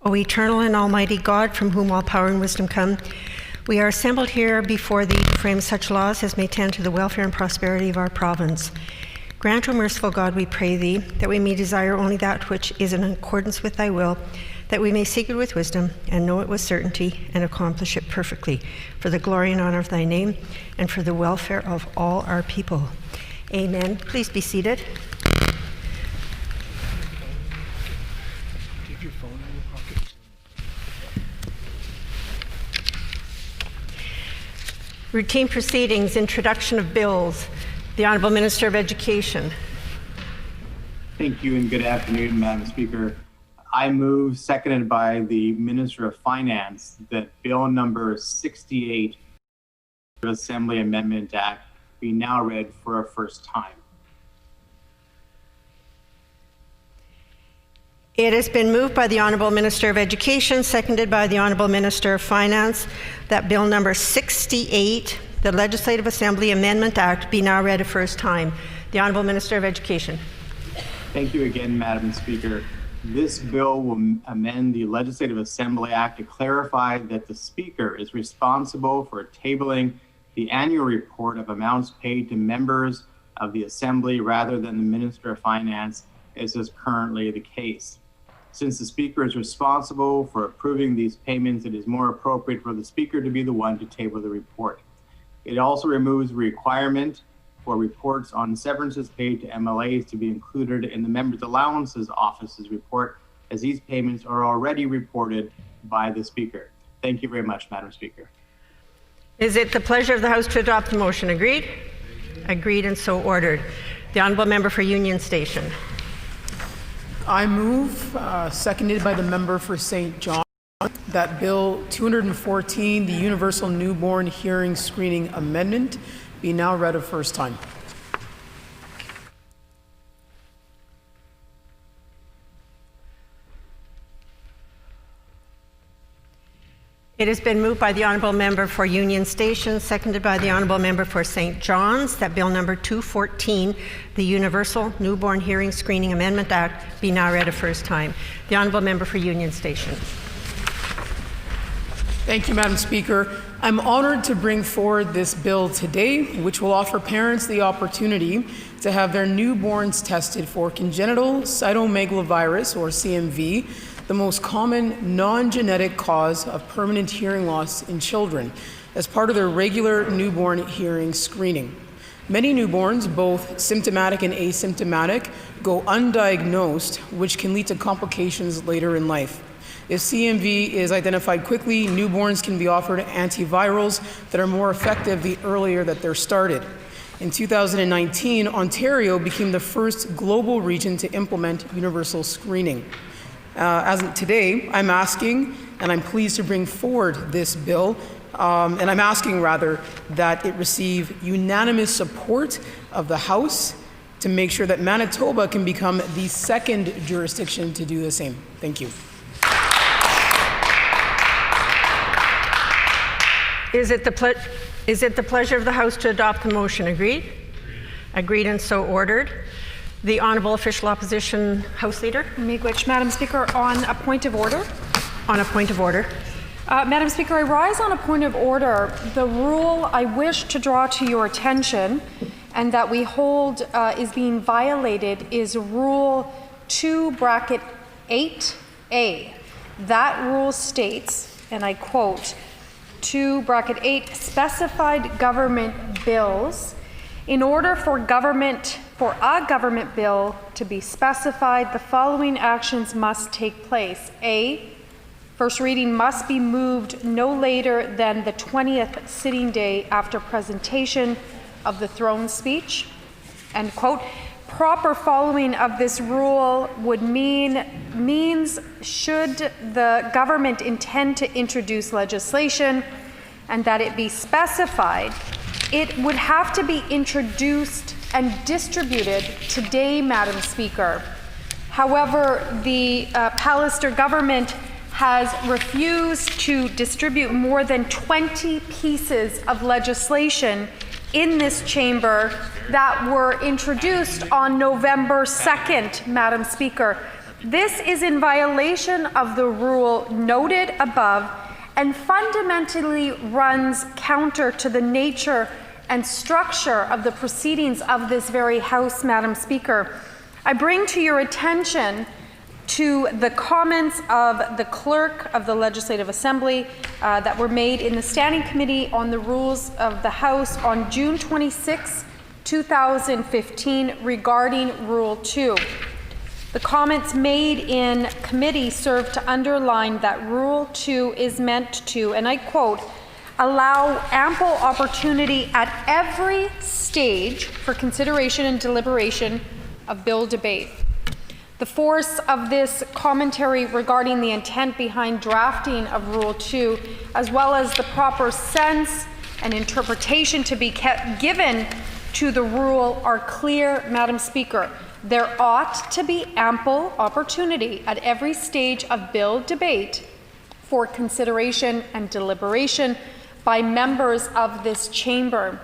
O eternal and almighty God, from whom all power and wisdom come, we are assembled here before thee to frame such laws as may tend to the welfare and prosperity of our province. Grant, O merciful God, we pray thee, that we may desire only that which is in accordance with thy will, that we may seek it with wisdom and know it with certainty and accomplish it perfectly, for the glory and honor of thy name and for the welfare of all our people. Amen. Please be seated. Routine proceedings, introduction of bills. The Honourable Minister of Education. Thank you and good afternoon, Madam Speaker. I move, seconded by the Minister of Finance, that Bill number 68, Assembly Amendment Act, be now read for a first time. It has been moved by the Honourable Minister of Education, seconded by the Honourable Minister of Finance, that Bill number 68, the Legislative Assembly Amendment Act, be now read a first time. The Honourable Minister of Education. Thank you again, Madam Speaker. This bill will amend the Legislative Assembly Act to clarify that the Speaker is responsible for tabling the annual report of amounts paid to members of the Assembly rather than the Minister of Finance, as is currently the case. Since the Speaker is responsible for approving these payments, it is more appropriate for the Speaker to be the one to table the report. It also removes the requirement for reports on severances paid to MLAs to be included in the Members' Allowances Office's report, as these payments are already reported by the Speaker. Thank you very much, Madam Speaker. Is it the pleasure of the House to adopt the motion? Agreed? Agreed and so ordered. The Honourable Member for Union Station. I move, seconded by the member for St. John, that Bill 214, the Universal Newborn Hearing Screening Amendment, be now read a first time. It has been moved by the Honourable Member for Union Station, seconded by the Honourable Member for St. John's, that Bill number 214, the Universal Newborn Hearing Screening Amendment Act, be now read a first time. The Honourable Member for Union Station. Thank you, Madam Speaker. I'm honoured to bring forward this bill today, which will offer parents the opportunity to have their newborns tested for congenital cytomegalovirus, or CMV, the most common non-genetic cause of permanent hearing loss in children, as part of their regular newborn hearing screening. Many newborns, both symptomatic and asymptomatic, go undiagnosed, which can lead to complications later in life. If CMV is identified quickly, newborns can be offered antivirals that are more effective the earlier that they're started. In 2019, Ontario became the first global region to implement universal screening. As of today, I'm asking, and I'm pleased to bring forward this bill, and I'm asking rather that it receive unanimous support of the House to make sure that Manitoba can become the second jurisdiction to do the same. Thank you. Is it the pleasure of the House to adopt the motion? Agreed? Agreed and so ordered. The Honourable Official Opposition House Leader. Miigwech. Madam Speaker, on a point of order. On a point of order. Madam Speaker, I rise on a point of order. The rule I wish to draw to your attention and that we hold is being violated is Rule 2(8)A. That rule states, and I quote, 2(8) specified government bills. In order for a government bill to be specified, the following actions must take place. A, first reading must be moved no later than the 20th sitting day after presentation of the throne speech. End quote. Proper following of this rule would means should the government intend to introduce legislation and that it be specified, it would have to be introduced and distributed today, Madam Speaker. However, the Pallister government has refused to distribute more than 20 pieces of legislation in this chamber that were introduced on November 2nd, Madam Speaker. This is in violation of the rule noted above and fundamentally runs counter to the nature and structure of the proceedings of this very House, Madam Speaker. I bring to your attention to the comments of the Clerk of the Legislative Assembly that were made in the Standing Committee on the Rules of the House on June 26, 2015 regarding Rule 2. The comments made in committee serve to underline that Rule 2 is meant to, and I quote, allow ample opportunity at every stage for consideration and deliberation of bill debate. The force of this commentary regarding the intent behind drafting of Rule 2, as well as the proper sense and interpretation to be given to the rule are clear, Madam Speaker. There ought to be ample opportunity at every stage of bill debate for consideration and deliberation by members of this chamber.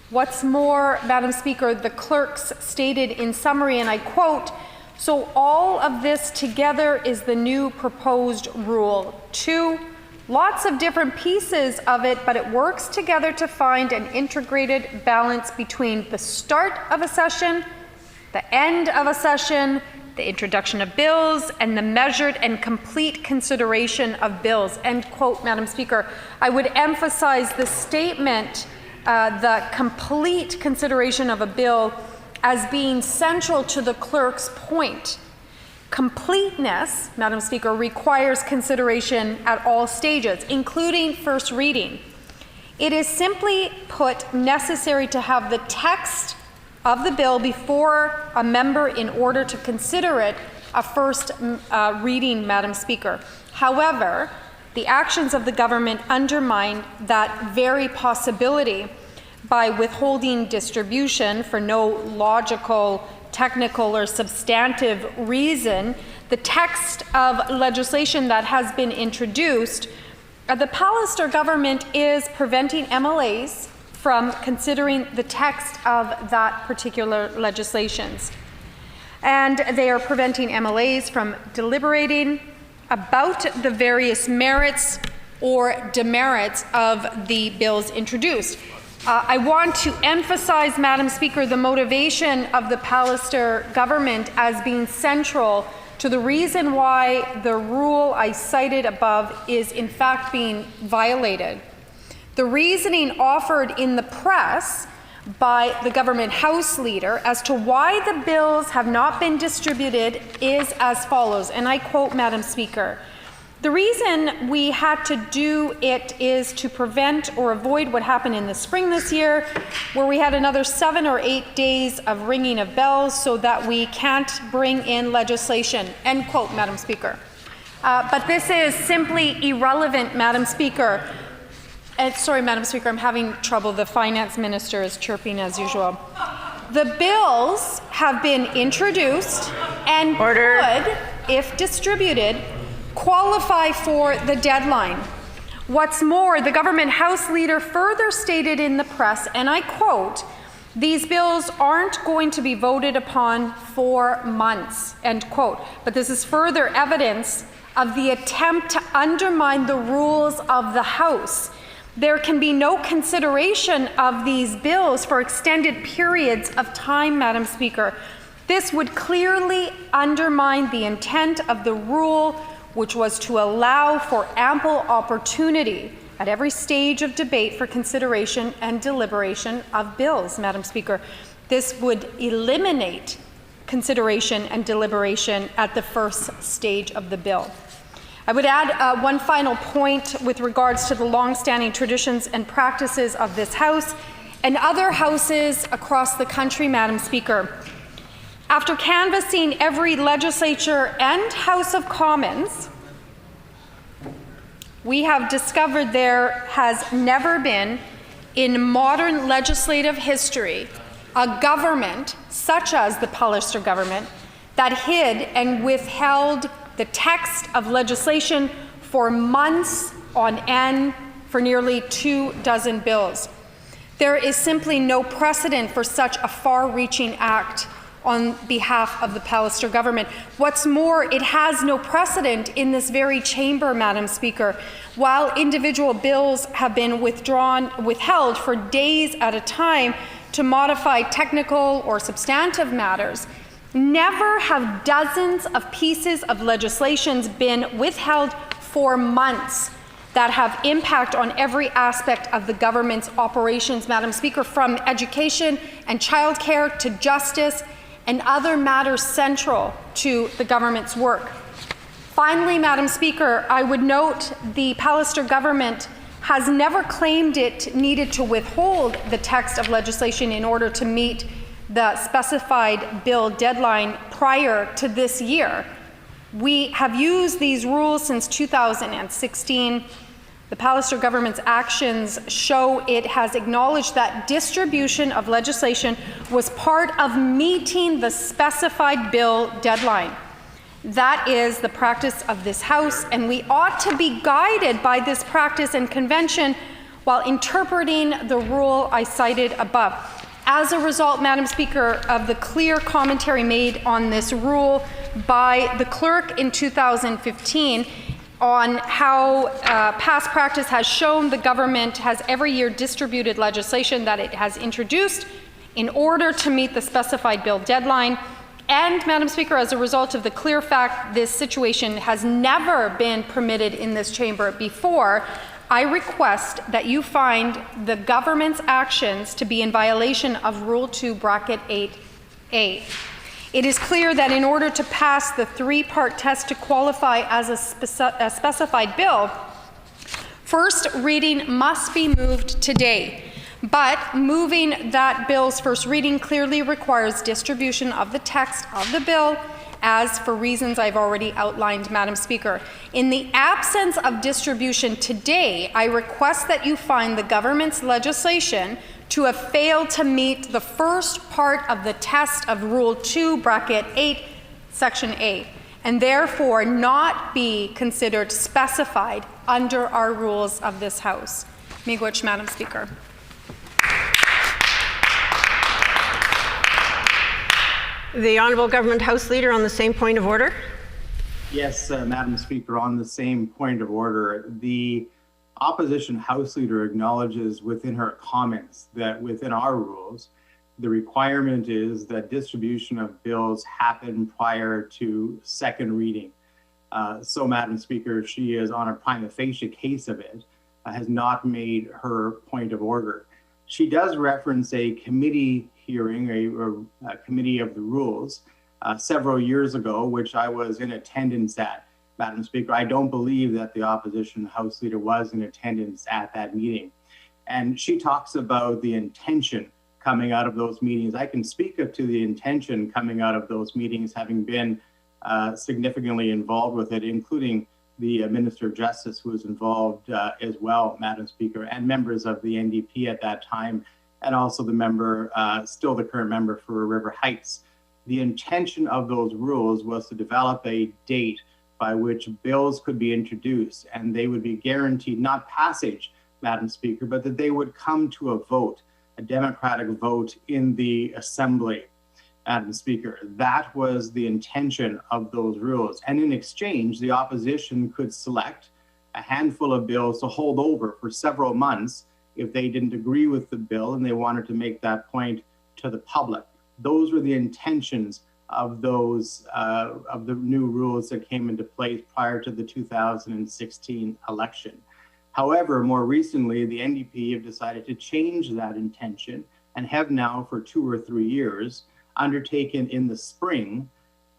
What's more, Madam Speaker, the clerks stated in summary, and I quote, so all of this together is the new proposed Rule 2. Lots of different pieces of it, but it works together to find an integrated balance between the start of a session, the end of a session, the introduction of bills, and the measured and complete consideration of bills. End quote, Madam Speaker. I would emphasize the statement, the complete consideration of a bill, as being central to the clerk's point. Completeness, Madam Speaker, requires consideration at all stages, including first reading. It is simply put necessary to have the text of the bill before a member in order to consider it a first reading, Madam Speaker. However, the actions of the government undermine that very possibility by withholding distribution for no logical, technical, or substantive reason. The text of legislation that has been introduced, the Pallister government is preventing MLAs from considering the text of that particular legislations. And they are preventing MLAs from deliberating about the various merits or demerits of the bills introduced. I want to emphasize, Madam Speaker, the motivation of the Pallister government as being central to the reason why the rule I cited above is in fact being violated. The reasoning offered in the press by the government House Leader as to why the bills have not been distributed is as follows, and I quote, Madam Speaker, the reason we had to do it is to prevent or avoid what happened in the spring this year, where we had another 7 or 8 days of ringing of bells so that we can't bring in legislation, end quote, Madam Speaker. But this is simply irrelevant, Madam Speaker. Sorry, Madam Speaker, I'm having trouble. The finance minister is chirping as usual. The bills have been introduced and could, if distributed, qualify for the deadline. What's more, the government House Leader further stated in the press, and I quote, these bills aren't going to be voted upon for months, end quote. But this is further evidence of the attempt to undermine the rules of the House. There can be no consideration of these bills for extended periods of time, Madam Speaker. This would clearly undermine the intent of the rule, which was to allow for ample opportunity at every stage of debate for consideration and deliberation of bills, Madam Speaker. This would eliminate consideration and deliberation at the first stage of the bill. I would add one final point with regards to the long-standing traditions and practices of this House and other houses across the country, Madam Speaker. After canvassing every legislature and House of Commons, we have discovered there has never been, in modern legislative history, a government, such as the Pallister government, that hid and withheld the text of legislation for months on end for nearly 24 bills. There is simply no precedent for such a far-reaching act on behalf of the Pallister government. What's more, it has no precedent in this very chamber, Madam Speaker. While individual bills have been withheld for days at a time to modify technical or substantive matters, never have dozens of pieces of legislation been withheld for months that have impact on every aspect of the government's operations, Madam Speaker, from education and childcare to justice and other matters central to the government's work. Finally, Madam Speaker, I would note the Pallister government has never claimed it needed to withhold the text of legislation in order to meet the specified bill deadline prior to this year. We have used these rules since 2016. The Pallister government's actions show it has acknowledged that distribution of legislation was part of meeting the specified bill deadline. That is the practice of this House, and we ought to be guided by this practice and convention while interpreting the rule I cited above. As a result, Madam Speaker, of the clear commentary made on this rule by the clerk in 2015 on how past practice has shown the government has every year distributed legislation that it has introduced in order to meet the specified bill deadline. And, Madam Speaker, as a result of the clear fact this situation has never been permitted in this chamber before, I request that you find the government's actions to be in violation of Rule 2(8)(a). It is clear that in order to pass the three-part test to qualify as a specified bill, first reading must be moved today. But moving that bill's first reading clearly requires distribution of the text of the bill, as for reasons I've already outlined, Madam Speaker. In the absence of distribution today, I request that you find the government's legislation to have failed to meet the first part of the test of Rule 2(8), Section A, and therefore not be considered specified under our rules of this House. Miigwech, Madam Speaker. The Honourable Government House Leader on the same point of order. Yes, Madam Speaker, on the same point of order, the Opposition House Leader acknowledges within her comments that within our rules, the requirement is that distribution of bills happen prior to second reading. So, Madam Speaker, she is on a prima facie case of it, has not made her point of order. She does reference a committee hearing, a committee of the rules, several years ago, which I was in attendance at. Madam Speaker, I don't believe that the Opposition House Leader was in attendance at that meeting. And she talks about the intention coming out of those meetings. I can speak to the intention coming out of those meetings, having been significantly involved with it, including the Minister of Justice, who was involved as well, Madam Speaker, and members of the NDP at that time, and also the member, still the current member for River Heights. The intention of those rules was to develop a date by which bills could be introduced, and they would be guaranteed not passage, Madam Speaker, but that they would come to a vote, a democratic vote in the Assembly, Madam Speaker. That was the intention of those rules. And in exchange, the opposition could select a handful of bills to hold over for several months if they didn't agree with the bill and they wanted to make that point to the public. Those were the intentions of those of the new rules that came into place prior to the 2016 election. However, more recently, the NDP have decided to change that intention and have now for 2 or 3 years undertaken in the spring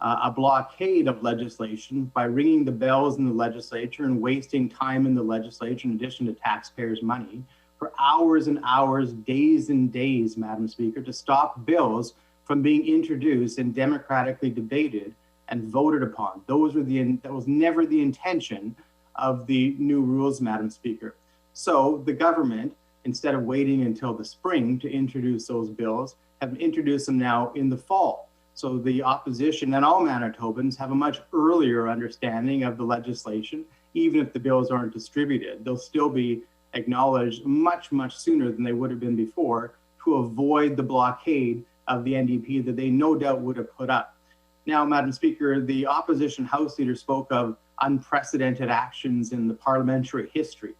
a blockade of legislation by ringing the bells in the legislature and wasting time in the legislature in addition to taxpayers' money for hours and hours, days and days, Madam Speaker, to stop bills from being introduced and democratically debated and voted upon. That was never the intention of the new rules, Madam Speaker. So the government, instead of waiting until the spring to introduce those bills, have introduced them now in the fall. So the opposition and all Manitobans have a much earlier understanding of the legislation. Even if the bills aren't distributed, they'll still be acknowledged much, much sooner than they would have been before to avoid the blockade of the NDP that they no doubt would have put up. Now, Madam Speaker, the opposition House Leader spoke of unprecedented actions in the parliamentary history.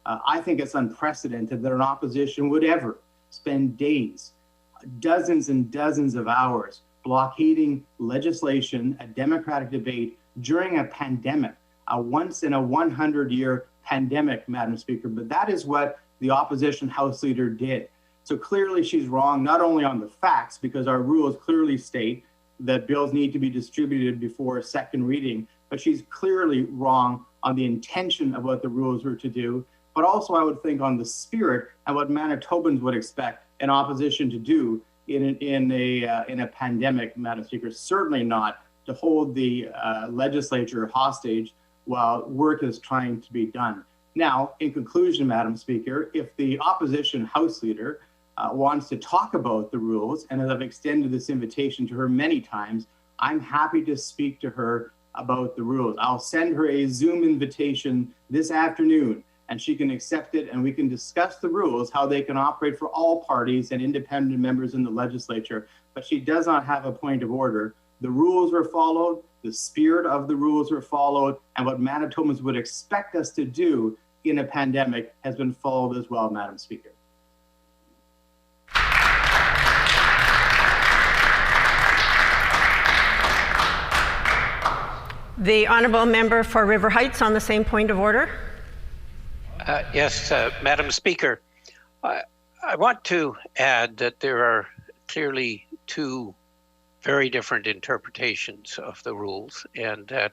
I think it's unprecedented that an opposition would ever spend days, dozens and dozens of hours blockading legislation, a democratic debate during a pandemic, a once in a 100-year pandemic, Madam Speaker. But that is what the opposition House Leader did. So clearly she's wrong, not only on the facts, because our rules clearly state that bills need to be distributed before a second reading, but she's clearly wrong on the intention of what the rules were to do, but also I would think on the spirit and what Manitobans would expect an opposition to do in a pandemic, Madam Speaker. Certainly not to hold the legislature hostage while work is trying to be done. Now, in conclusion, Madam Speaker, if the opposition House Leader wants to talk about the rules, and as I've extended this invitation to her many times, I'm happy to speak to her about the rules. I'll send her a Zoom invitation this afternoon, and she can accept it, and we can discuss the rules, how they can operate for all parties and independent members in the legislature. But she does not have a point of order. The rules were followed, the spirit of the rules were followed, and what Manitobans would expect us to do in a pandemic has been followed as well, Madam Speaker. The honourable member for River Heights on the same point of order. Yes, Madam Speaker. I want to add that there are clearly two very different interpretations of the rules, and that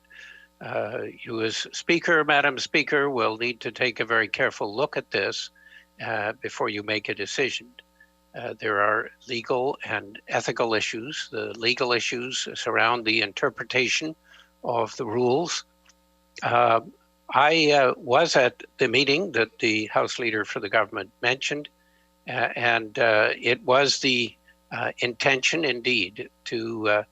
you as Speaker, Madam Speaker, will need to take a very careful look at this before you make a decision. There are legal and ethical issues. The legal issues surround the interpretation of the rules. I was at the meeting that the House Leader for the government mentioned, and it was the intention indeed to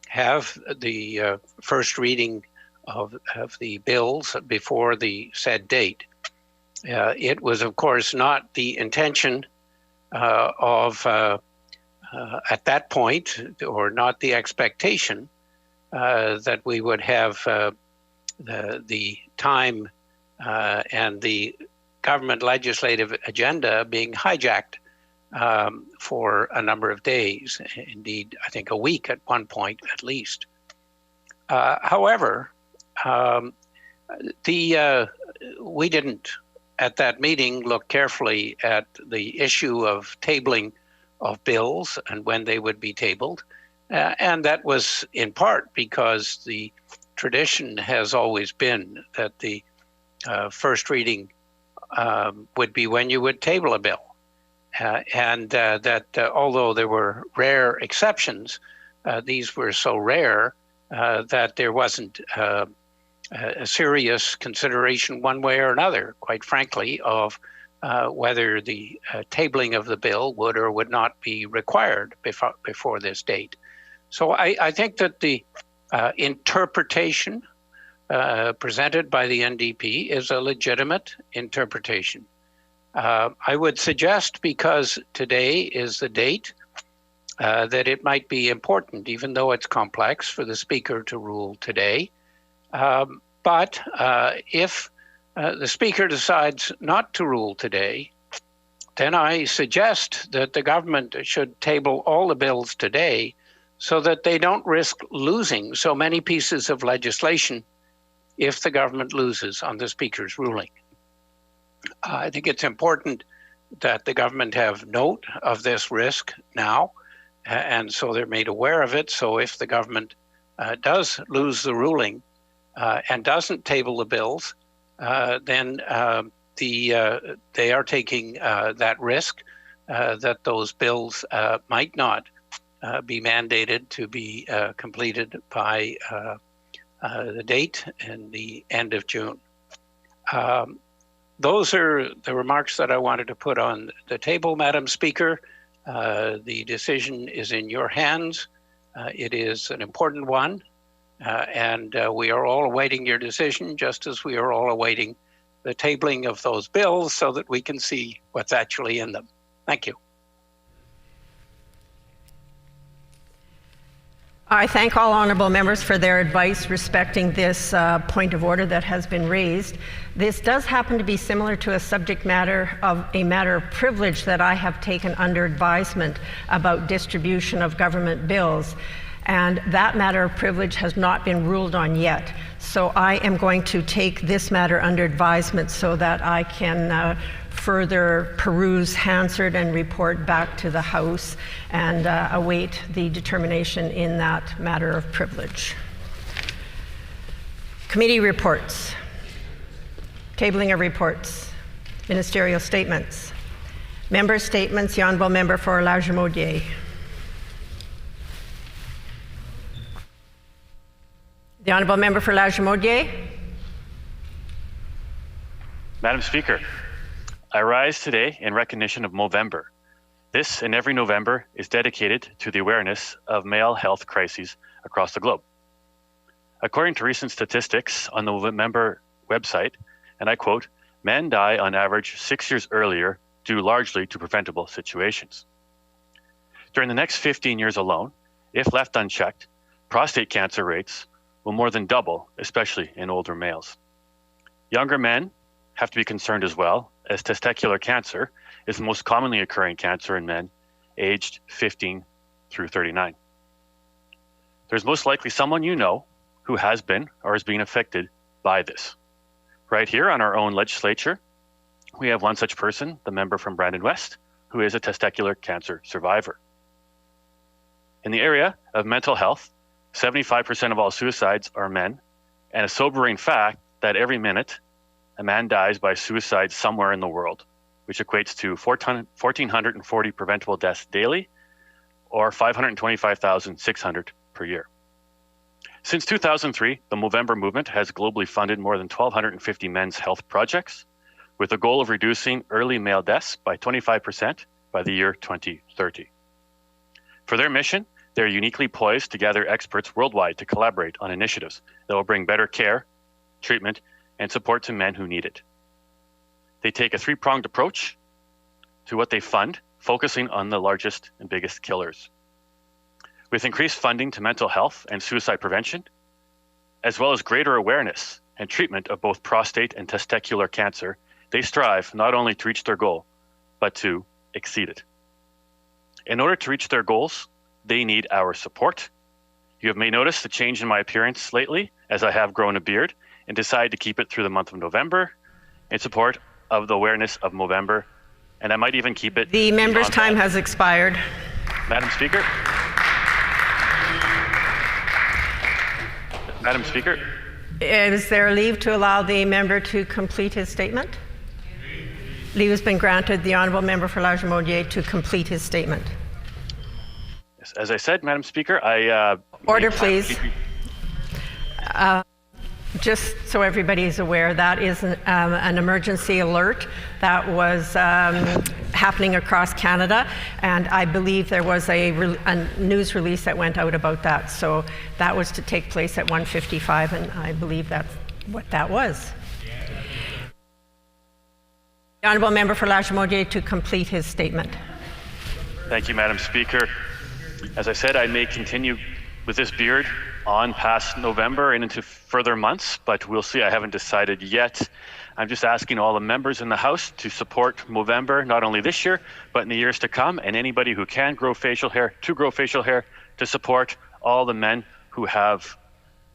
have the first reading of the bills before the said date. It was, of course, not the intention of at that point, or not the expectation, that we would have the time and the government legislative agenda being hijacked for a number of days, indeed, I think a week at one point at least. However, we didn't at that meeting look carefully at the issue of tabling of bills and when they would be tabled. And that was in part because the tradition has always been that the first reading would be when you would table a bill. And that although there were rare exceptions, these were so rare that there wasn't a serious consideration one way or another, quite frankly, of whether the tabling of the bill would or would not be required before this date. So I think that the interpretation presented by the NDP is a legitimate interpretation. I would suggest, because today is the date, that it might be important, even though it's complex, for the Speaker to rule today. But if the Speaker decides not to rule today, then I suggest that the government should table all the bills today so that they don't risk losing so many pieces of legislation if the government loses on the Speaker's ruling. I think it's important that the government have note of this risk now, and so they're made aware of it. So if the government does lose the ruling and doesn't table the bills, then they are taking that risk that those bills might not be mandated to be completed by the date and the end of June. Those are the remarks that I wanted to put on the table, Madam Speaker. The decision is in your hands. It is an important one, and we are all awaiting your decision, just as we are all awaiting the tabling of those bills so that we can see what's actually in them. Thank you. I thank all honourable members for their advice respecting this point of order that has been raised. This does happen to be similar to a subject matter of privilege that I have taken under advisement about distribution of government bills. And that matter of privilege has not been ruled on yet. So I am going to take this matter under advisement so that I can further peruse Hansard and report back to the House and await the determination in that matter of privilege. Committee reports. Tabling of reports. Ministerial statements. Member statements. The Honourable Member for Lagimodiere. The Honourable Member for Lagimodiere. Madam Speaker, I rise today in recognition of Movember. This and every November is dedicated to the awareness of male health crises across the globe. According to recent statistics on the Movember website, and I quote, men die on average 6 years earlier due largely to preventable situations. During the next 15 years alone, if left unchecked, prostate cancer rates will more than double, especially in older males. Younger men have to be concerned as well, as testicular cancer is the most commonly occurring cancer in men aged 15 through 39. There's most likely someone you know who has been or is being affected by this. Right here on our own legislature, we have one such person, the member from Brandon West, who is a testicular cancer survivor. In the area of mental health, 75% of all suicides are men, and a sobering fact that every minute a man dies by suicide somewhere in the world, which equates to 1,440 preventable deaths daily, or 525,600 per year. Since 2003, the Movember movement has globally funded more than 1,250 men's health projects, with a goal of reducing early male deaths by 25% by the year 2030. For their mission, they're uniquely poised to gather experts worldwide to collaborate on initiatives that will bring better care, treatment, and support to men who need it. They take a three-pronged approach to what they fund, focusing on the largest and biggest killers. With increased funding to mental health and suicide prevention, as well as greater awareness and treatment of both prostate and testicular cancer, they strive not only to reach their goal, but to exceed it. In order to reach their goals, they need our support. You may notice the change in my appearance lately, as I have grown a beard, and decided to keep it through the month of November in support of the awareness of Movember, and I might even keep it. The member's time has expired. Madam Speaker. Madam Speaker. Is there leave to allow the member to complete his statement? Leave has been granted the Honourable Member for Lagimodiere to complete his statement. Yes, as I said, Madam Speaker, Order, please. Just so everybody is aware, that is an emergency alert that was happening across Canada, and I believe there was a news release that went out about that. So that was to take place at 1:55, and I believe that's what that was. The Honourable Member for Lagimodiere to complete his statement. Thank you, Madam Speaker. As I said, I may continue with this beard on past November and into further months, but we'll see. I haven't decided yet. I'm just asking all the members in the House to support Movember, not only this year, but in the years to come, and anybody who can grow facial hair, to support all the men who have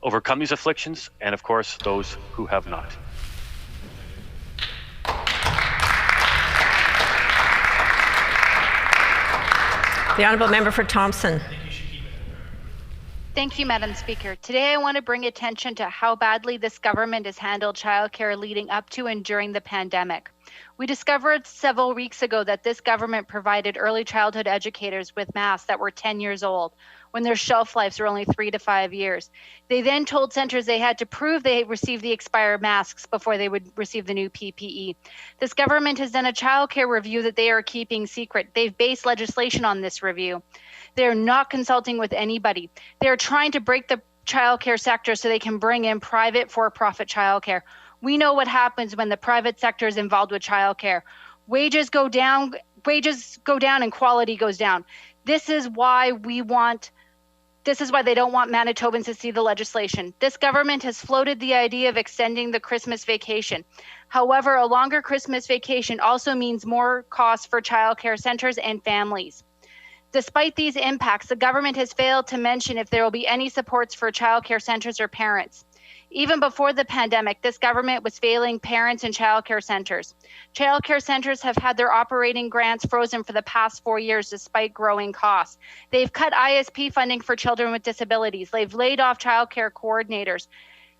overcome these afflictions, and of course, those who have not. The Honourable Member for Thompson. Thank you, Madam Speaker. Today I want to bring attention to how badly this government has handled childcare leading up to and during the pandemic. We discovered several weeks ago that this government provided early childhood educators with masks that were 10 years old, when their shelf lives were only 3 to 5 years. They then told centers they had to prove they received the expired masks before they would receive the new PPE. This government has done a childcare review that they are keeping secret. They've based legislation on this review. They're not consulting with anybody. They're trying to break the childcare sector so they can bring in private for-profit childcare. We know what happens when the private sector is involved with childcare. Wages go down and quality goes down. This is why we want This is why they don't want Manitobans to see the legislation. This government has floated the idea of extending the Christmas vacation. However, a longer Christmas vacation also means more costs for childcare centers and families. Despite these impacts, the government has failed to mention if there will be any supports for childcare centers or parents. Even before the pandemic, this government was failing parents and childcare centers. Childcare centers have had their operating grants frozen for the past 4 years despite growing costs. They've cut ISP funding for children with disabilities. They've laid off childcare coordinators.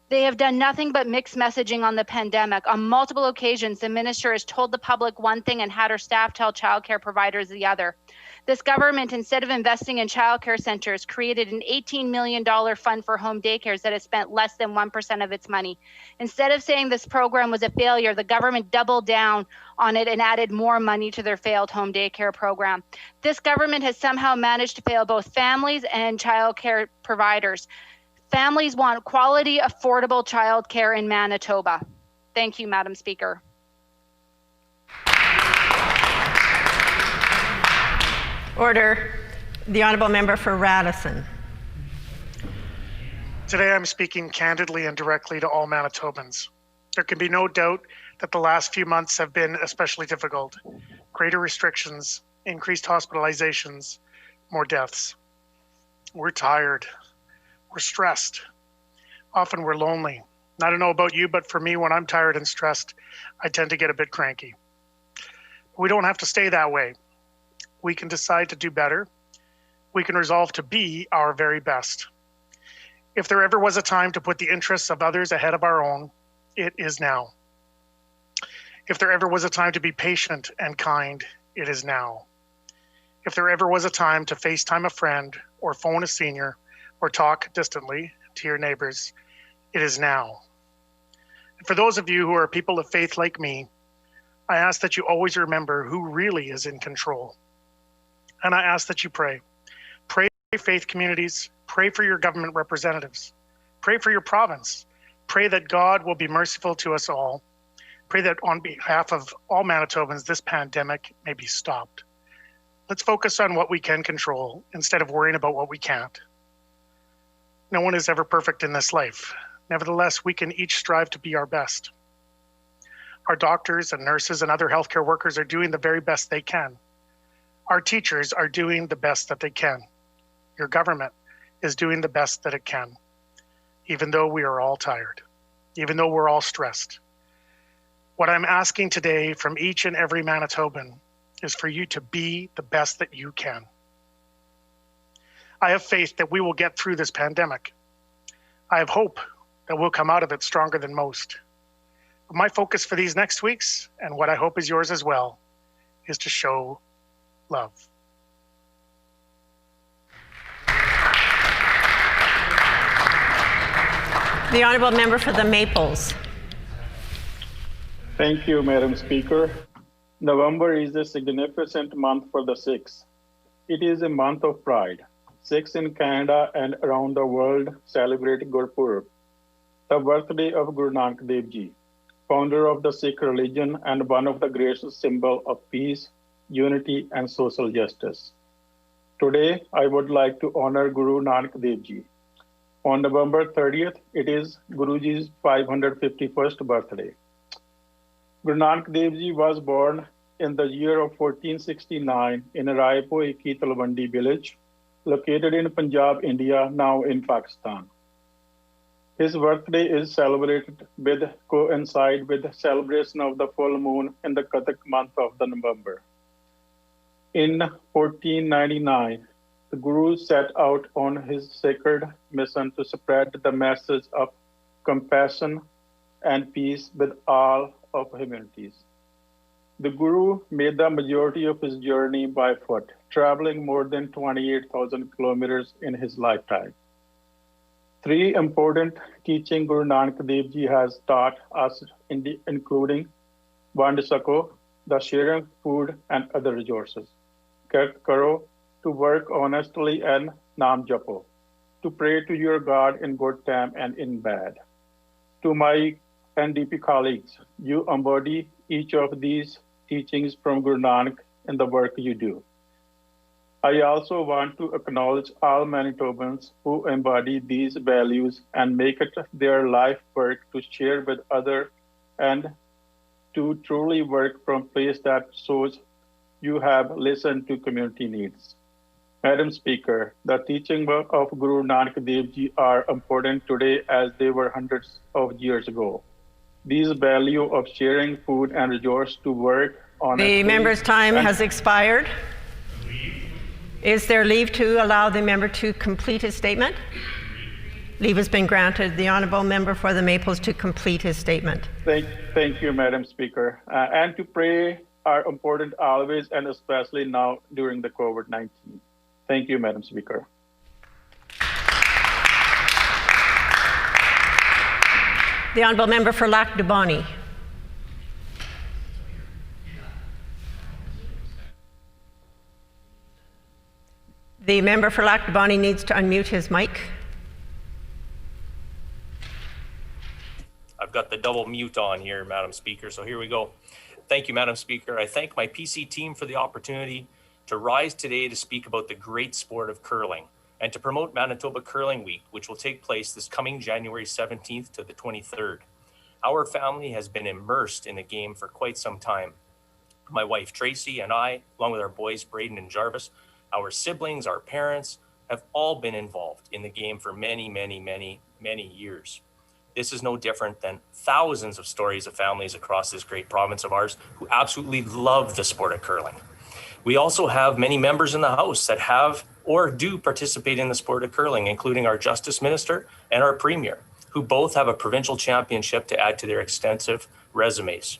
They have done nothing but mixed messaging on the pandemic. On multiple occasions, the minister has told the public one thing and had her staff tell childcare providers the other. This government, instead of investing in childcare centers, created an $18 million fund for home daycares that has spent less than 1% of its money. Instead of saying this program was a failure, the government doubled down on it and added more money to their failed home daycare program. This government has somehow managed to fail both families and childcare providers. Families want quality, affordable childcare in Manitoba. Thank you, Madam Speaker. Order. The honourable member for Radisson. Today I'm speaking candidly and directly to all Manitobans. There can be no doubt that the last few months have been especially difficult. Greater restrictions, increased hospitalizations, more deaths. We're tired. We're stressed. Often we're lonely. I don't know about you, but for me, when I'm tired and stressed, I tend to get a bit cranky. We don't have to stay that way. We can decide to do better. We can resolve to be our very best. If there ever was a time to put the interests of others ahead of our own, it is now. If there ever was a time to be patient and kind, it is now. If there ever was a time to FaceTime a friend or phone a senior or talk distantly to your neighbors, it is now. And for those of you who are people of faith like me, I ask that you always remember who really is in control. And I ask that you pray. Pray for faith communities, pray for your government representatives, pray for your province, pray that God will be merciful to us all. Pray that on behalf of all Manitobans, this pandemic may be stopped. Let's focus on what we can control instead of worrying about what we can't. No one is ever perfect in this life. Nevertheless, we can each strive to be our best. Our doctors and nurses and other healthcare workers are doing the very best they can. Our teachers are doing the best that they can. Your government is doing the best that it can, even though we are all tired, even though we're all stressed. What I'm asking today from each and every Manitoban is for you to be the best that you can. I have faith that we will get through this pandemic. I have hope that we'll come out of it stronger than most. But my focus for these next weeks, and what I hope is yours as well, is to show love. The honourable member for the Maples. Thank you, Madam Speaker. November is a significant month for the Sikhs. It is a month of pride. Sikhs in Canada and around the world celebrate Gurpurab, the birthday of Guru Nanak Dev Ji, founder of the Sikh religion and one of the greatest symbols of peace, unity, and social justice. Today, I would like to honor Guru Nanak Dev Ji. On November 30th, it is Guruji's 551st birthday. Guru Nanak Dev Ji was born in the year of 1469 in Raipur Talwandi village, located in Punjab, India, now in Pakistan. His birthday is celebrated coincide with the celebration of the full moon in the Katak month of the November. In 1499, the Guru set out on his sacred mission to spread the message of compassion and peace with all of humanities. The Guru made the majority of his journey by foot, traveling more than 28,000 kilometers in his lifetime. Three important teachings Guru Nanak Dev Ji has taught us, including Vand Sako, the sharing food and other resources. Kirat Karo, to work honestly, and Naam Japo, to pray to your God in good time and in bad. To my NDP colleagues, you embody each of these teachings from Guru Nanak in the work you do. I also want to acknowledge all Manitobans who embody these values and make it their life work to share with others and to truly work from a place that shows you have listened to community needs. Madam Speaker, the teachings of Guru Nanak Dev Ji are important today as they were hundreds of years ago. These values of sharing food and resource to work on the member's time has expired. Is there leave to allow the member to complete his statement? Leave has been granted. The honourable member for the Maples to complete his statement. Thank you, Madam Speaker. And to pray are important always and especially now during the COVID-19. Thank you, Madam Speaker. The honourable member for Lac du Bonny. The member for Lac du Bonny needs to unmute his mic. I've got the double mute on here, Madam Speaker, so here we go. Thank you, Madam Speaker. I thank my PC team for the opportunity to rise today to speak about the great sport of curling and to promote Manitoba Curling Week, which will take place this coming January 17th to the 23rd. Our family has been immersed in the game for quite some time. My wife Tracy and I, along with our boys Braden and Jarvis, our siblings, our parents, have all been involved in the game for many, many, many, many years. This is no different than thousands of stories of families across this great province of ours who absolutely love the sport of curling. We also have many members in the House that have or do participate in the sport of curling, including our Justice Minister and our Premier, who both have a provincial championship to add to their extensive resumes.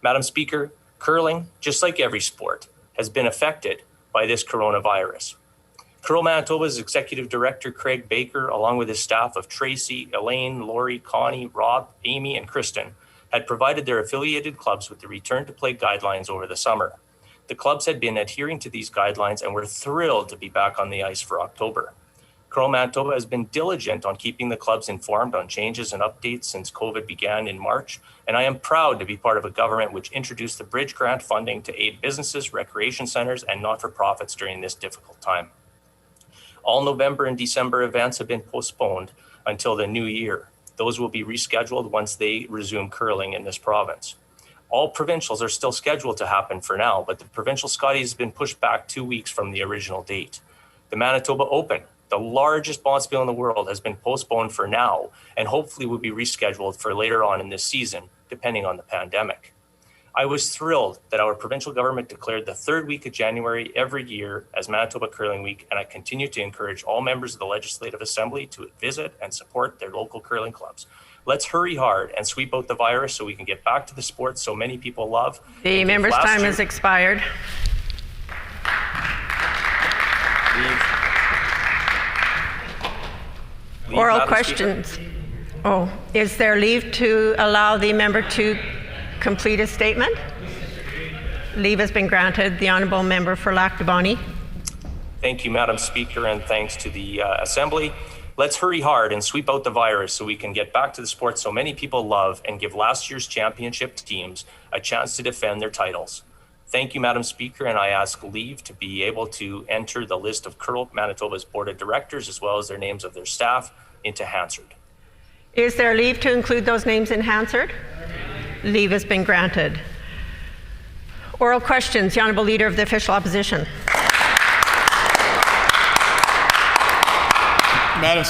Madam Speaker, curling, just like every sport, has been affected by this coronavirus. Curl Manitoba's Executive Director, Craig Baker, along with his staff of Tracy, Elaine, Lori, Connie, Rob, Amy, and Kristen, had provided their affiliated clubs with the return to play guidelines over the summer. The clubs had been adhering to these guidelines and were thrilled to be back on the ice for October. Curl Manitoba has been diligent on keeping the clubs informed on changes and updates since COVID began in March, and I am proud to be part of a government which introduced the Bridge Grant funding to aid businesses, recreation centers, and not-for-profits during this difficult time. All November and December events have been postponed until the new year. Those will be rescheduled once they resume curling in this province. All provincials are still scheduled to happen for now, but the provincial Scotties has been pushed back 2 weeks from the original date. The Manitoba Open, the largest bonspiel in the world, has been postponed for now and hopefully will be rescheduled for later on in this season, depending on the pandemic. I was thrilled that our provincial government declared the third week of January every year as Manitoba Curling Week, and I continue to encourage all members of the Legislative Assembly to visit and support their local curling clubs. Let's hurry hard and sweep out the virus so we can get back to the sport so many people love. The member's time has expired. Oral questions. Oh, is there leave to allow the member to complete his statement? Leave has been granted. The honourable member for Lac du Bonny. Thank you, Madam Speaker, and thanks to the Assembly. Let's hurry hard and sweep out the virus so we can get back to the sport so many people love and give last year's championship teams a chance to defend their titles. Thank you, Madam Speaker, and I ask leave to be able to enter the list of Curl Manitoba's Board of Directors as well as their names of their staff into Hansard. Is there leave to include those names in Hansard? Leave has been granted. Oral questions. The Honourable Leader of the Official Opposition. Madam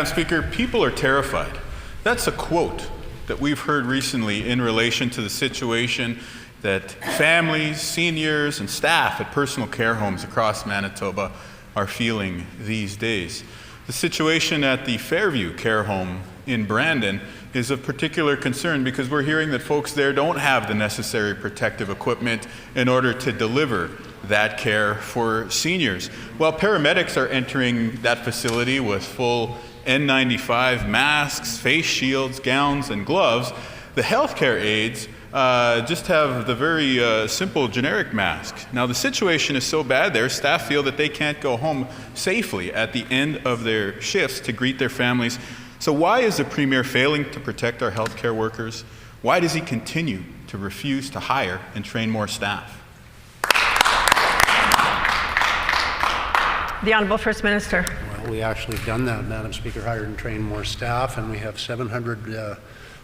Speaker, people are terrified. That's a quote that we've heard recently in relation to the situation that families, seniors, and staff at personal care homes across Manitoba are feeling these days. The situation at the Fairview Care Home in Brandon is of particular concern because we're hearing that folks there don't have the necessary protective equipment in order to deliver that care for seniors. While paramedics are entering that facility with full N95 masks, face shields, gowns, and gloves, the healthcare aides just have the very simple generic mask. Now the situation is so bad there, staff feel that they can't go home safely at the end of their shifts to greet their families. So why is the Premier failing to protect our healthcare workers? Why does he continue to refuse to hire and train more staff? The Honourable First Minister. Well, we actually have done that, Madam Speaker, hired and trained more staff, and we have 700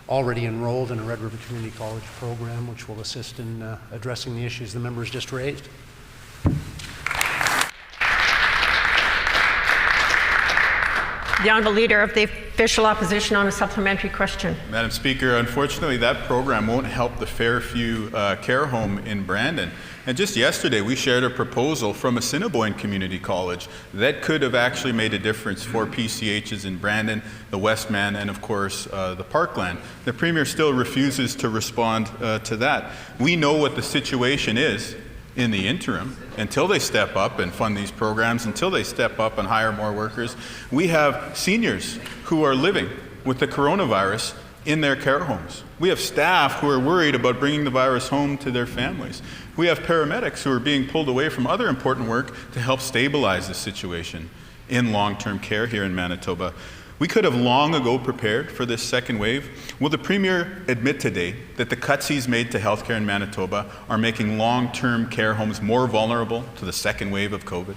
already enrolled in a Red River Community College program, which will assist in addressing the issues the members just raised. The Honourable Leader of the Official Opposition on a supplementary question. Madam Speaker, unfortunately that program won't help the Fairview Care Home in Brandon. And just yesterday we shared a proposal from Assiniboine Community College that could have actually made a difference for PCHs in Brandon, the Westman, and of course the Parkland. The Premier still refuses to respond to that. We know what the situation is in the interim, until they step up and fund these programs, until they step up and hire more workers. We have seniors who are living with the coronavirus in their care homes. We have staff who are worried about bringing the virus home to their families. We have paramedics who are being pulled away from other important work to help stabilize the situation in long-term care here in Manitoba. We could have long ago prepared for this second wave. Will the Premier admit today that the cuts he's made to healthcare in Manitoba are making long-term care homes more vulnerable to the second wave of COVID?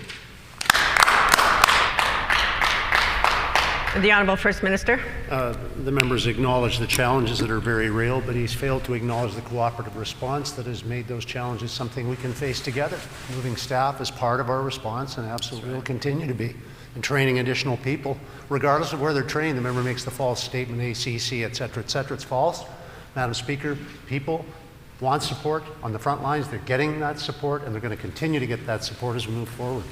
The Honourable First Minister. The members acknowledge the challenges that are very real, but he's failed to acknowledge the cooperative response that has made those challenges something we can face together. Moving staff is part of our response and absolutely will continue to be. And training additional people, regardless of where they're trained. The member makes the false statement, ACC, et cetera, it's false. Madam Speaker, people want support on the front lines. They're getting that support, and they're going to continue to get that support as we move forward.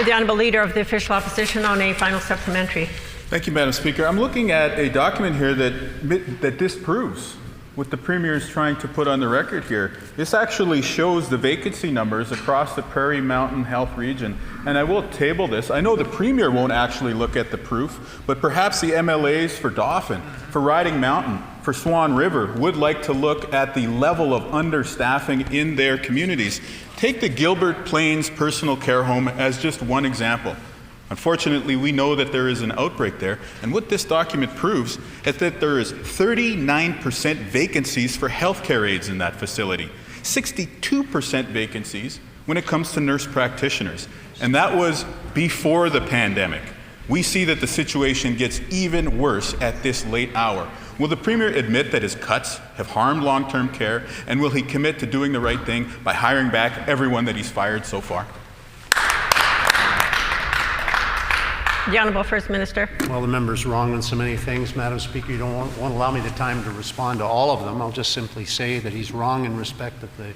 The Honourable Leader of the Official Opposition on a final supplementary. Thank you, Madam Speaker. I'm looking at a document here that disproves what the Premier is trying to put on the record here. This actually shows the vacancy numbers across the Prairie Mountain Health Region, and I will table this. I know the Premier won't actually look at the proof, but perhaps the MLAs for Dauphin, for Riding Mountain, for Swan River would like to look at the level of understaffing in their communities. Take the Gilbert Plains Personal Care Home as just one example. Unfortunately, we know that there is an outbreak there, and what this document proves is that there is 39% vacancies for healthcare aides in that facility, 62% vacancies when it comes to nurse practitioners, and that was before the pandemic. We see that the situation gets even worse at this late hour. Will the Premier admit that his cuts have harmed long-term care, and will he commit to doing the right thing by hiring back everyone that he's fired so far? The Honourable First Minister. Well, the member's wrong on so many things, Madam Speaker. You don't want to allow me the time to respond to all of them. I'll just simply say that he's wrong in respect of the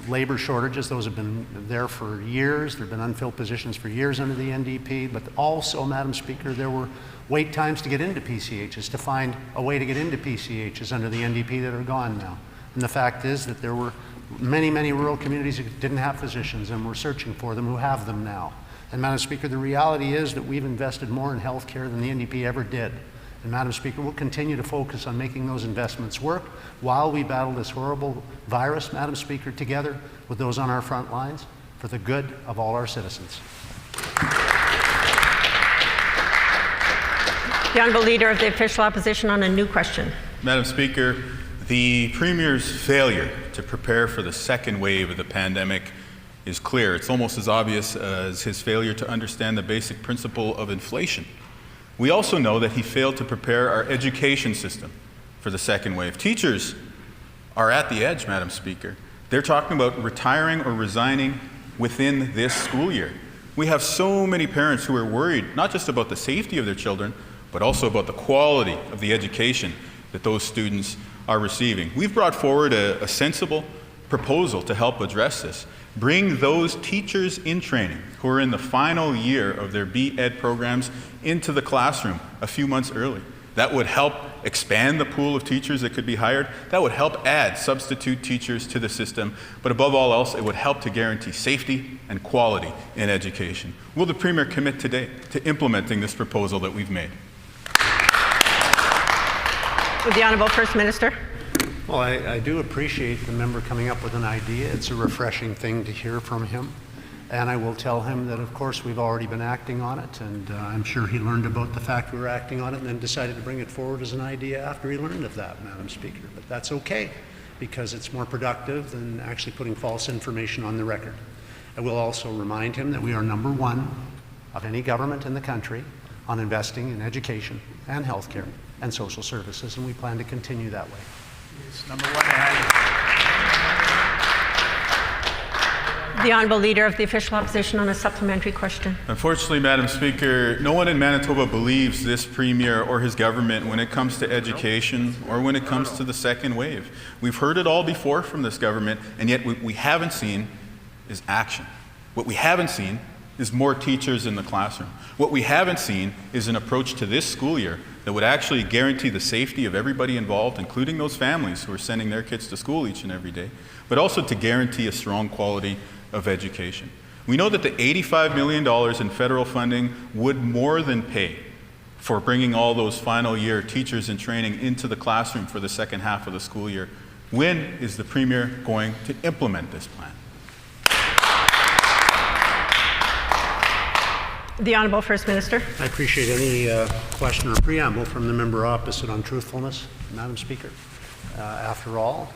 labor shortages. Those have been there for years. There have been unfilled positions for years under the NDP, but also, Madam Speaker, there were wait times to get into PCHs, to find a way to get into PCHs under the NDP that are gone now. And the fact is that there were many, many rural communities who didn't have physicians and were searching for them, who have them now. And Madam Speaker, the reality is that we've invested more in health care than the NDP ever did. And Madam Speaker, we'll continue to focus on making those investments work while we battle this horrible virus, Madam Speaker, together with those on our front lines for the good of all our citizens. The Honourable Leader of the Official Opposition on a new question. Madam Speaker, the Premier's failure to prepare for the second wave of the pandemic is clear. It's almost as obvious as his failure to understand the basic principle of inflation. We also know that he failed to prepare our education system for the second wave. Teachers are at the edge, Madam Speaker. They're talking about retiring or resigning within this school year. We have so many parents who are worried, not just about the safety of their children, but also about the quality of the education that those students are receiving. We've brought forward a sensible proposal to help address this. Bring those teachers in training who are in the final year of their B.Ed programs into the classroom a few months early. That would help expand the pool of teachers that could be hired. That would help add substitute teachers to the system. But above all else, it would help to guarantee safety and quality in education. Will the Premier commit today to implementing this proposal that we've made? With the Honourable First Minister. Well, I do appreciate the member coming up with an idea. It's a refreshing thing to hear from him. And I will tell him that, of course, we've already been acting on it, and I'm sure he learned about the fact we were acting on it and then decided to bring it forward as an idea after he learned of that, Madam Speaker. But that's okay. because it's more productive than actually putting false information on the record. I will also remind him that we are number one of any government in the country on investing in education and healthcare and social services, and we plan to continue that way. It's number one behind The Honourable Leader of the Official Opposition on a supplementary question. Unfortunately, Madam Speaker, no one in Manitoba believes this Premier or his government when it comes to education or when it comes to the second wave. We've heard it all before from this government, and yet what we haven't seen is action. What we haven't seen is more teachers in the classroom. What we haven't seen is an approach to this school year that would actually guarantee the safety of everybody involved, including those families who are sending their kids to school each and every day, but also to guarantee a strong quality of education. We know that the $85 million in federal funding would more than pay for bringing all those final year teachers in training into the classroom for the second half of the school year. When is the Premier going to implement this plan? The Honourable First Minister. I appreciate any question or preamble from the member opposite on truthfulness, Madam Speaker. After all,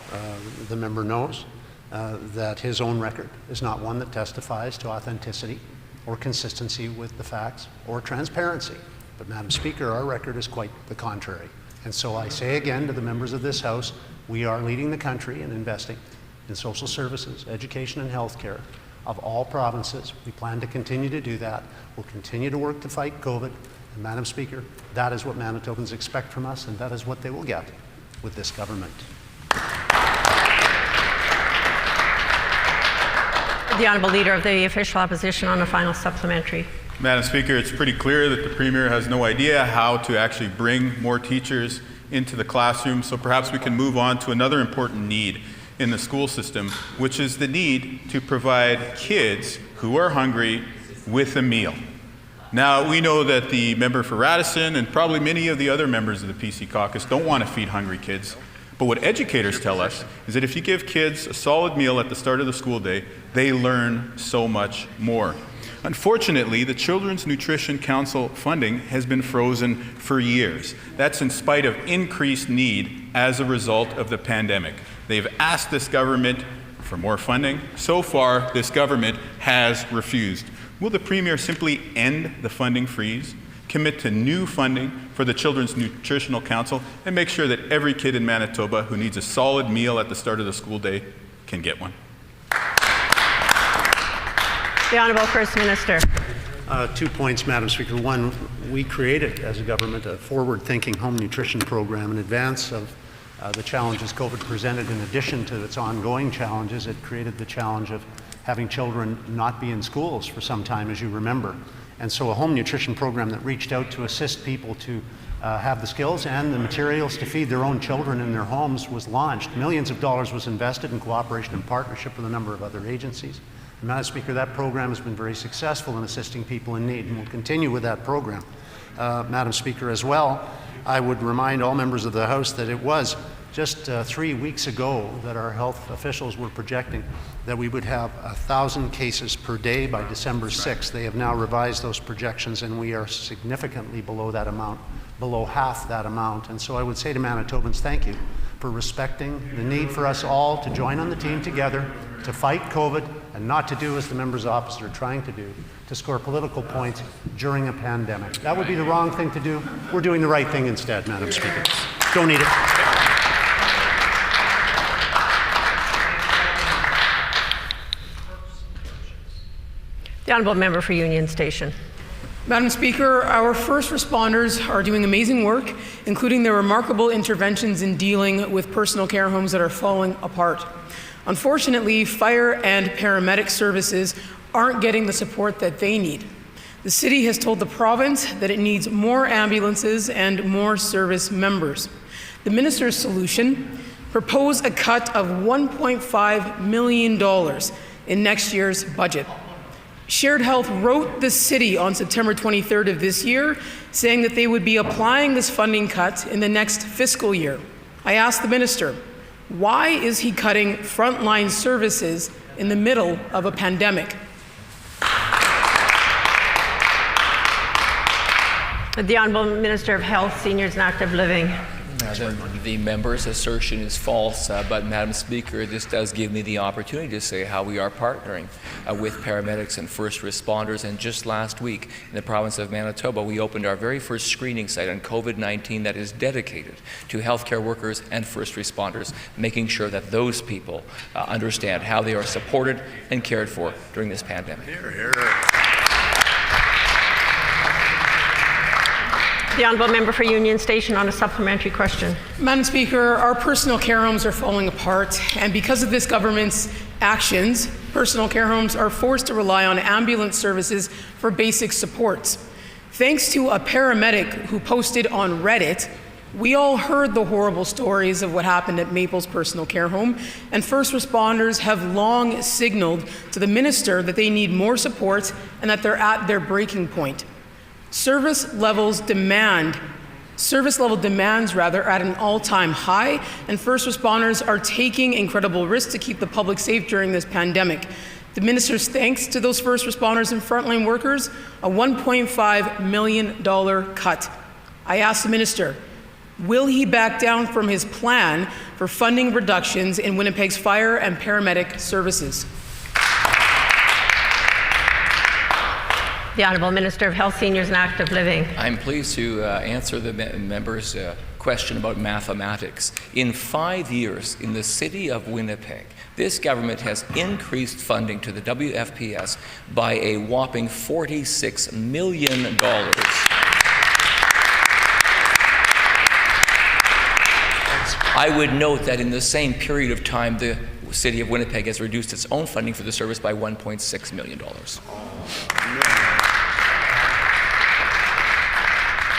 the member knows that his own record is not one that testifies to authenticity or consistency with the facts or transparency. But Madam Speaker, our record is quite the contrary. And so I say again to the members of this House, we are leading the country in investing in social services, education and healthcare of all provinces. We plan to continue to do that. We'll continue to work to fight COVID. And Madam Speaker, that is what Manitobans expect from us, and that is what they will get with this government. The Honourable Leader of the Official Opposition on a final supplementary. Madam Speaker, it's pretty clear that the Premier has no idea how to actually bring more teachers into the classroom, so perhaps we can move on to another important need in the school system, which is the need to provide kids who are hungry with a meal. Now, we know that the member for Radisson and probably many of the other members of the PC caucus don't want to feed hungry kids. But what educators tell us is that if you give kids a solid meal at the start of the school day, they learn so much more. Unfortunately, the Children's Nutrition Council funding has been frozen for years. That's in spite of increased need as a result of the pandemic. They've asked this government for more funding. So far, this government has refused. Will the Premier simply end the funding freeze, commit to new funding for the Children's Nutritional Council, and make sure that every kid in Manitoba who needs a solid meal at the start of the school day can get one? The Honourable First Minister. 2 points, Madam Speaker. One, we created as a government a forward-thinking home nutrition program in advance of the challenges COVID presented. In addition to its ongoing challenges, it created the challenge of having children not be in schools for some time, as you remember. And so a home nutrition program that reached out to assist people to have the skills and the materials to feed their own children in their homes was launched. Millions of dollars was invested in cooperation and partnership with a number of other agencies. And Madam Speaker, that program has been very successful in assisting people in need, and we'll continue with that program. Madam Speaker, as well, I would remind all members of the House that it was just 3 weeks ago that our health officials were projecting that we would have 1,000 cases per day by December 6th. They have now revised those projections, and we are significantly below that amount, below half that amount. And so I would say to Manitobans, thank you for respecting the need for us all to join on the team together to fight COVID and not to do as the members opposite are trying to do, to score political points during a pandemic. That would be the wrong thing to do. We're doing the right thing instead, Madam Speaker. Don't need it. The Honourable Member for Union Station. Madam Speaker, our first responders are doing amazing work, including their remarkable interventions in dealing with personal care homes that are falling apart. Unfortunately, fire and paramedic services aren't getting the support that they need. The city has told the province that it needs more ambulances and more service members. The minister's solution: propose a cut of $1.5 million in next year's budget. Shared Health wrote the city on September 23rd of this year, saying that they would be applying this funding cut in the next fiscal year. I asked the minister, why is he cutting frontline services in the middle of a pandemic? The Honourable Minister of Health, Seniors and Active Living. The member's assertion is false, but Madam Speaker, this does give me the opportunity to say how we are partnering with paramedics and first responders. And just last week in the province of Manitoba, we opened our very first screening site on COVID-19 that is dedicated to healthcare workers and first responders, making sure that those people understand how they are supported and cared for during this pandemic. Hear, hear. The honourable member for Union Station on a supplementary question. Madam Speaker, our personal care homes are falling apart, and because of this government's actions, personal care homes are forced to rely on ambulance services for basic supports. Thanks to a paramedic who posted on Reddit, we all heard the horrible stories of what happened at Maple's personal care home, and first responders have long signaled to the minister that they need more support and that they're at their breaking point. Service level demands are at an all-time high, and first responders are taking incredible risks to keep the public safe during this pandemic. The minister's thanks to those first responders and frontline workers, a $1.5 million cut. I asked the minister, will he back down from his plan for funding reductions in Winnipeg's fire and paramedic services? The Honourable Minister of Health, Seniors and Active Living. I'm pleased to answer the member's question about mathematics. In 5 years in the city of Winnipeg, this government has increased funding to the WFPS by a whopping $46 million. I would note that in the same period of time, the city of Winnipeg has reduced its own funding for the service by $1.6 million.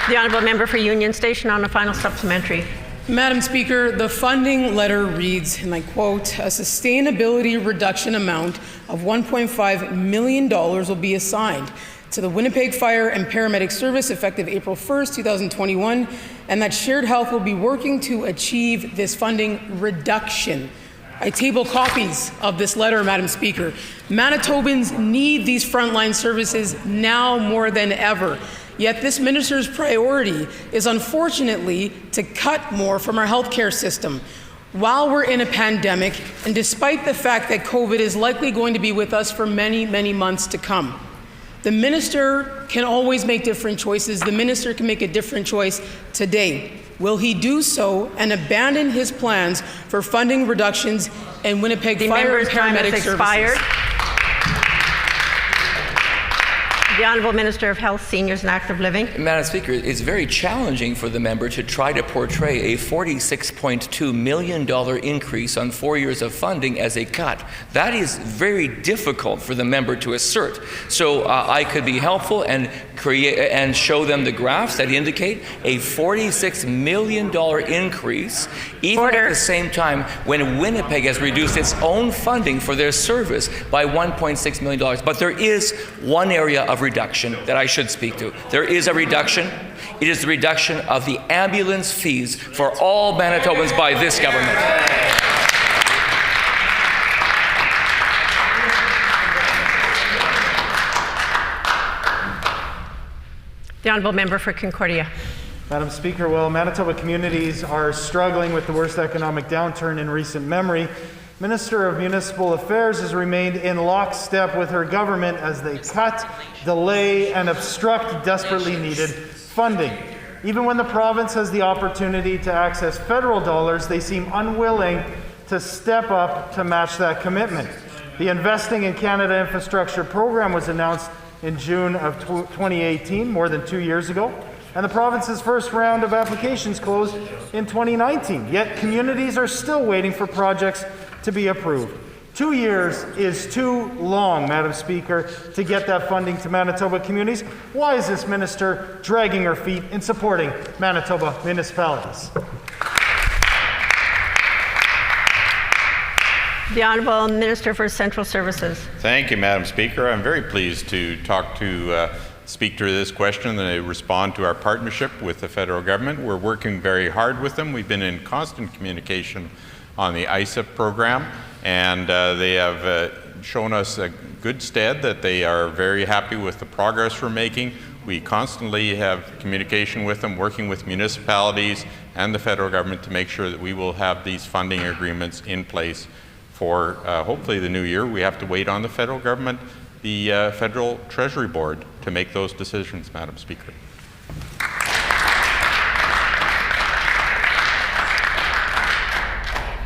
The honourable member for Union Station on a final supplementary. Madam Speaker, the funding letter reads, and I quote, a sustainability reduction amount of $1.5 million will be assigned to the Winnipeg Fire and Paramedic Service effective April 1st, 2021, and that Shared Health will be working to achieve this funding reduction. I table copies of this letter, Madam Speaker. Manitobans need these frontline services now more than ever. Yet this minister's priority is unfortunately to cut more from our healthcare system. While we're in a pandemic, and despite the fact that COVID is likely going to be with us for many, many months to come, the minister can always make different choices. The minister can make a different choice today. Will he do so and abandon his plans for funding reductions in Winnipeg fire and paramedic services? The Honourable Minister of Health, Seniors and Active Living. Madam Speaker, it's very challenging for the member to try to portray a $46.2 million increase on 4 years of funding as a cut. That is very difficult for the member to assert. So I could be helpful and show them the graphs that indicate a $46 million increase, even at the same time when Winnipeg has reduced its own funding for their service by $1.6 million. But there is one area of reduction that I should speak to. There is a reduction. It is the reduction of the ambulance fees for all Manitobans by this government. The Honourable Member for Concordia. Madam Speaker, while Manitoba communities are struggling with the worst economic downturn in recent memory, Minister of Municipal Affairs has remained in lockstep with her government as they cut, delay, and obstruct desperately needed funding. Even when the province has the opportunity to access federal dollars, they seem unwilling to step up to match that commitment. The Investing in Canada Infrastructure program was announced in June of 2018, more than 2 years ago, and the province's first round of applications closed in 2019. Yet communities are still waiting for projects to be approved. 2 years is too long, Madam Speaker, to get that funding to Manitoba communities. Why is this minister dragging her feet in supporting Manitoba municipalities? The Honourable Minister for Central Services. Thank you, Madam Speaker. I'm very pleased to speak to this question and respond to our partnership with the federal government. We're working very hard with them. We've been in constant communication on the ISIP program, and they have shown us a good stead that they are very happy with the progress we're making We constantly have communication with them, working with municipalities and the federal government to make sure that we will have these funding agreements in place for hopefully the new year. We have to wait on the federal government, the Federal Treasury Board, to make those decisions, Madam Speaker.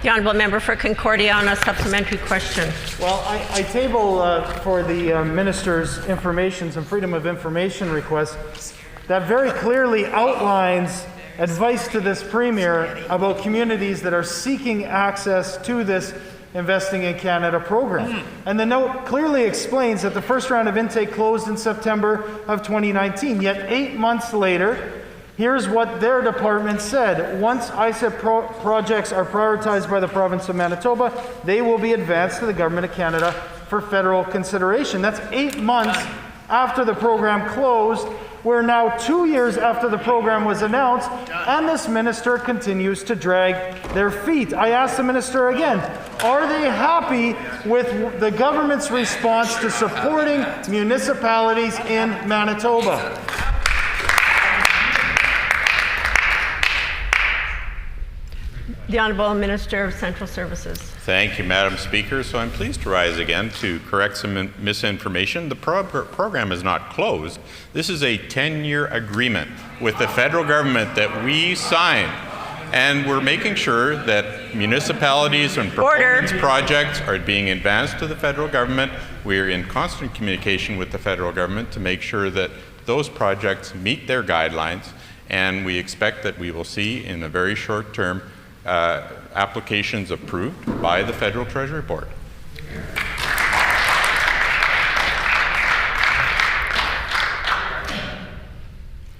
The Honourable Member for Concordia on a supplementary question. Well, I table for the Minister's information, some Freedom of Information requests that very clearly outlines advice to this Premier about communities that are seeking access to this Investing in Canada program. And the note clearly explains that the first round of intake closed in September of 2019, yet 8 months later, here's what their department said. Once ISIP projects are prioritized by the province of Manitoba, they will be advanced to the Government of Canada for federal consideration. That's 8 months after the program closed. We're now 2 years after the program was announced, and this minister continues to drag their feet. I asked the minister again, are they happy with the government's response to supporting municipalities in Manitoba? The Honourable Minister of Central Services. Thank you, Madam Speaker. So I'm pleased to rise again to correct some misinformation. The program is not closed. This is a 10-year agreement with the federal government that we signed. And we're making sure that municipalities and performance projects are being advanced to the federal government. We're in constant communication with the federal government to make sure that those projects meet their guidelines. And we expect that we will see in the very short term applications approved by the Federal Treasury Board.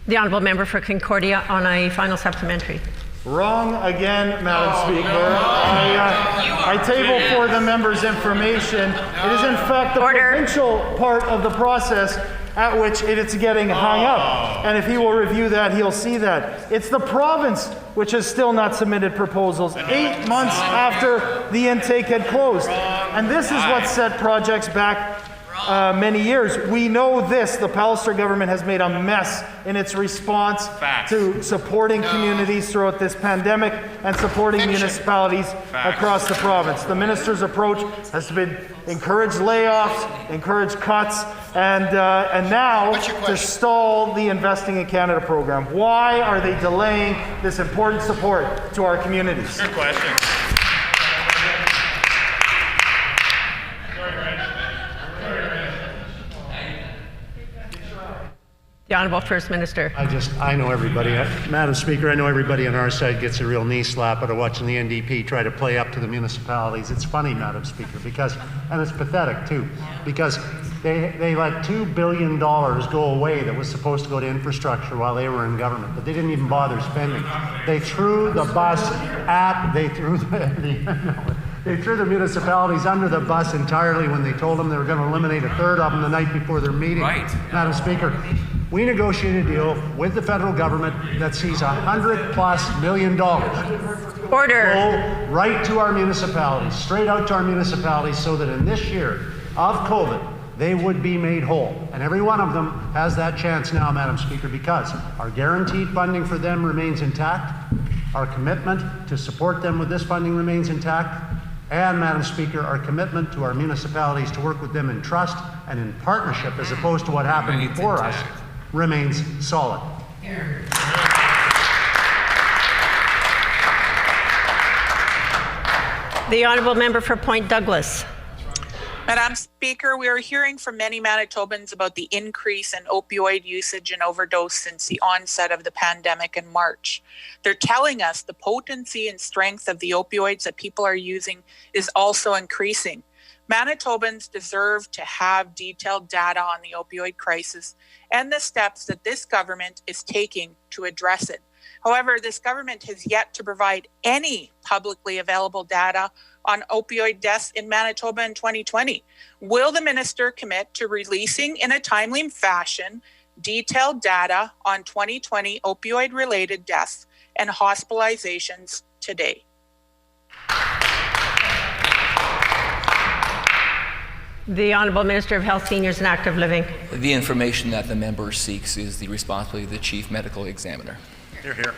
The Honourable Member for Concordia on a final supplementary. Wrong again, Madam Speaker. I table for the member's information. It is in fact the provincial part of the process at which it's getting hung up. And if he will review that, he'll see that. It's the province which has still not submitted proposals 8 months after the intake had closed. And this is what set projects back many years. We know this. The Pallister government has made a mess in its response to supporting communities throughout this pandemic and supporting municipalities across the province. The minister's approach has been encourage layoffs, encourage cuts, and now to stall the Investing in Canada program. Why are they delaying this important support to our communities? Good question. The Honourable First Minister. I know everybody, Madam Speaker, I know everybody on our side gets a real knee slap out of watching the NDP try to play up to the municipalities. It's funny, Madam Speaker, because, and it's pathetic too, because they let $2 billion go away that was supposed to go to infrastructure while they were in government, but they didn't even bother spending. They threw the bus they threw the municipalities under the bus entirely when they told them they were going to eliminate a third of them the night before their meeting. Right. Madam Speaker, we negotiated a deal with the federal government that sees $100+ million Order. go right to our municipalities, straight out to our municipalities, so that in this year of COVID, they would be made whole. And every one of them has that chance now, Madam Speaker, because our guaranteed funding for them remains intact, our commitment to support them with this funding remains intact, and, Madam Speaker, our commitment to our municipalities to work with them in trust and in partnership, as opposed to what happened before us, remains solid. The Honourable Member for Point Douglas. Madam Speaker, we are hearing from many Manitobans about the increase in opioid usage and overdose since the onset of the pandemic in March. They're telling us the potency and strength of the opioids that people are using is also increasing. Manitobans deserve to have detailed data on the opioid crisis and the steps that this government is taking to address it. However, this government has yet to provide any publicly available data on opioid deaths in Manitoba in 2020. Will the minister commit to releasing in a timely fashion detailed data on 2020 opioid-related deaths and hospitalizations today? The Honourable Minister of Health, Seniors and Active Living. The information that the member seeks is the responsibility of the Chief Medical Examiner. Hear, hear.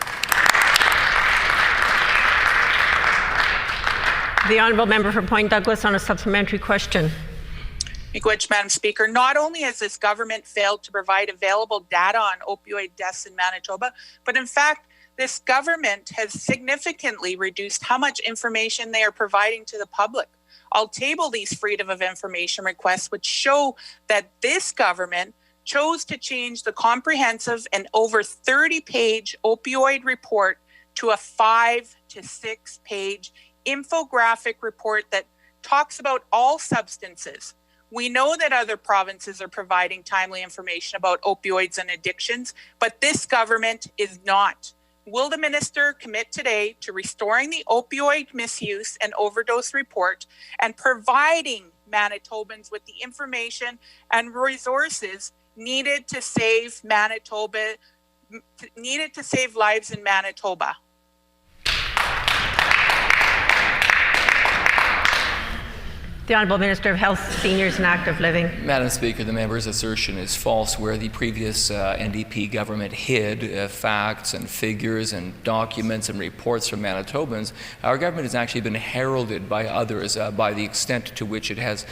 The Honourable Member for Point Douglas on a supplementary question. Miigwech, Madam Speaker. Not only has this government failed to provide available data on opioid deaths in Manitoba, but in fact, this government has significantly reduced how much information they are providing to the public. I'll table these freedom of information requests, which show that this government chose to change the comprehensive and over 30-page opioid report to a 5 to 6 page infographic report that talks about all substances. We know that other provinces are providing timely information about opioids and addictions, but this government is not. Will the minister commit today to restoring the opioid misuse and overdose report and providing Manitobans with the information and resources needed to save lives in Manitoba? The Honourable Minister of Health, Seniors and Active Living. Madam Speaker, the member's assertion is false. Where the previous NDP government hid facts and figures and documents and reports from Manitobans, our government has actually been heralded by others by the extent to which it has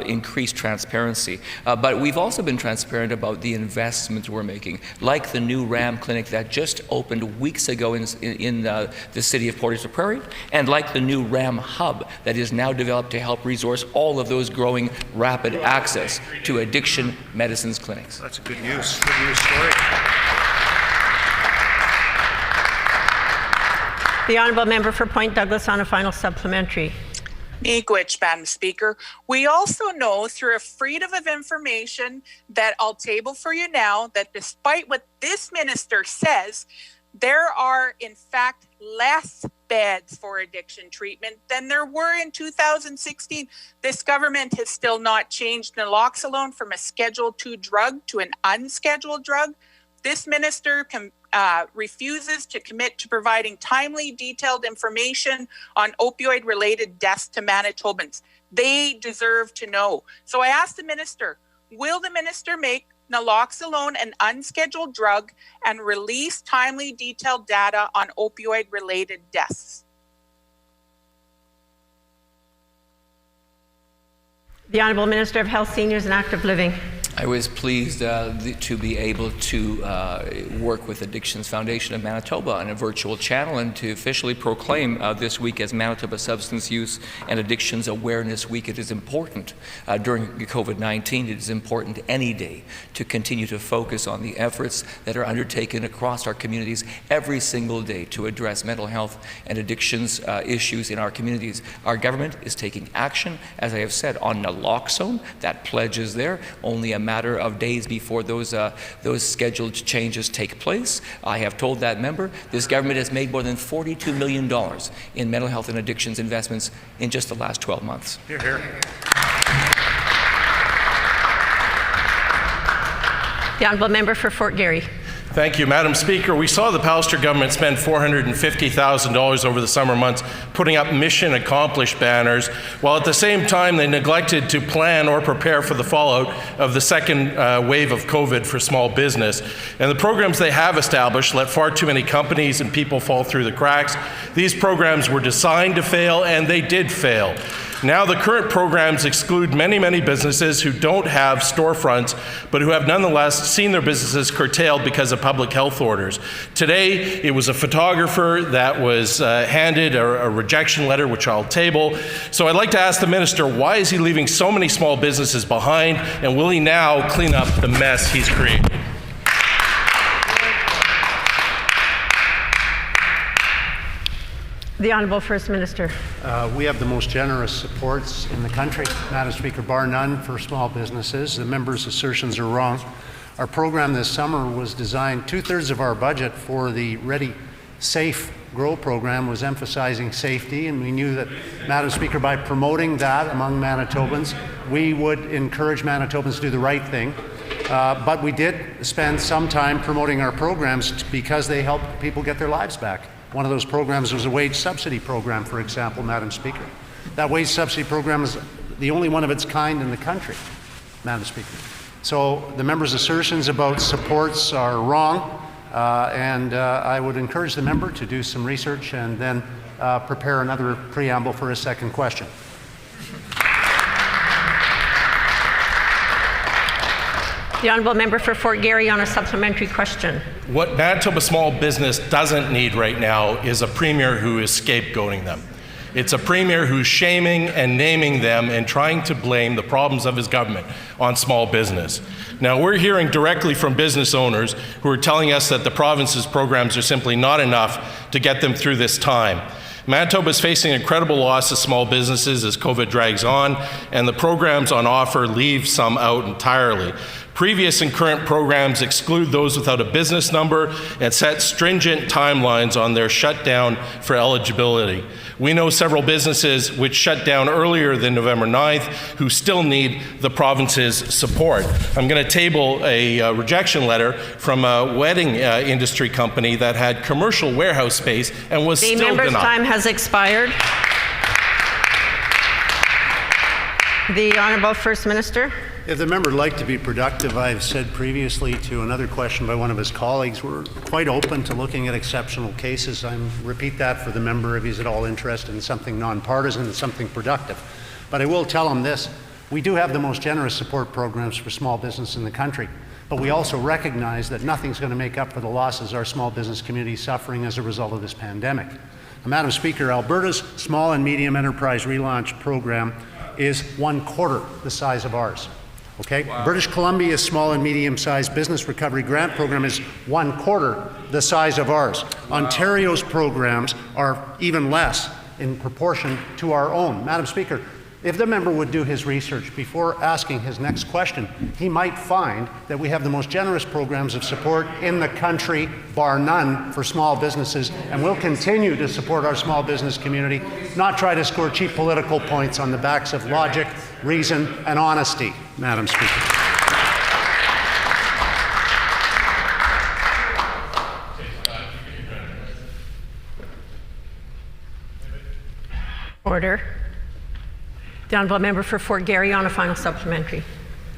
increased transparency. But we've also been transparent about the investments we're making, like the new RAM clinic that just opened weeks ago in the city of Portage la Prairie, and like the new RAM hub that is now developed to help resource all of those growing rapid access to addiction medicines clinics. That's a good news story. The Honourable Member for Point Douglas on a final supplementary. Miigwech, Madam Speaker. We also know through a freedom of information that I'll table for you now that despite what this minister says, there are in fact less beds for addiction treatment than there were in 2016. This government has still not changed naloxone from a Schedule II drug to an unscheduled drug. This minister refuses to commit to providing timely, detailed information on opioid-related deaths to Manitobans. They deserve to know. So I ask the minister, will the minister make naloxone an unscheduled drug and release timely, detailed data on opioid-related deaths? The Honourable Minister of Health, Seniors and Active Living. I was pleased to be able to work with Addictions Foundation of Manitoba on a virtual channel and to officially proclaim this week as Manitoba Substance Use and Addictions Awareness Week. It is important during COVID-19, it is important any day to continue to focus on the efforts that are undertaken across our communities every single day to address mental health and addictions issues in our communities. Our government is taking action, as I have said, on naloxone. That pledge is there. Only a matter of days before those scheduled changes take place. I have told that member this government has made more than $42 million in mental health and addictions investments in just the last 12 months. Hear, hear. The Honourable Member for Fort Garry. Thank you, Madam Speaker. We saw the Pallister government spend $450,000 over the summer months putting up mission accomplished banners, while at the same time they neglected to plan or prepare for the fallout of the second wave of COVID for small business. And the programs they have established let far too many companies and people fall through the cracks. These programs were designed to fail, and they did fail. Now the current programs exclude many, many businesses who don't have storefronts, but who have nonetheless seen their businesses curtailed because of public health orders. Today, it was a photographer that was handed a rejection letter, which I'll table. So I'd like to ask the minister, why is he leaving so many small businesses behind, and will he now clean up the mess he's created? The Honourable First Minister. We have the most generous supports in the country, Madam Speaker, bar none, for small businesses. The member's assertions are wrong. Our program this summer was designed, 2/3 of our budget for the Ready, Safe, Grow program was emphasizing safety, and we knew that, Madam Speaker, by promoting that among Manitobans, we would encourage Manitobans to do the right thing. But we did spend some time promoting our programs because they help people get their lives back. One of those programs was a wage subsidy program, for example, Madam Speaker. That wage subsidy program is the only one of its kind in the country, Madam Speaker. So the member's assertions about supports are wrong, and I would encourage the member to do some research and then prepare another preamble for a second question. The honourable member for Fort Garry on a supplementary question. What Manitoba small business doesn't need right now is a premier who is scapegoating them. It's a premier who's shaming and naming them and trying to blame the problems of his government on small business. Now, we're hearing directly from business owners who are telling us that the province's programs are simply not enough to get them through this time. Manitoba is facing incredible loss of small businesses as COVID drags on, and the programs on offer leave some out entirely. Previous and current programs exclude those without a business number and set stringent timelines on their shutdown for eligibility. We know several businesses which shut down earlier than November 9th who still need the province's support. I'm going to table a rejection letter from a wedding industry company that had commercial warehouse space and was still denied. The member's time has expired. The Honourable First Minister. If the member would like to be productive, I've said previously to another question by one of his colleagues, we're quite open to looking at exceptional cases. I repeat that for the member if he's at all interested in something nonpartisan and something productive. But I will tell him this, we do have the most generous support programs for small business in the country, but we also recognize that nothing's going to make up for the losses our small business community is suffering as a result of this pandemic. Now, Madam Speaker, Alberta's Small and Medium Enterprise Relaunch Program is 1/4 the size of ours. Okay? Wow. British Columbia's Small and Medium-Sized Business Recovery Grant Program is 1/4 the size of ours. Wow. Ontario's programs are even less in proportion to our own. Madam Speaker, if the member would do his research before asking his next question, he might find that we have the most generous programs of support in the country, bar none, for small businesses, and we'll continue to support our small business community, not try to score cheap political points on the backs of logic, reason, and honesty, Madam Speaker. Order. The honourable member for Fort Garry on a final supplementary.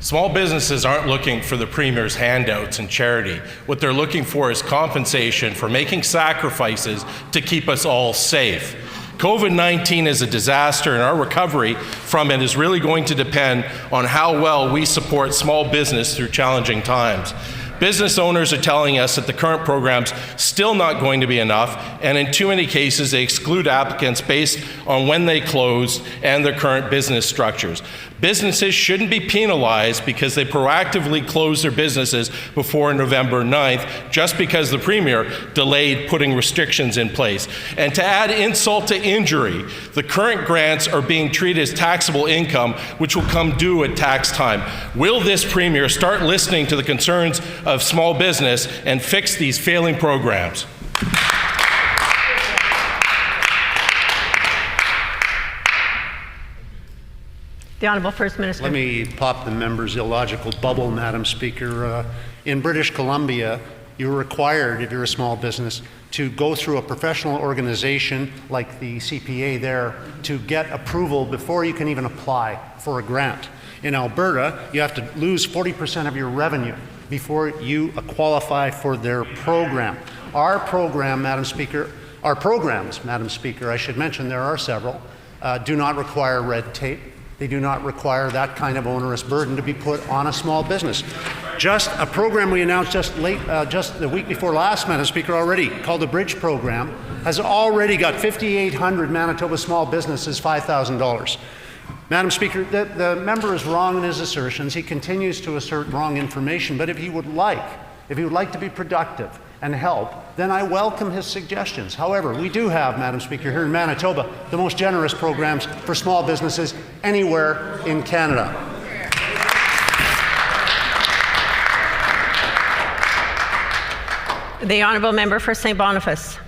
Small businesses aren't looking for the Premier's handouts and charity. What they're looking for is compensation for making sacrifices to keep us all safe. COVID-19 is a disaster, and our recovery from it is really going to depend on how well we support small business through challenging times. Business owners are telling us that the current program's still not going to be enough, and in too many cases they exclude applicants based on when they closed and their current business structures. Businesses shouldn't be penalized because they proactively closed their businesses before November 9th just because the Premier delayed putting restrictions in place. And to add insult to injury, the current grants are being treated as taxable income, which will come due at tax time. Will this Premier start listening to the concerns of small business and fix these failing programs? The Honourable First Minister. Let me pop the member's illogical bubble, Madam Speaker. In British Columbia, you're required, if you're a small business, to go through a professional organization like the CPA there to get approval before you can even apply for a grant. In Alberta, you have to lose 40% of your revenue before you qualify for their program. Our program, Madam Speaker, our programs, Madam Speaker, I should mention there are several, do not require red tape. They do not require that kind of onerous burden to be put on a small business. Just a program we announced just the week before last, Madam Speaker, already, called the Bridge Program, has already got 5,800 Manitoba small businesses $5,000. Madam Speaker, the member is wrong in his assertions. He continues to assert wrong information, but if he would like to be productive and help, then I welcome his suggestions. However, we do have, Madam Speaker, here in Manitoba, the most generous programs for small businesses anywhere in Canada. The Honourable Member for St. Boniface.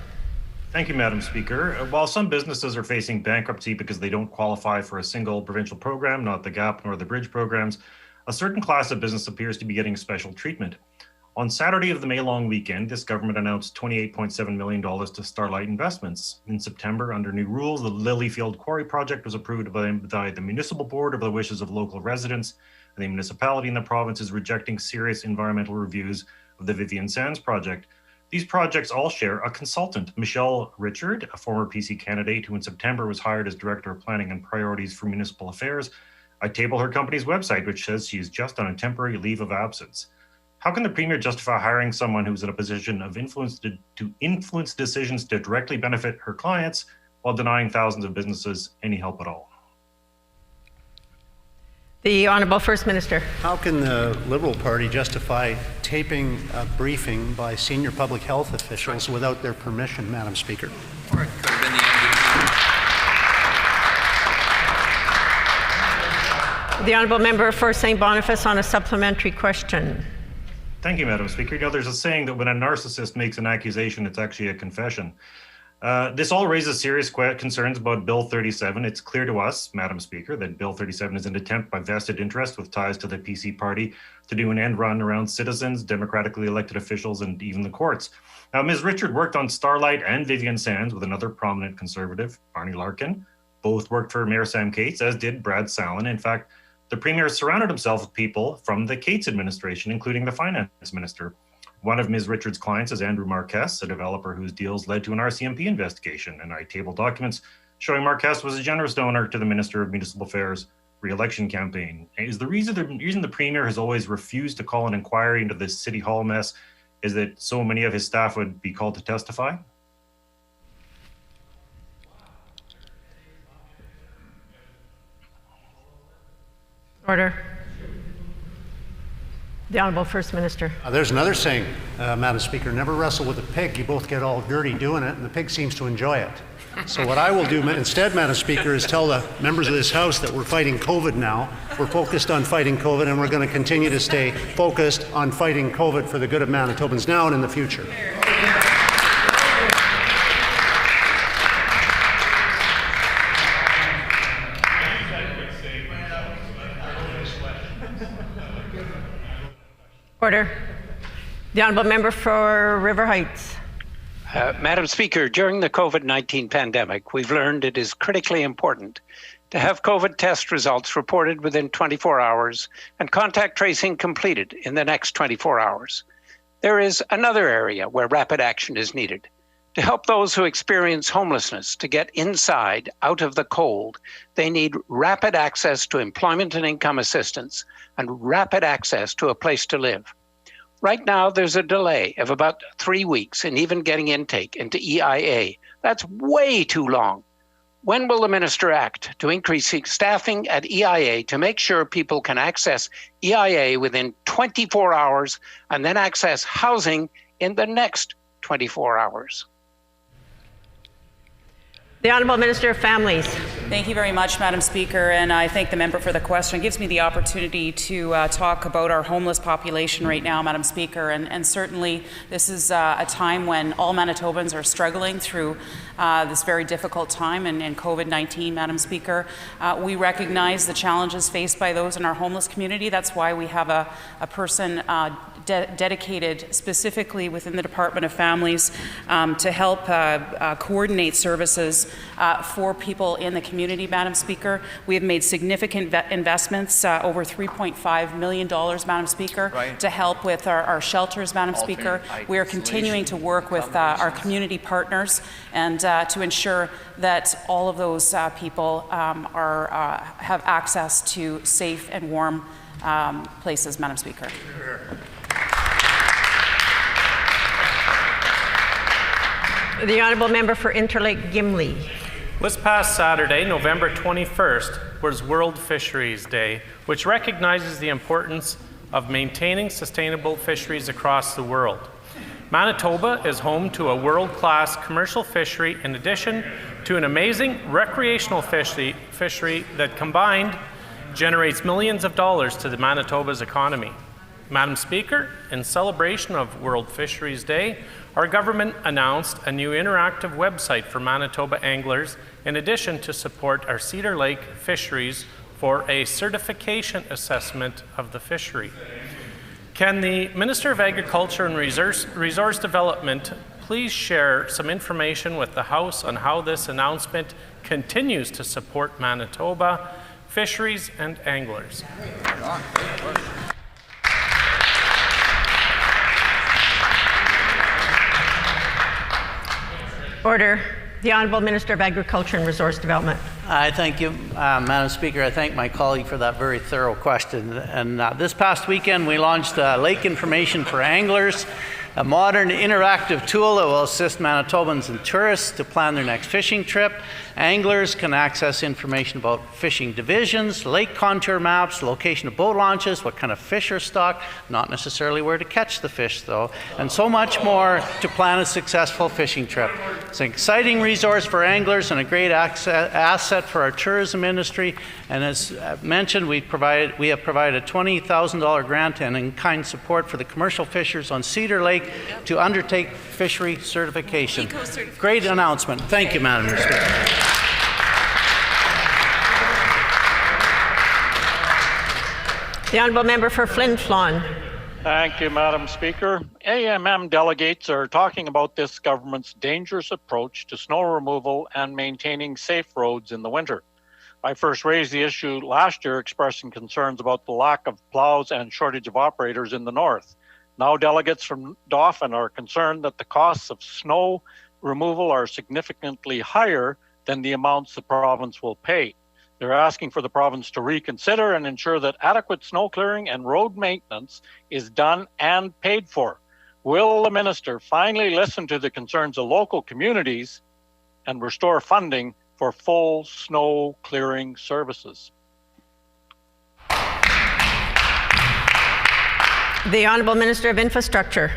Thank you, Madam Speaker. While some businesses are facing bankruptcy because they don't qualify for a single provincial program, not the GAP nor the Bridge programs, a certain class of business appears to be getting special treatment. On Saturday of the May long weekend, this government announced $28.7 million to Starlight Investments. In September, under new rules, the Lilyfield Quarry project was approved by the municipal board over the wishes of local residents, and the municipality in the province is rejecting serious environmental reviews of the Vivian Sands project. These projects all share a consultant, Michelle Richard, a former PC candidate who in September was hired as Director of Planning and Priorities for Municipal Affairs. I table her company's website, which says she is just on a temporary leave of absence. How can the Premier justify hiring someone who's in a position of influence to influence decisions to directly benefit her clients while denying thousands of businesses any help at all? The Honourable First Minister. How can the Liberal Party justify taping a briefing by senior public health officials without their permission, Madam Speaker? The Honourable Member for St. Boniface on a supplementary question. Thank you, Madam Speaker. You know, there's a saying that when a narcissist makes an accusation, it's actually a confession. This all raises serious concerns about Bill 37. It's clear to us, Madam Speaker, that Bill 37 is an attempt by vested interest with ties to the PC party to do an end run around citizens, democratically elected officials, and even the courts. Now, Ms. Richard worked on Starlight and Vivian Sands with another prominent Conservative, Barney Larkin. Both worked for Mayor Sam Cates, as did Brad Salen. In fact, the Premier surrounded himself with people from the Cates administration, including the Finance Minister. One of Ms. Richards' clients is Andrew Marquess, a developer whose deals led to an RCMP investigation, and I tabled documents showing Marquess was a generous donor to the Minister of Municipal Affairs re-election campaign. Is the reason the Premier has always refused to call an inquiry into this City Hall mess is that so many of his staff would be called to testify? Order. The Honourable First Minister. There's another saying, Madam Speaker, never wrestle with a pig. You both get all dirty doing it, and the pig seems to enjoy it. So what I will do instead, Madam Speaker, is tell the members of this House that we're fighting COVID now. We're focused on fighting COVID, and we're going to continue to stay focused on fighting COVID for the good of Manitobans now and in the future. Order. The Honourable Member for River Heights. Madam Speaker, during the COVID-19 pandemic, we've learned it is critically important to have COVID test results reported within 24 hours and contact tracing completed in the next 24 hours. There is another area where rapid action is needed. To help those who experience homelessness to get inside, out of the cold, they need rapid access to employment and income assistance and rapid access to a place to live. Right now, there's a delay of about 3 weeks in even getting intake into EIA. That's way too long. When will the Minister act to increase staffing at EIA to make sure people can access EIA within 24 hours and then access housing in the next 24 hours? The Honourable Minister of Families. Thank you very much, Madam Speaker, and I thank the member for the question. It gives me the opportunity to talk about our homeless population right now, Madam Speaker, and certainly this is a time when all Manitobans are struggling through this very difficult time in COVID-19, Madam Speaker. We recognize the challenges faced by those in our homeless community. That's why we have a person dedicated specifically within the Department of Families to help coordinate services for people in the community, Madam Speaker. We have made significant investments, over $3.5 million, Madam Speaker, to help with our shelters, Madam Speaker. We are continuing to work with our community partners and to ensure that all of those people have access to safe and warm places, Madam Speaker. The Honourable Member for Interlake Gimli. This past Saturday, November 21st, was World Fisheries Day, which recognizes the importance of maintaining sustainable fisheries across the world. Manitoba is home to a world-class commercial fishery in addition to an amazing recreational fishery that combined generates millions of dollars to the Manitoba's economy. Madam Speaker, in celebration of World Fisheries Day, our government announced a new interactive website for Manitoba anglers in addition to support our Cedar Lake fisheries for a certification assessment of the fishery. Can the Minister of Agriculture and Resource Development please share some information with the House on how this announcement continues to support Manitoba, fisheries, and anglers? Order. The Honourable Minister of Agriculture and Resource Development. I thank you, Madam Speaker. I thank my colleague for that very thorough question. And this past weekend, we launched Lake Information for Anglers, a modern interactive tool that will assist Manitobans and tourists to plan their next fishing trip. Anglers can access information about fishing divisions, lake contour maps, location of boat launches, what kind of fish are stocked, not necessarily where to catch the fish though, and so much more to plan a successful fishing trip. It's an exciting resource for anglers and a great asset for our tourism industry. And as mentioned, we have provided a $20,000 grant and in-kind support for the commercial fishers on Cedar Lake to undertake fishery certification. Great announcement. Thank you, Madam Speaker. The Honourable Member for Flin Flon. Thank you, Madam Speaker. AMM delegates are talking about this government's dangerous approach to snow removal and maintaining safe roads in the winter. I first raised the issue last year, expressing concerns about the lack of plows and shortage of operators in the north. Now delegates from Dauphin are concerned that the costs of snow removal are significantly higher than the amounts the province will pay. They're asking for the province to reconsider and ensure that adequate snow clearing and road maintenance is done and paid for. Will the minister finally listen to the concerns of local communities and restore funding for full snow clearing services? The Honourable Minister of Infrastructure.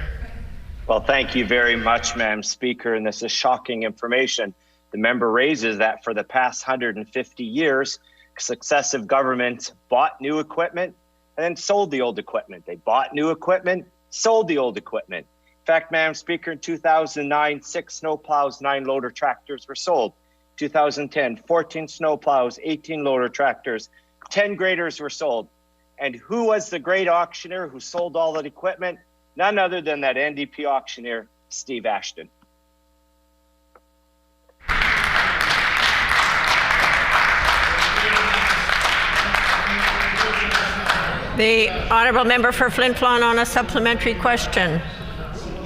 Well, thank you very much, Madam Speaker, and this is shocking information. The member raises that for the past 150 years, successive governments bought new equipment and then sold the old equipment. They bought new equipment, sold the old equipment. In fact, Madam Speaker, in 2009, 6 snowplows, 9 loader tractors were sold. 2010, 14 snowplows, 18 loader tractors, 10 graders were sold. And who was the great auctioneer who sold all that equipment? None other than that NDP auctioneer, Steve Ashton. The Honourable Member for Flin Flon on a supplementary question.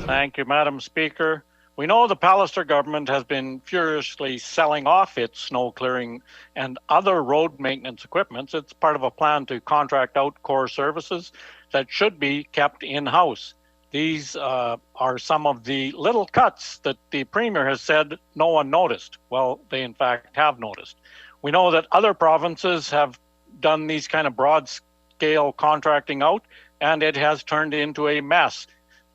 Thank you, Madam Speaker. We know the Pallister government has been furiously selling off its snow clearing and other road maintenance equipment. It's part of a plan to contract out core services that should be kept in-house. These are some of the little cuts that the Premier has said no one noticed. Well, they in fact have noticed. We know that other provinces have done these kind of broad-scale contracting out, and it has turned into a mess.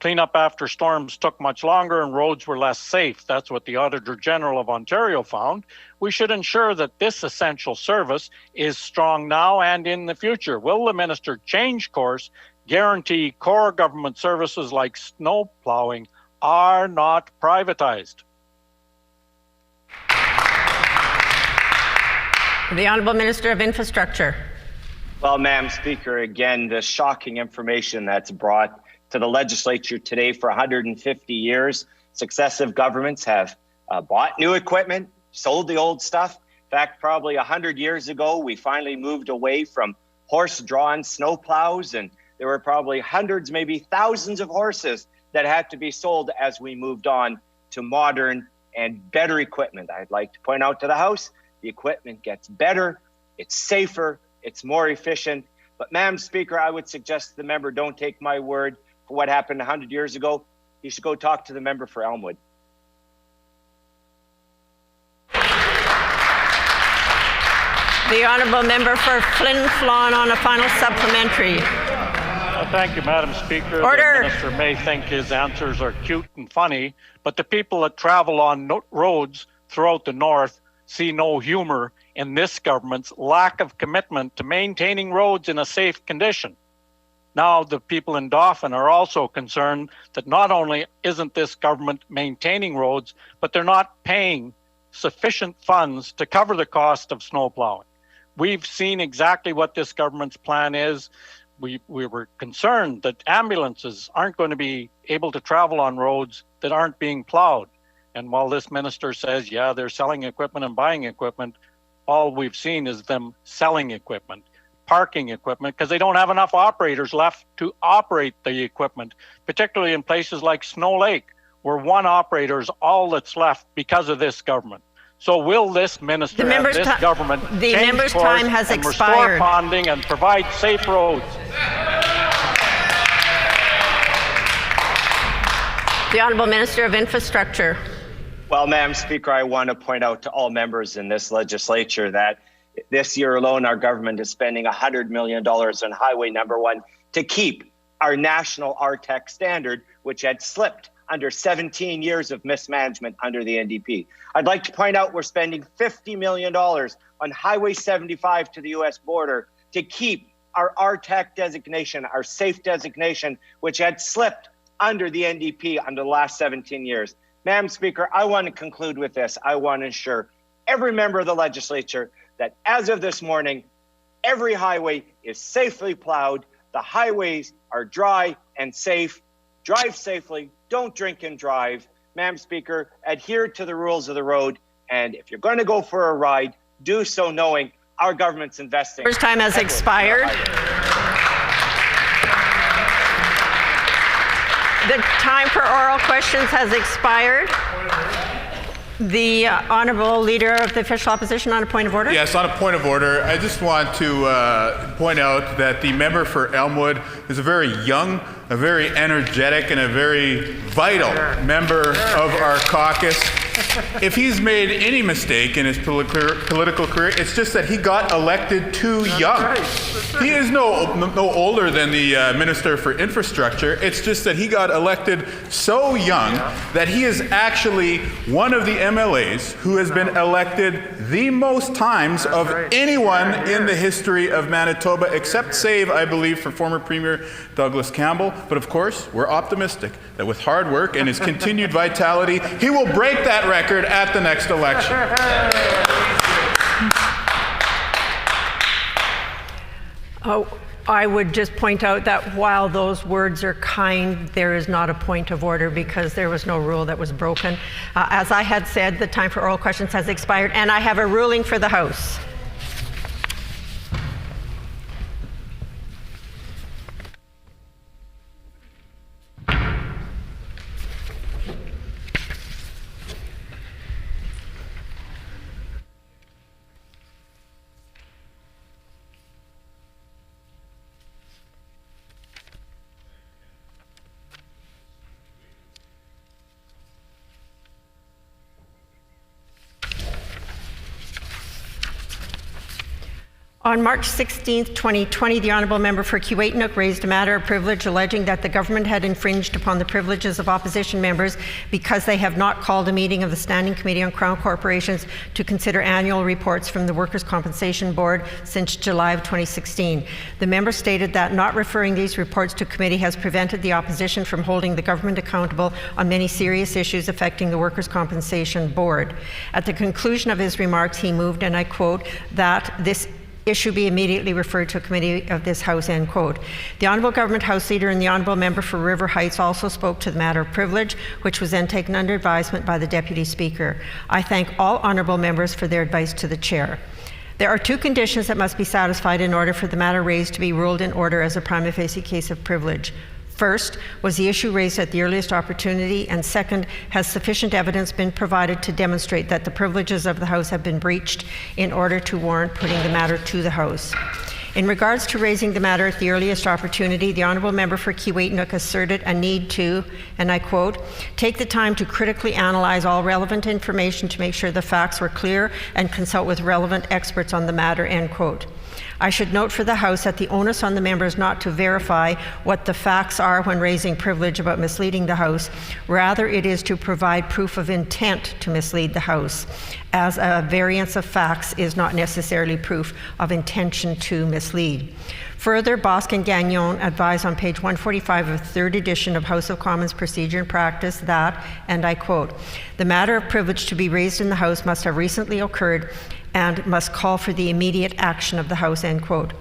Cleanup after storms took much longer and roads were less safe. That's what the Auditor General of Ontario found. We should ensure that this essential service is strong now and in the future. Will the minister change course, guarantee core government services like snow plowing are not privatized? The Honourable Minister of Infrastructure. Well, Madam Speaker, again, the shocking information that's brought to the legislature today. For 150 years, successive governments have bought new equipment, sold the old stuff. In fact, probably 100 years ago, we finally moved away from horse-drawn snow plows, and there were probably hundreds, maybe thousands of horses that had to be sold as we moved on to modern and better equipment. I'd like to point out to the House, the equipment gets better, it's safer, it's more efficient. But Madam Speaker, I would suggest the member don't take my word for what happened 100 years ago. You should go talk to the member for Elmwood. The Honourable Member for Flin Flon on a final supplementary. Thank you, Madam Speaker. Order. The minister may think his answers are cute and funny, but the people that travel on roads throughout the north see no humor in this government's lack of commitment to maintaining roads in a safe condition. Now, the people in Dauphin are also concerned that not only isn't this government maintaining roads, but they're not paying sufficient funds to cover the cost of snow plowing. We've seen exactly what this government's plan is. we were concerned that ambulances aren't going to be able to travel on roads that aren't being plowed. And while this minister says, yeah, they're selling equipment and buying equipment, all we've seen is them selling equipment, parking equipment, because they don't have enough operators left to operate the equipment, particularly in places like Snow Lake, where one operator is all that's left because of this government. So will this minister and this government change course time has and expired. restore bonding and provide safe roads? The Honourable Minister of Infrastructure. Well, Madam Speaker, I want to point out to all members in this legislature that this year alone, our government is spending $100 million on Highway Number 1 to keep our national RTEC standard, which had slipped under 17 years of mismanagement under the NDP. I'd like to point out we're spending $50 million on Highway 75 to the U.S. border to keep our RTEC designation, our safe designation, which had slipped under the NDP under the last 17 years. Madam Speaker, I want to conclude with this. I want to ensure every member of the legislature that as of this morning, every highway is safely plowed. The highways are dry and safe. Drive safely. Don't drink and drive. Madam Speaker, adhere to the rules of the road. And if you're going to go for a ride, do so knowing our government's investing. First time has expired. The time for oral questions has expired. The Honourable Leader of the Official Opposition on a point of order. Yes, on a point of order, I just want to point out that the member for Elmwood is a very young, a very energetic, and a very vital member of our caucus. If he's made any mistake in his political career, it's just that he got elected too young. He is no older than the Minister for Infrastructure. It's just that he got elected so young that he is actually one of the MLAs who has been elected the most times of anyone in the history of Manitoba, except save, I believe, for former Premier Douglas Campbell. But of course, we're optimistic that with hard work and his continued vitality, he will break that record at the next election. I would just point out that while those words are kind, there is not a point of order because there was no rule that was broken. As I had said, the time for oral questions has expired, and I have a ruling for the House. On March 16, 2020, the Honourable Member for Kiiwetinoong raised a matter of privilege alleging that the government had infringed upon the privileges of opposition members because they have not called a meeting of the Standing Committee on Crown Corporations to consider annual reports from the Workers' Compensation Board since July of 2016. The member stated that not referring these reports to committee has prevented the opposition from holding the government accountable on many serious issues affecting the Workers' Compensation Board. At the conclusion of his remarks, he moved, and I quote, that this issue be immediately referred to a committee of this House, end quote. The Honourable Government House Leader and the Honourable Member for River Heights also spoke to the matter of privilege, which was then taken under advisement by the Deputy Speaker. I thank all Honourable Members for their advice to the Chair. There are two conditions that must be satisfied in order for the matter raised to be ruled in order as a prima facie case of privilege. First, was the issue raised at the earliest opportunity? And second, has sufficient evidence been provided to demonstrate that the privileges of the House have been breached in order to warrant putting the matter to the House? In regards to raising the matter at the earliest opportunity, the Honourable Member for Kiiwetinoong asserted a need to, and I quote, take the time to critically analyze all relevant information to make sure the facts were clear and consult with relevant experts on the matter, end quote. I should note for the House that the onus on the members not to verify what the facts are when raising privilege about misleading the House. Rather, it is to provide proof of intent to mislead the House, as a variance of facts is not necessarily proof of intention to mislead. Further, Bosque and Gagnon advise on page 145 of the third edition of House of Commons Procedure and Practice that, and I quote, the matter of privilege to be raised in the House must have recently occurred and must call for the immediate action of the House, end quote.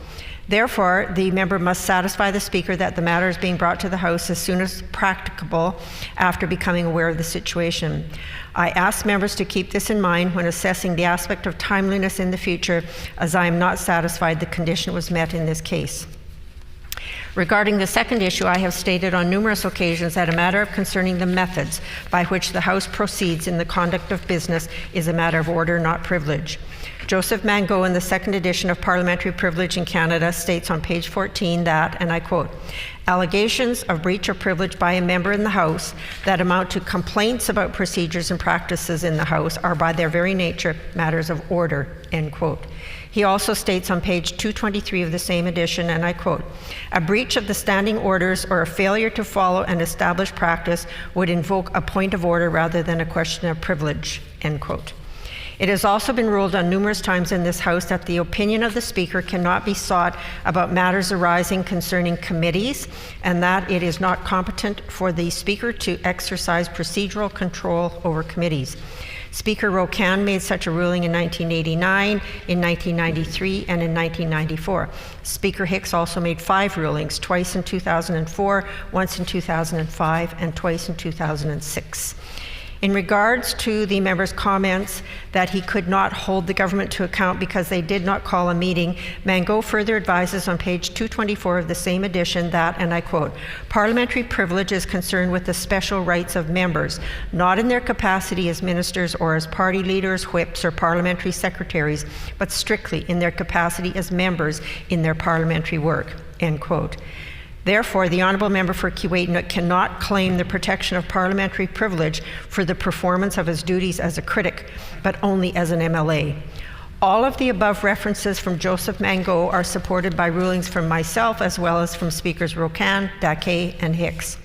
Therefore, the member must satisfy the Speaker that the matter is being brought to the House as soon as practicable after becoming aware of the situation. I ask members to keep this in mind when assessing the aspect of timeliness in the future, as I am not satisfied the condition was met in this case. Regarding the second issue, I have stated on numerous occasions that a matter concerning the methods by which the House proceeds in the conduct of business is a matter of order, not privilege. Joseph Mango, in the second edition of Parliamentary Privilege in Canada, states on page 14 that, and I quote, allegations of breach of privilege by a member in the House that amount to complaints about procedures and practices in the House are by their very nature matters of order, end quote. He also states on page 223 of the same edition, and I quote, a breach of the standing orders or a failure to follow an established practice would invoke a point of order rather than a question of privilege, end quote. It has also been ruled on numerous times in this House that the opinion of the Speaker cannot be sought about matters arising concerning committees, and that it is not competent for the Speaker to exercise procedural control over committees. Speaker Rocan made such a ruling in 1989, in 1993, and in 1994. Speaker Hicks also made 5 rulings, twice in 2004, once in 2005, and twice in 2006. In regards to the member's comments that he could not hold the government to account because they did not call a meeting, Mango further advises on page 224 of the same edition that, and I quote, parliamentary privilege is concerned with the special rights of members, not in their capacity as ministers or as party leaders, whips, or parliamentary secretaries, but strictly in their capacity as members in their parliamentary work, end quote. Therefore, the Honourable Member for Keewatin cannot claim the protection of parliamentary privilege for the performance of his duties as a critic, but only as an MLA. All of the above references from Joseph Mango are supported by rulings from myself as well as from Speakers Rocan, Daquet, and Hicks.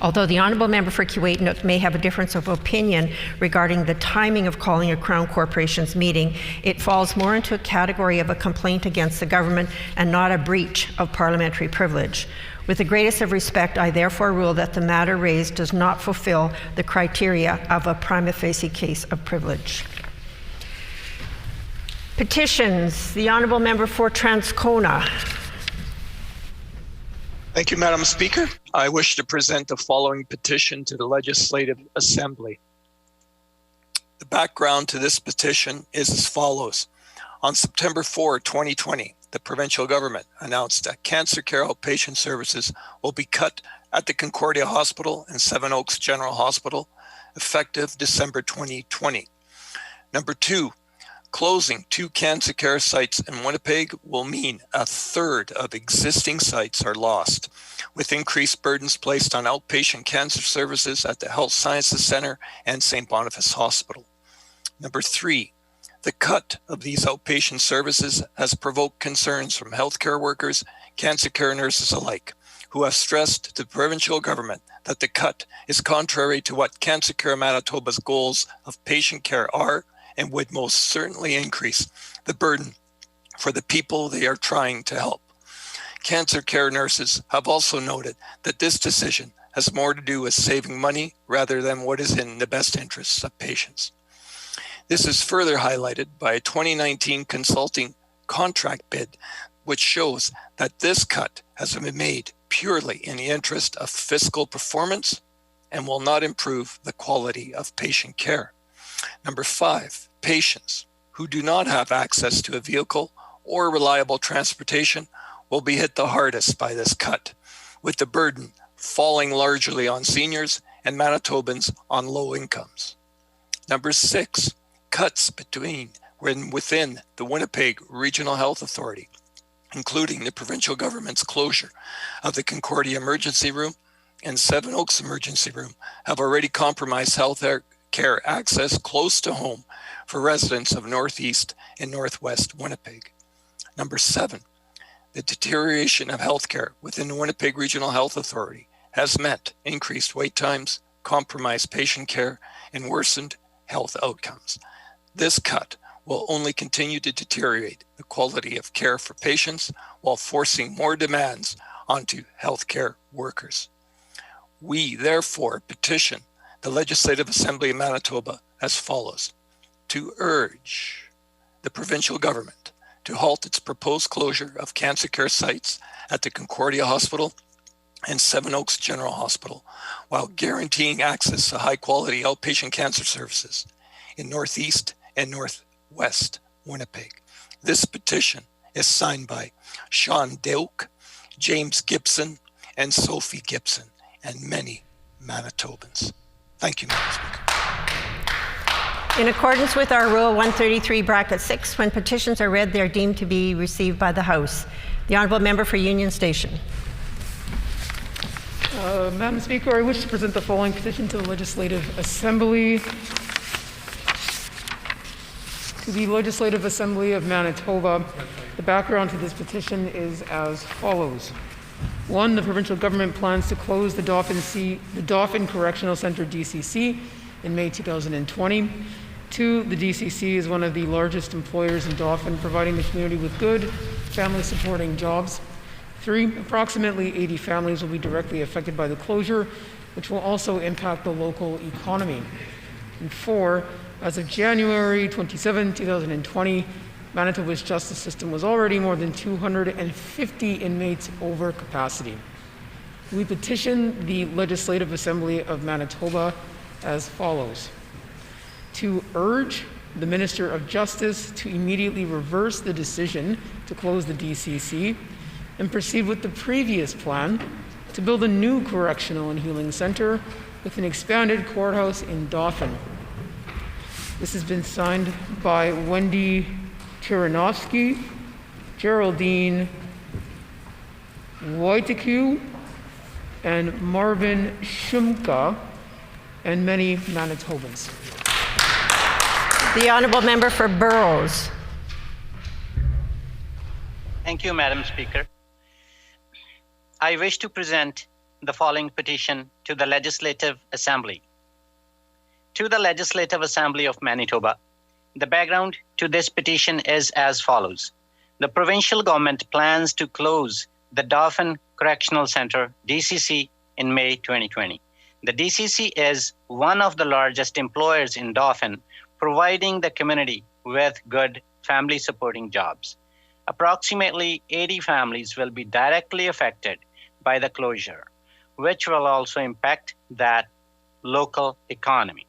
Although the Honourable Member for Keewatin may have a difference of opinion regarding the timing of calling a Crown Corporation's meeting, it falls more into a category of a complaint against the government and not a breach of parliamentary privilege. With the greatest of respect, I therefore rule that the matter raised does not fulfill the criteria of a prima facie case of privilege. Petitions. The Honourable Member for Transcona. Thank you, Madam Speaker. I wish to present the following petition to the Legislative Assembly. The background to this petition is as follows. On September 4, 2020, the provincial government announced that cancer care outpatient services will be cut at the Concordia Hospital and Seven Oaks General Hospital, effective December 2020. Number 2, closing 2 cancer care sites in Winnipeg will mean a third of existing sites are lost, with increased burdens placed on outpatient cancer services at the Health Sciences Centre and St. Boniface Hospital. Number 3, the cut of these outpatient services has provoked concerns from healthcare workers, cancer care nurses alike, who have stressed to the provincial government that the cut is contrary to what Cancer Care Manitoba's goals of patient care are and would most certainly increase the burden for the people they are trying to help. Cancer care nurses have also noted that this decision has more to do with saving money rather than what is in the best interests of patients. This is further highlighted by a 2019 consulting contract bid, which shows that this cut has been made purely in the interest of fiscal performance and will not improve the quality of patient care. Number 5, patients who do not have access to a vehicle or reliable transportation will be hit the hardest by this cut, with the burden falling largely on seniors and Manitobans on low incomes. Number 6, cuts within the Winnipeg Regional Health Authority, including the provincial government's closure of the Concordia Emergency Room and Seven Oaks Emergency Room, have already compromised health care access close to home for residents of Northeast and Northwest Winnipeg. Number 7, the deterioration of healthcare within the Winnipeg Regional Health Authority has meant increased wait times, compromised patient care, and worsened health outcomes. This cut will only continue to deteriorate the quality of care for patients while forcing more demands onto healthcare workers. We therefore petition the Legislative Assembly of Manitoba as follows: to urge the provincial government to halt its proposed closure of cancer care sites at the Concordia Hospital and Seven Oaks General Hospital, while guaranteeing access to high-quality outpatient cancer services in Northeast and Northwest Winnipeg. This petition is signed by Sean Deuk, James Gibson, and Sophie Gibson, and many Manitobans. Thank you, Madam Speaker. In accordance with our Rule 133(6), when petitions are read, they are deemed to be received by the House. The Honourable Member for Union Station. Madam Speaker, I wish to present the following petition to the Legislative Assembly. To the Legislative Assembly of Manitoba. The background to this petition is as follows. 1, the provincial government plans to close the Dauphin Correctional Centre, DCC, in May 2020. 2, the DCC is one of the largest employers in Dauphin, providing the community with good, family-supporting jobs. 3, approximately 80 families will be directly affected by the closure, which will also impact the local economy. And 4, as of January 27, 2020, Manitoba's justice system was already more than 250 inmates over capacity. We petition the Legislative Assembly of Manitoba as follows. To urge the Minister of Justice to immediately reverse the decision to close the DCC and proceed with the previous plan to build a new correctional and healing center with an expanded courthouse in Dauphin. This has been signed by Wendy Tiranovsky, Geraldine Wojtykiw, and Marvin Shumka, and many Manitobans. The Honourable Member for Burroughs. Thank you, Madam Speaker. I wish to present the following petition to the Legislative Assembly. To the Legislative Assembly of Manitoba, the background to this petition is as follows. The provincial government plans to close the Dauphin Correctional Centre, DCC, in May 2020. The DCC is one of the largest employers in Dauphin, providing the community with good family-supporting jobs. Approximately 80 families will be directly affected by the closure, which will also impact that local economy.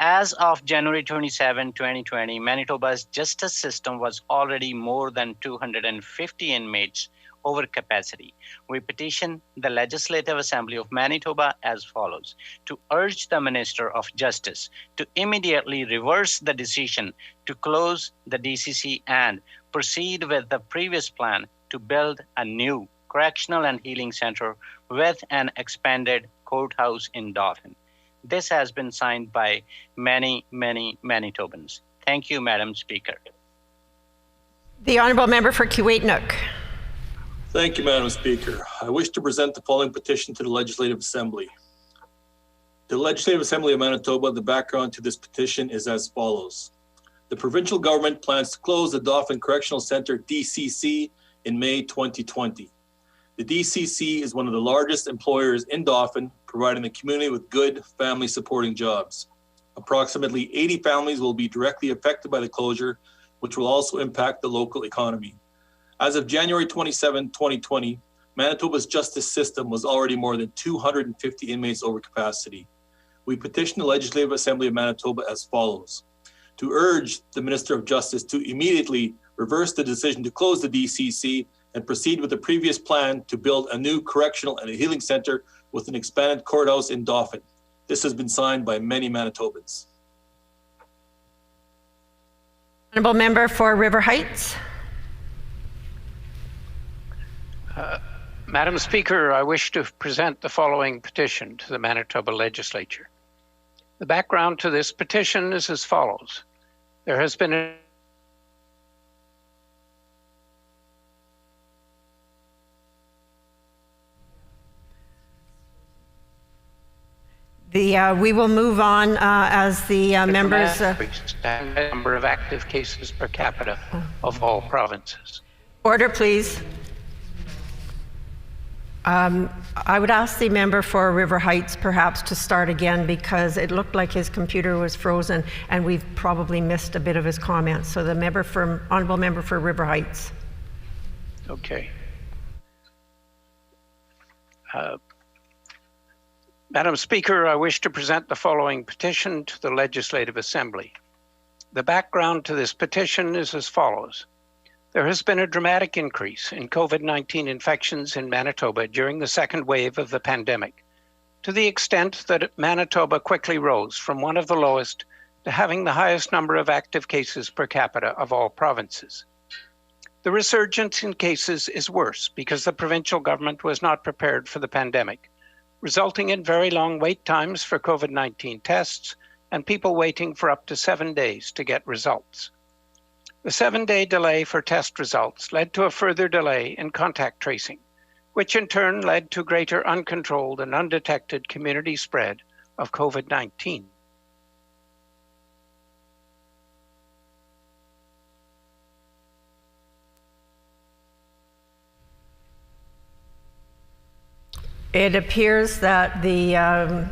As of January 27, 2020, Manitoba's justice system was already more than 250 inmates over capacity. We petition the Legislative Assembly of Manitoba as follows. To urge the Minister of Justice to immediately reverse the decision to close the DCC and proceed with the previous plan to build a new correctional and healing center with an expanded courthouse in Dauphin. This has been signed by many, many Manitobans. Thank you, Madam Speaker. The Honourable Member for Kiiwetinoong. Thank you, Madam Speaker. I wish to present the following petition to the Legislative Assembly. The Legislative Assembly of Manitoba, the background to this petition is as follows. The provincial government plans to close the Dauphin Correctional Centre, DCC, in May 2020. The DCC is one of the largest employers in Dauphin, providing the community with good family-supporting jobs. Approximately 80 families will be directly affected by the closure, which will also impact the local economy. As of January 27, 2020, Manitoba's justice system was already more than 250 inmates over capacity. We petition the Legislative Assembly of Manitoba as follows. To urge the Minister of Justice to immediately reverse the decision to close the DCC and proceed with the previous plan to build a new correctional and a healing center with an expanded courthouse in Dauphin. This has been signed by many Manitobans. Honourable Member for River Heights. Madam Speaker, I wish to present the following petition to the Manitoba Legislature. The background to this petition is as follows. There has been a We will move on as the members. Number of active cases per capita of all provinces. Order, please. I would ask the member for River Heights perhaps to start again, because it looked like his computer was frozen and we've probably missed a bit of his comments. So the honourable member for River Heights. Okay. Madam Speaker, I wish to present the following petition to the Legislative Assembly. The background to this petition is as follows. There has been a dramatic increase in COVID-19 infections in Manitoba during the second wave of the pandemic, to the extent that Manitoba quickly rose from one of the lowest to having the highest number of active cases per capita of all provinces. The resurgence in cases is worse because the provincial government was not prepared for the pandemic, resulting in very long wait times for COVID-19 tests and people waiting for up to 7 days to get results. The 7-day delay for test results led to a further delay in contact tracing, which in turn led to greater uncontrolled and undetected community spread of COVID-19. It appears that the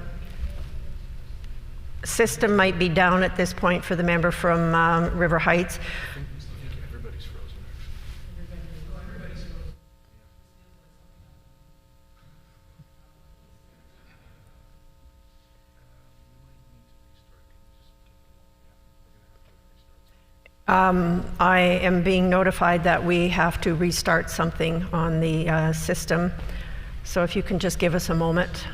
system might be down at this point for the member from River Heights. I am being notified that we have to restart something on the system. So if you can just give us a moment.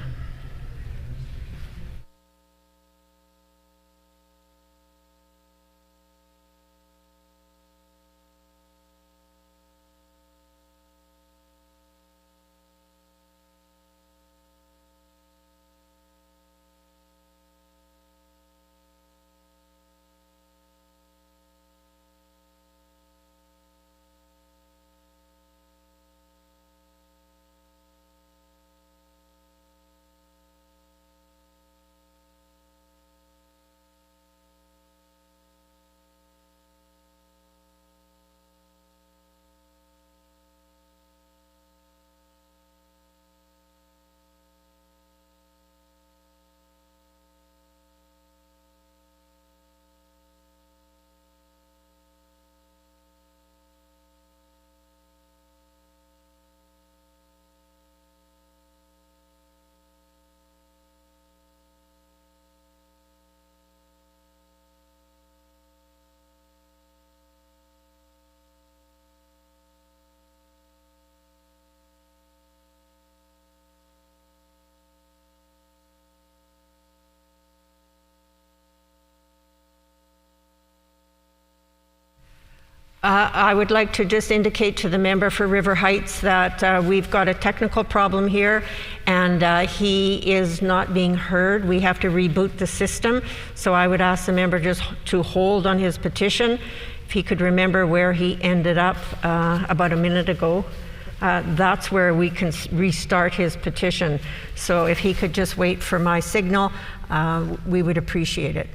I would like to just indicate to the member for River Heights that we've got a technical problem here and he is not being heard. We have to reboot the system. So I would ask the member just to hold on his petition. If he could remember where he ended up about a minute ago. That's where we can restart his petition. So if he could just wait for my signal, we would appreciate it.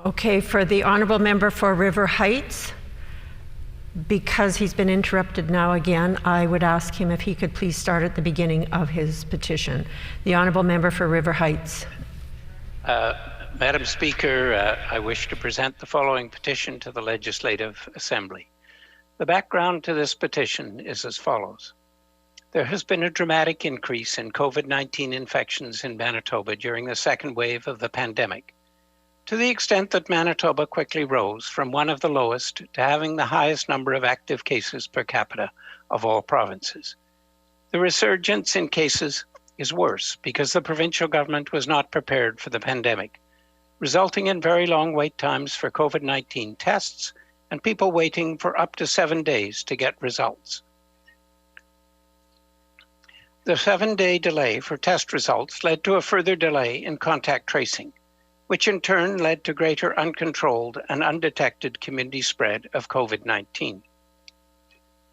Okay, for the honourable member for River Heights, because he's been interrupted now again, I would ask him if he could please start at the beginning of his petition. The honourable member for River Heights. Madam Speaker, I wish to present the following petition to the Legislative Assembly. The background to this petition is as follows. There has been a dramatic increase in COVID-19 infections in Manitoba during the second wave of the pandemic, to the extent that Manitoba quickly rose from one of the lowest to having the highest number of active cases per capita of all provinces. The resurgence in cases is worse because the provincial government was not prepared for the pandemic, resulting in very long wait times for COVID-19 tests and people waiting for up to 7 days to get results. The 7-day delay for test results led to a further delay in contact tracing, which in turn led to greater uncontrolled and undetected community spread of COVID-19.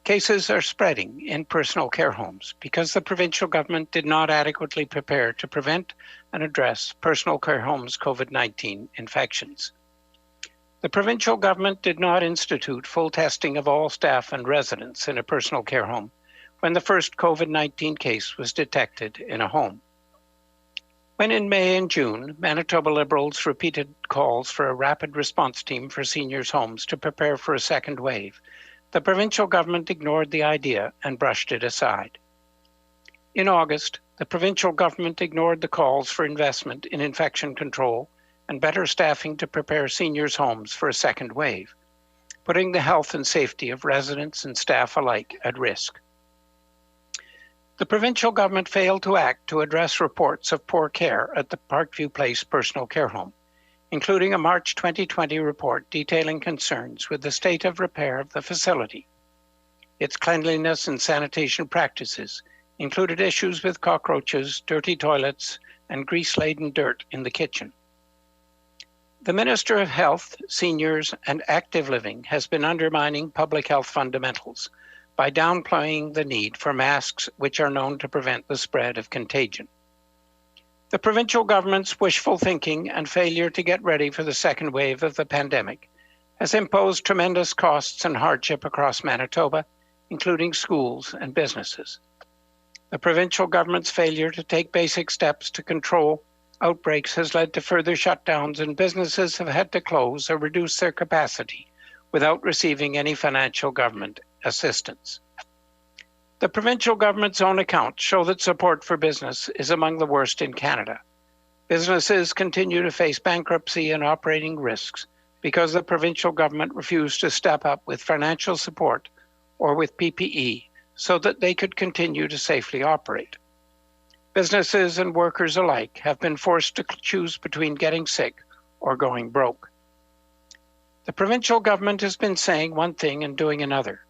Cases are spreading in personal care homes because the provincial government did not adequately prepare to prevent and address personal care homes' COVID-19 infections. The provincial government did not institute full testing of all staff and residents in a personal care home when the first COVID-19 case was detected in a home. When in May and June, Manitoba Liberals repeated calls for a rapid response team for seniors' homes to prepare for a second wave, the provincial government ignored the idea and brushed it aside. In August, the provincial government ignored the calls for investment in infection control and better staffing to prepare seniors' homes for a second wave, putting the health and safety of residents and staff alike at risk. The provincial government failed to act to address reports of poor care at the Parkview Place personal care home, including a March 2020 report detailing concerns with the state of repair of the facility. Its cleanliness and sanitation practices included issues with cockroaches, dirty toilets, and grease-laden dirt in the kitchen. The Minister of Health, Seniors, and Active Living has been undermining public health fundamentals by downplaying the need for masks, which are known to prevent the spread of contagion. The provincial government's wishful thinking and failure to get ready for the second wave of the pandemic has imposed tremendous costs and hardship across Manitoba, including schools and businesses. The provincial government's failure to take basic steps to control outbreaks has led to further shutdowns, and businesses have had to close or reduce their capacity without receiving any financial government assistance. The provincial government's own accounts show that support for business is among the worst in Canada. Businesses continue to face bankruptcy and operating risks because the provincial government refused to step up with financial support or with PPE so that they could continue to safely operate. Businesses and workers alike have been forced to choose between getting sick or going broke. The provincial government has been saying one thing and doing another,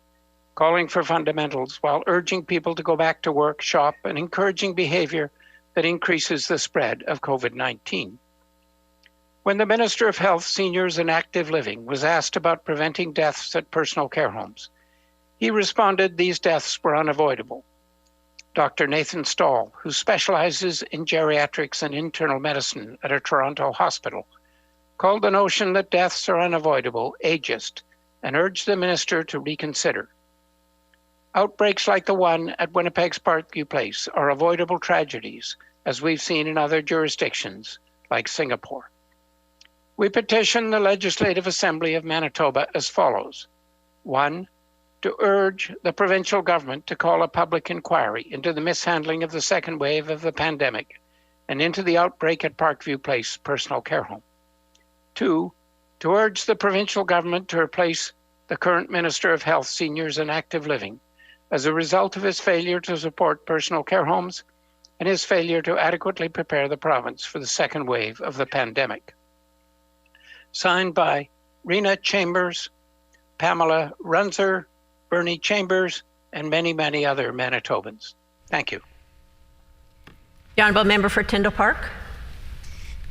calling for fundamentals while urging people to go back to work, shop, and encouraging behavior that increases the spread of COVID-19. When the Minister of Health, Seniors, and Active Living was asked about preventing deaths at personal care homes, he responded these deaths were unavoidable. Dr. Nathan Stahl, who specializes in geriatrics and internal medicine at a Toronto hospital, called the notion that deaths are unavoidable ageist and urged the minister to reconsider. Outbreaks like the one at Winnipeg's Parkview Place are avoidable tragedies, as we've seen in other jurisdictions like Singapore. We petition the Legislative Assembly of Manitoba as follows. 1, to urge the provincial government to call a public inquiry into the mishandling of the second wave of the pandemic and into the outbreak at Parkview Place personal care home. 2, to urge the provincial government to replace the current Minister of Health, Seniors, and Active Living as a result of his failure to support personal care homes and his failure to adequately prepare the province for the second wave of the pandemic. Signed by Rena Chambers, Pamela Runzer, Bernie Chambers, and many, many other Manitobans. Thank you. The Honourable Member for Tyndall Park.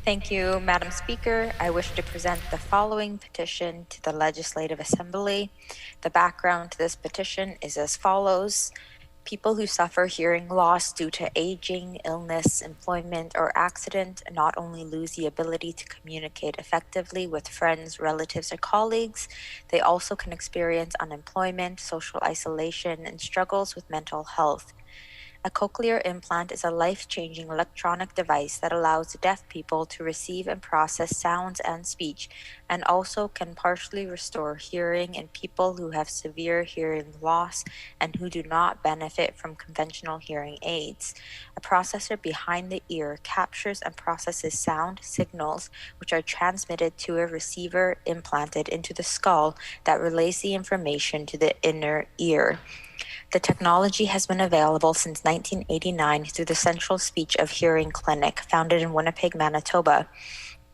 Thank you, Madam Speaker. I wish to present the following petition to the Legislative Assembly. The background to this petition is as follows. People who suffer hearing loss due to aging, illness, employment, or accident not only lose the ability to communicate effectively with friends, relatives, or colleagues, they also can experience unemployment, social isolation, and struggles with mental health. A cochlear implant is a life-changing electronic device that allows deaf people to receive and process sounds and speech, and also can partially restore hearing in people who have severe hearing loss and who do not benefit from conventional hearing aids. A processor behind the ear captures and processes sound signals, which are transmitted to a receiver implanted into the skull that relays the information to the inner ear. The technology has been available since 1989 through the Central Speech of Hearing Clinic, founded in Winnipeg, Manitoba.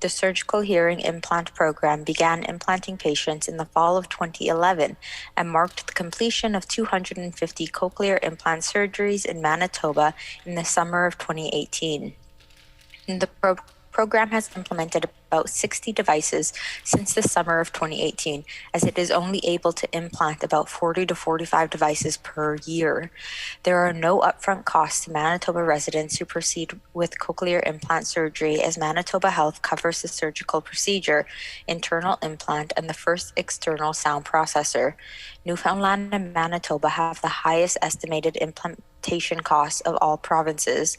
The surgical hearing implant program began implanting patients in the fall of 2011 and marked the completion of 250 cochlear implant surgeries in Manitoba in the summer of 2018. The program has implemented about 60 devices since the summer of 2018, as it is only able to implant about 40 to 45 devices per year. There are no upfront costs to Manitoba residents who proceed with cochlear implant surgery, as Manitoba Health covers the surgical procedure, internal implant, and the first external sound processor. Newfoundland and Manitoba have the highest estimated implantation costs of all provinces.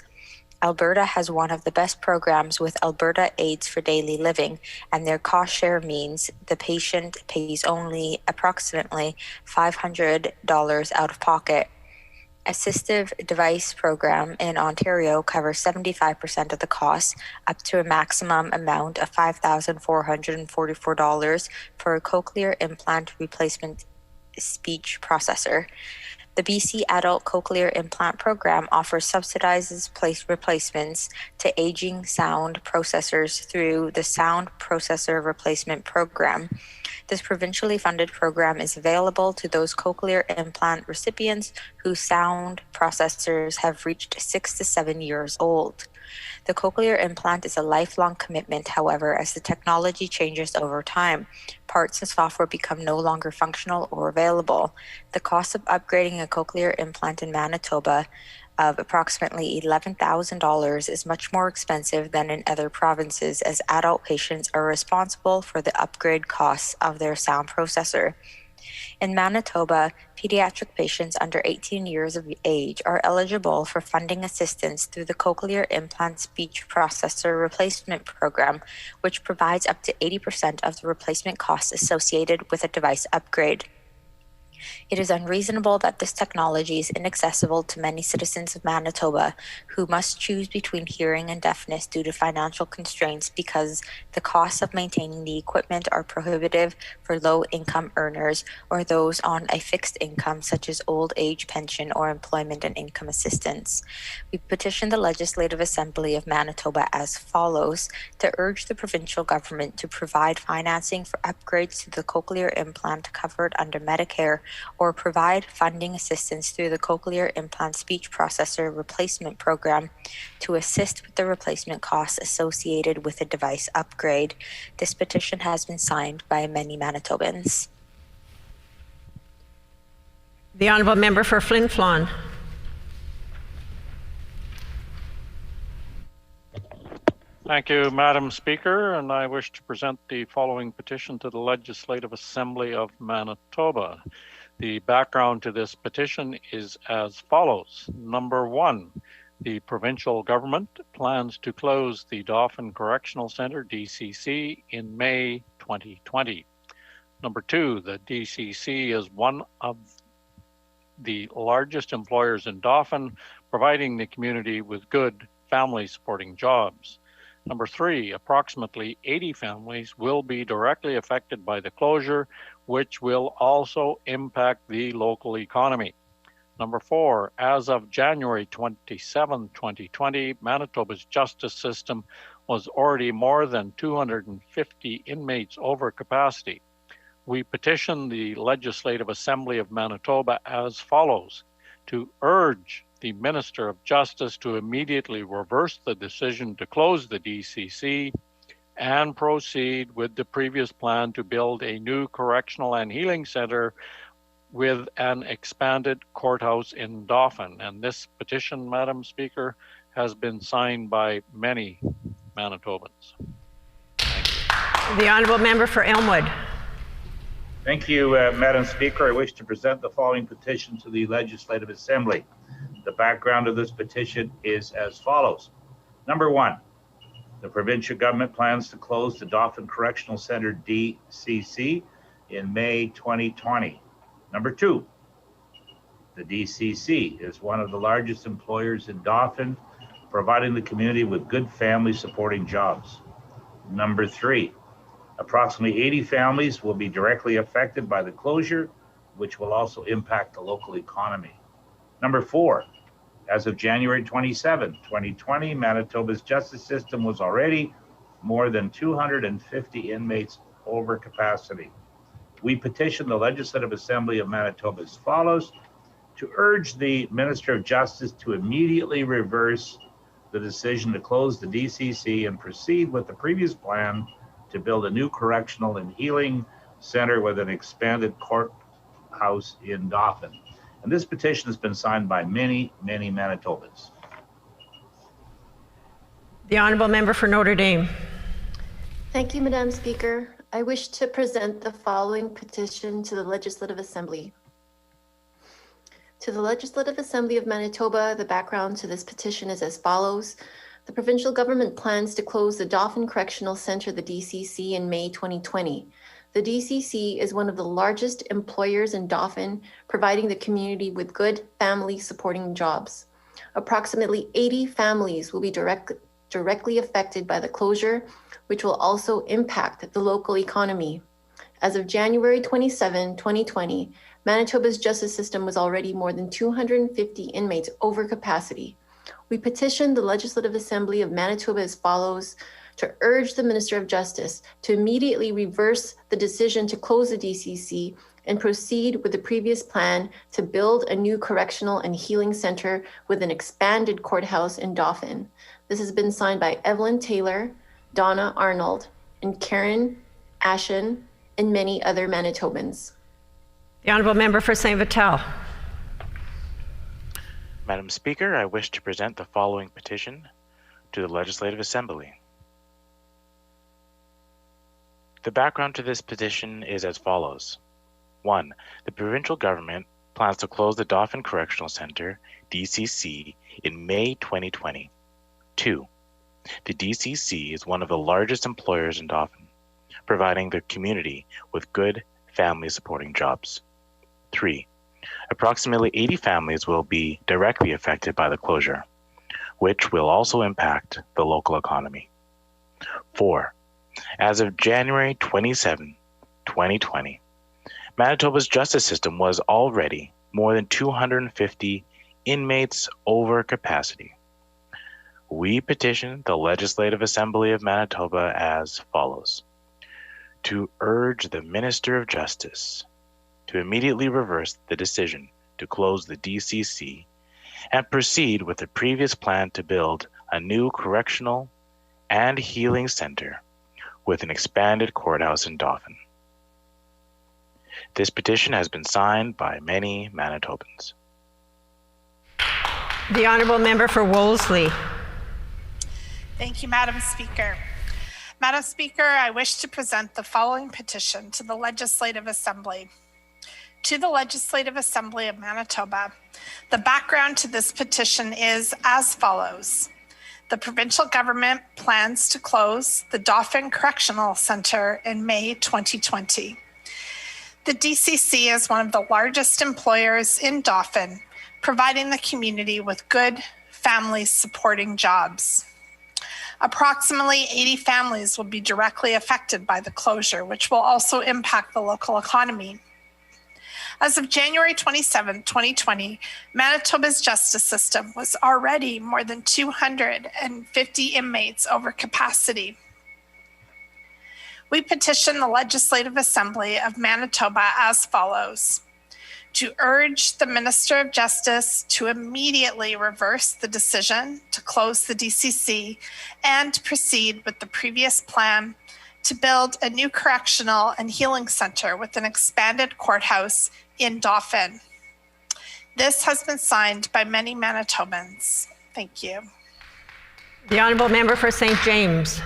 Alberta has one of the best programs with Alberta Aids for Daily Living, and their cost share means the patient pays only approximately $500 out of pocket. Assistive device program in Ontario covers 75% of the costs, up to a maximum amount of $5,444 for a cochlear implant replacement speech processor. The BC Adult Cochlear Implant Program offers subsidized replacements to aging sound processors through the Sound Processor Replacement Program. This provincially funded program is available to those cochlear implant recipients whose sound processors have reached 6 to 7 years old. The cochlear implant is a lifelong commitment, however, as the technology changes over time. Parts and software become no longer functional or available. The cost of upgrading a cochlear implant in Manitoba of approximately $11,000 is much more expensive than in other provinces, as adult patients are responsible for the upgrade costs of their sound processor. In Manitoba, pediatric patients under 18 years of age are eligible for funding assistance through the Cochlear Implant Speech Processor Replacement Program, which provides up to 80% of the replacement costs associated with a device upgrade. It is unreasonable that this technology is inaccessible to many citizens of Manitoba who must choose between hearing and deafness due to financial constraints, because the costs of maintaining the equipment are prohibitive for low-income earners or those on a fixed income, such as old age pension or employment and income assistance. We petition the Legislative Assembly of Manitoba as follows: to urge the provincial government to provide financing for upgrades to the cochlear implant covered under Medicare, or provide funding assistance through the Cochlear Implant Speech Processor Replacement Program to assist with the replacement costs associated with a device upgrade. This petition has been signed by many Manitobans. The Honourable Member for Flin Flon. Thank you, Madam Speaker, and I wish to present the following petition to the Legislative Assembly of Manitoba. The background to this petition is as follows. Number one, the provincial government plans to close the Dauphin Correctional Centre, DCC, in May 2020. Number two, the DCC is one of the largest employers in Dauphin, providing the community with good family-supporting jobs. Number three, approximately 80 families will be directly affected by the closure, which will also impact the local economy. Number four, as of January 27, 2020, Manitoba's justice system was already more than 250 inmates over capacity. We petition the Legislative Assembly of Manitoba as follows: to urge the Minister of Justice to immediately reverse the decision to close the DCC and proceed with the previous plan to build a new correctional and healing center with an expanded courthouse in Dauphin. And this petition, Madam Speaker, has been signed by many Manitobans. The Honourable Member for Elmwood. Thank you, Madam Speaker. I wish to present the following petition to the Legislative Assembly. The background of this petition is as follows. Number one, the provincial government plans to close the Dauphin Correctional Centre DCC in May 2020. Number two, the DCC is one of the largest employers in Dauphin, providing the community with good family supporting jobs. Number three, approximately 80 families will be directly affected by the closure, which will also impact the local economy. Number four, as of January 27, 2020, Manitoba's justice system was already more than 250 inmates over capacity. We petitioned the Legislative Assembly of Manitoba as follows: to urge the Minister of Justice to immediately reverse the decision to close the DCC and proceed with the previous plan to build a new correctional and healing center with an expanded courthouse in Dauphin. And this petition has been signed by many, many Manitobans. The Honourable Member for Notre Dame. Thank you, Madam Speaker. I wish to present the following petition to the Legislative Assembly. To the Legislative Assembly of Manitoba, the background to this petition is as follows. The provincial government plans to close the Dauphin Correctional Centre, the DCC, in May 2020. The DCC is one of the largest employers in Dauphin, providing the community with good family supporting jobs. Approximately 80 families will be directly affected by the closure, which will also impact the local economy. As of January 27, 2020, Manitoba's justice system was already more than 250 inmates over capacity. We petitioned the Legislative Assembly of Manitoba as follows: to urge the Minister of Justice to immediately reverse the decision to close the DCC and proceed with the previous plan to build a new correctional and healing center with an expanded courthouse in Dauphin. This has been signed by Evelyn Taylor, Donna Arnold, and Karen Ashen, and many other Manitobans. The Honourable Member for St. Vital. Madam Speaker, I wish to present the following petition to the Legislative Assembly. The background to this petition is as follows. 1. The provincial government plans to close the Dauphin Correctional Centre, DCC, in May 2020. 2. The DCC is one of the largest employers in Dauphin, providing the community with good family supporting jobs. 3. Approximately 80 families will be directly affected by the closure, which will also impact the local economy. 4. As of January 27, 2020, Manitoba's justice system was already more than 250 inmates over capacity. We petition the Legislative Assembly of Manitoba as follows: to urge the Minister of Justice to immediately reverse the decision to close the DCC and proceed with the previous plan to build a new correctional and healing center with an expanded courthouse in Dauphin. This petition has been signed by many Manitobans. The Honourable Member for Wolseley. Thank you, Madam Speaker. Madam Speaker, I wish to present the following petition to the Legislative Assembly. To the Legislative Assembly of Manitoba, the background to this petition is as follows. The provincial government plans to close the Dauphin Correctional Centre in May 2020. The DCC is one of the largest employers in Dauphin, providing the community with good family supporting jobs. Approximately 80 families will be directly affected by the closure, which will also impact the local economy. As of January 27, 2020, Manitoba's justice system was already more than 250 inmates over capacity. We petition the Legislative Assembly of Manitoba as follows: to urge the Minister of Justice to immediately reverse the decision to close the DCC and proceed with the previous plan to build a new correctional and healing center with an expanded courthouse in Dauphin. This has been signed by many Manitobans. Thank you. The Honourable Member for St. James.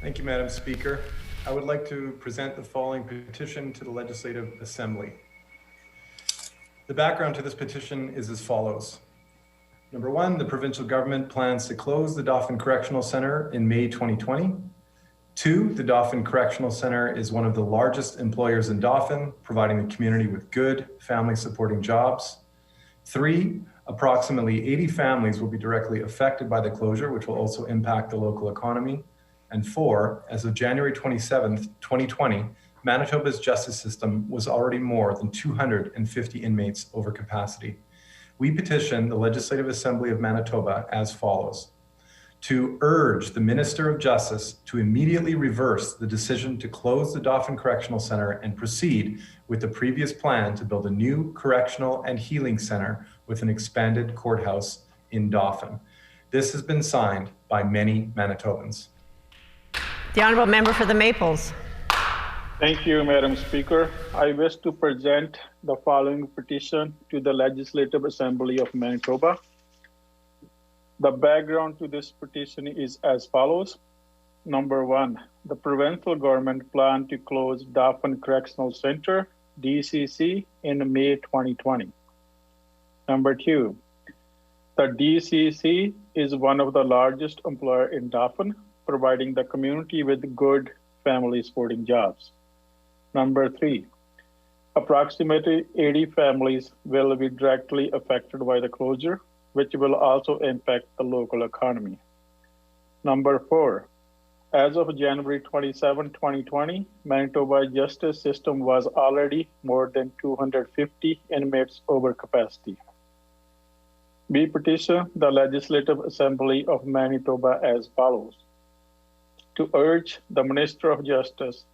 Thank you, Madam Speaker. I would like to present the following petition to the Legislative Assembly. The background to this petition is as follows. Number one, the provincial government plans to close the Dauphin Correctional Centre in May 2020. Two, the Dauphin Correctional Centre is one of the largest employers in Dauphin, providing the community with good family-supporting jobs. Three, approximately 80 families will be directly affected by the closure, which will also impact the local economy. And four, as of January 27th, 2020, Manitoba's justice system was already more than 250 inmates over capacity. We petition the Legislative Assembly of Manitoba as follows: to urge the Minister of Justice to immediately reverse the decision to close the Dauphin Correctional Centre and proceed with the previous plan to build a new correctional and healing centre with an expanded courthouse in Dauphin. This has been signed by many Manitobans. The Honourable Member for the Maples. Thank you, Madam Speaker. I wish to present the following petition to the Legislative Assembly of Manitoba. The background to this petition is as follows. Number one, the provincial government planned to close Dauphin Correctional Centre, DCC, in May 2020. Number two, the DCC is one of the largest employers in Dauphin, providing the community with good family-supporting jobs. Number three, approximately 80 families will be directly affected by the closure, which will also impact the local economy. Number four, as of January 27, 2020, Manitoba justice system was already more than 250 inmates over capacity. We petition the Legislative Assembly of Manitoba as follows: to urge the Minister of Justice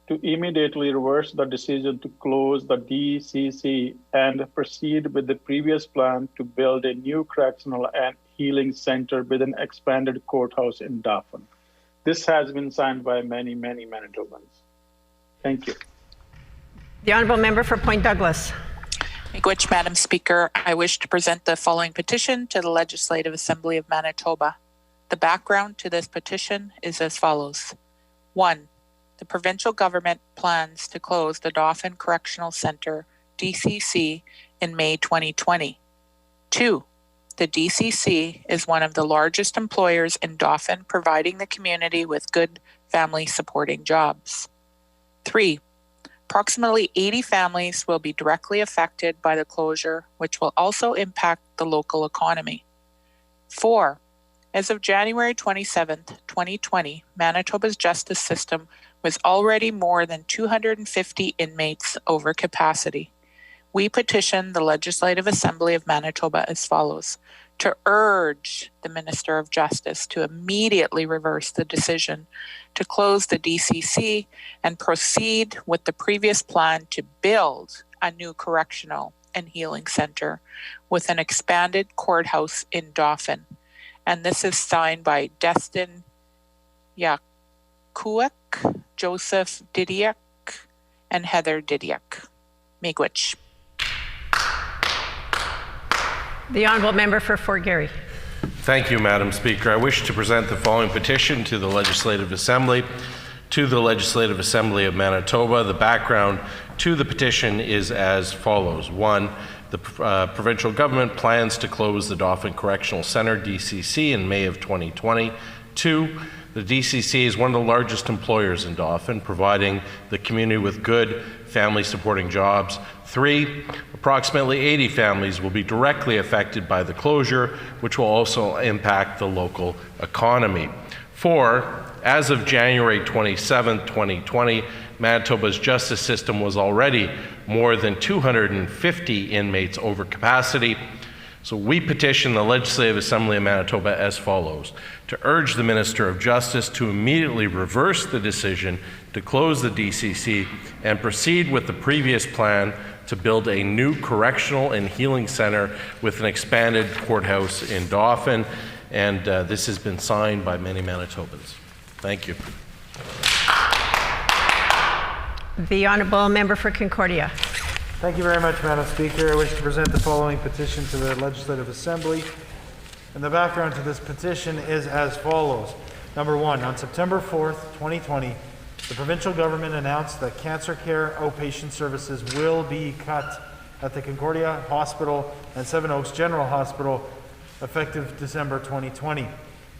to immediately reverse the decision to close the DCC and proceed with the previous plan to build a new correctional and healing center with an expanded courthouse in Dauphin. This has been signed by many, many Manitobans. Thank you. The Honourable Member for Point Douglas. Miigwech, Madam Speaker. I wish to present the following petition to the Legislative Assembly of Manitoba. The background to this petition is as follows. 1. The provincial government plans to close the Dauphin Correctional Centre, DCC, in May 2020. 2. The DCC is one of the largest employers in Dauphin, providing the community with good family-supporting jobs. 3. Approximately 80 families will be directly affected by the closure, which will also impact the local economy. 4. As of January 27, 2020, Manitoba's justice system was already more than 250 inmates over capacity. We petition the Legislative Assembly of Manitoba as follows: to urge the Minister of Justice to immediately reverse the decision to close the DCC and proceed with the previous plan to build a new correctional and healing center with an expanded courthouse in Dauphin. And this is signed by Destin Yakuak, Joseph Didiak, and Heather Didiak. Miigwech. The Honourable Member for Fort Garry. Thank you, Madam Speaker. I wish to present the following petition to the Legislative Assembly. To the Legislative Assembly of Manitoba. The background to the petition is as follows. 1. The provincial government plans to close the Dauphin Correctional Centre, DCC, in May of 2020. 2. The DCC is one of the largest employers in Dauphin, providing the community with good family-supporting jobs. 3. Approximately 80 families will be directly affected by the closure, which will also impact the local economy. 4. As of January 27, 2020, Manitoba's justice system was already more than 250 inmates over capacity. So we petition the Legislative Assembly of Manitoba as follows: to urge the Minister of Justice to immediately reverse the decision to close the DCC and proceed with the previous plan to build a new correctional and healing center with an expanded courthouse in Dauphin. And this has been signed by many Manitobans. Thank you. The Honourable Member for Concordia. Thank you very much, Madam Speaker. I wish to present the following petition to the Legislative Assembly. And the background to this petition is as follows. Number one, on September 4th, 2020, the provincial government announced that cancer care outpatient services will be cut at the Concordia Hospital and Seven Oaks General Hospital effective December 2020.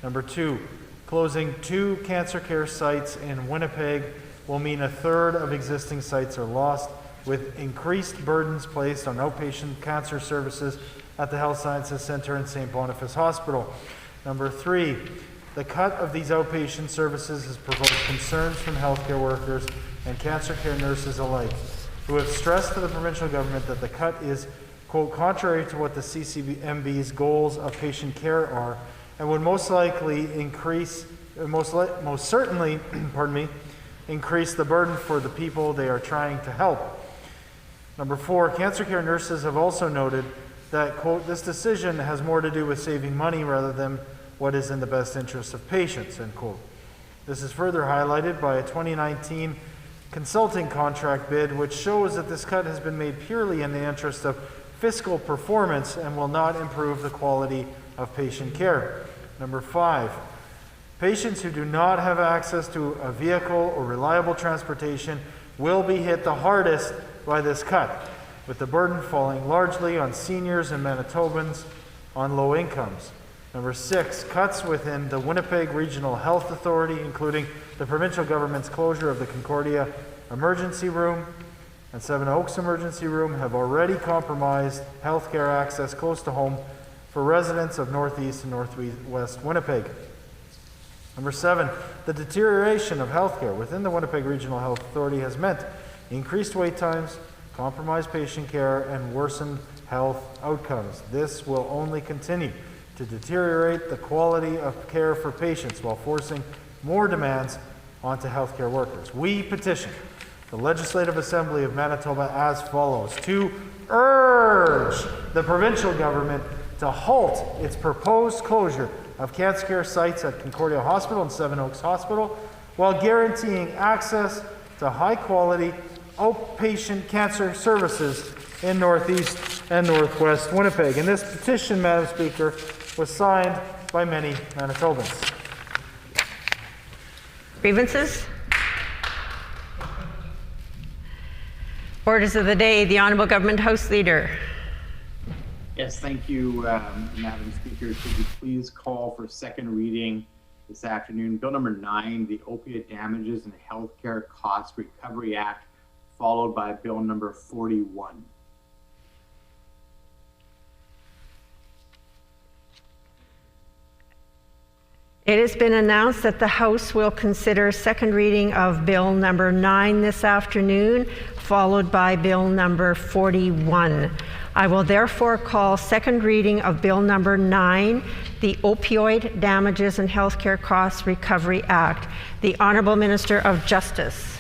Number two, closing 2 cancer care sites in Winnipeg will mean a third of existing sites are lost, with increased burdens placed on outpatient cancer services at the Health Sciences Centre and St. Boniface Hospital. Number three, the cut of these outpatient services has provoked concerns from healthcare workers and cancer care nurses alike, who have stressed to the provincial government that the cut is, quote, contrary to what the CCMB's goals of patient care are, and would most certainly increase the burden for the people they are trying to help. Number four, cancer care nurses have also noted that, quote, this decision has more to do with saving money rather than what is in the best interest of patients, end quote. This is further highlighted by a 2019 consulting contract bid, which shows that this cut has been made purely in the interest of fiscal performance and will not improve the quality of patient care. Number five, patients who do not have access to a vehicle or reliable transportation will be hit the hardest by this cut, with the burden falling largely on seniors and Manitobans on low incomes. Number six, cuts within the Winnipeg Regional Health Authority, including the provincial government's closure of the Concordia Emergency Room and Seven Oaks Emergency Room, have already compromised healthcare access close to home for residents of Northeast and Northwest Winnipeg. Number seven, the deterioration of healthcare within the Winnipeg Regional Health Authority has meant increased wait times, compromised patient care, and worsened health outcomes. This will only continue to deteriorate the quality of care for patients while forcing more demands onto healthcare workers. We petition the Legislative Assembly of Manitoba as follows: to urge the provincial government to halt its proposed closure of cancer care sites at Concordia Hospital and Seven Oaks Hospital, while guaranteeing access to high-quality outpatient cancer services in Northeast and Northwest Winnipeg. And this petition, Madam Speaker, was signed by many Manitobans. Grievances? Orders of the day. The Honourable Government House Leader. Yes, thank you, Madam Speaker. Could you please call for second reading this afternoon, Bill number 9, the Opioid Damages and Healthcare Cost Recovery Act, followed by Bill number 41. It has been announced that the House will consider second reading of Bill number 9 this afternoon, followed by Bill number 41. I will therefore call second reading of Bill number 9, the Opioid Damages and Healthcare Costs Recovery Act. The Honourable Minister of Justice.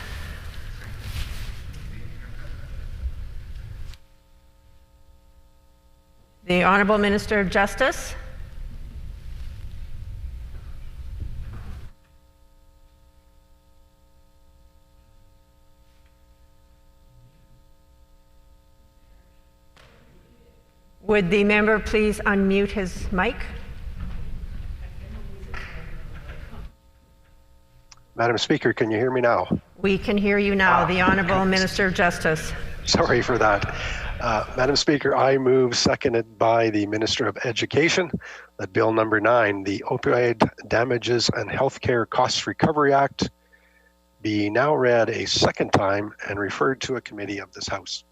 The Honourable Minister of Justice. Would the member please unmute his mic? Madam Speaker, can you hear me now? We can hear you now. The Honourable Minister of Justice. Sorry for that. Madam Speaker, I move, seconded by the Minister of Education, that Bill number 9, the Opioid Damages and Healthcare Costs Recovery Act, be now read a second time and referred to a committee of this House.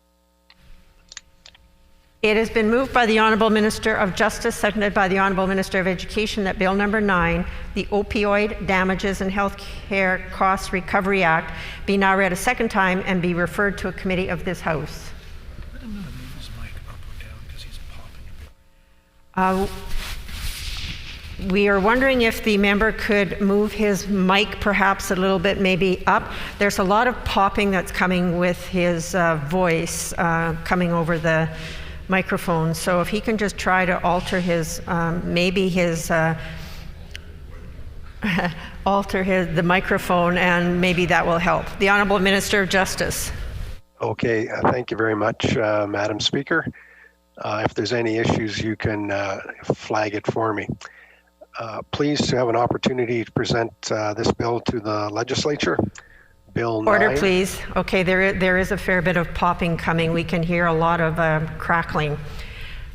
It has been moved by the Honourable Minister of Justice, seconded by the Honourable Minister of Education, that Bill number 9, the Opioid Damages and Healthcare Costs Recovery Act, be now read a second time and be referred to a committee of this House. Let him not move his mic up or down because he's popping. We are wondering if the member could move his mic perhaps a little bit, maybe up. There's a lot of popping that's coming with his voice coming over the microphone. So if he can just try to alter his, maybe his alter the microphone, and maybe that will help. The Honourable Minister of Justice. Okay, thank you very much, Madam Speaker. If there's any issues, you can flag it for me. Pleased to have an opportunity to present this bill to the Legislature. Bill 9. Order, please. Okay, there is a fair bit of popping coming. We can hear a lot of crackling.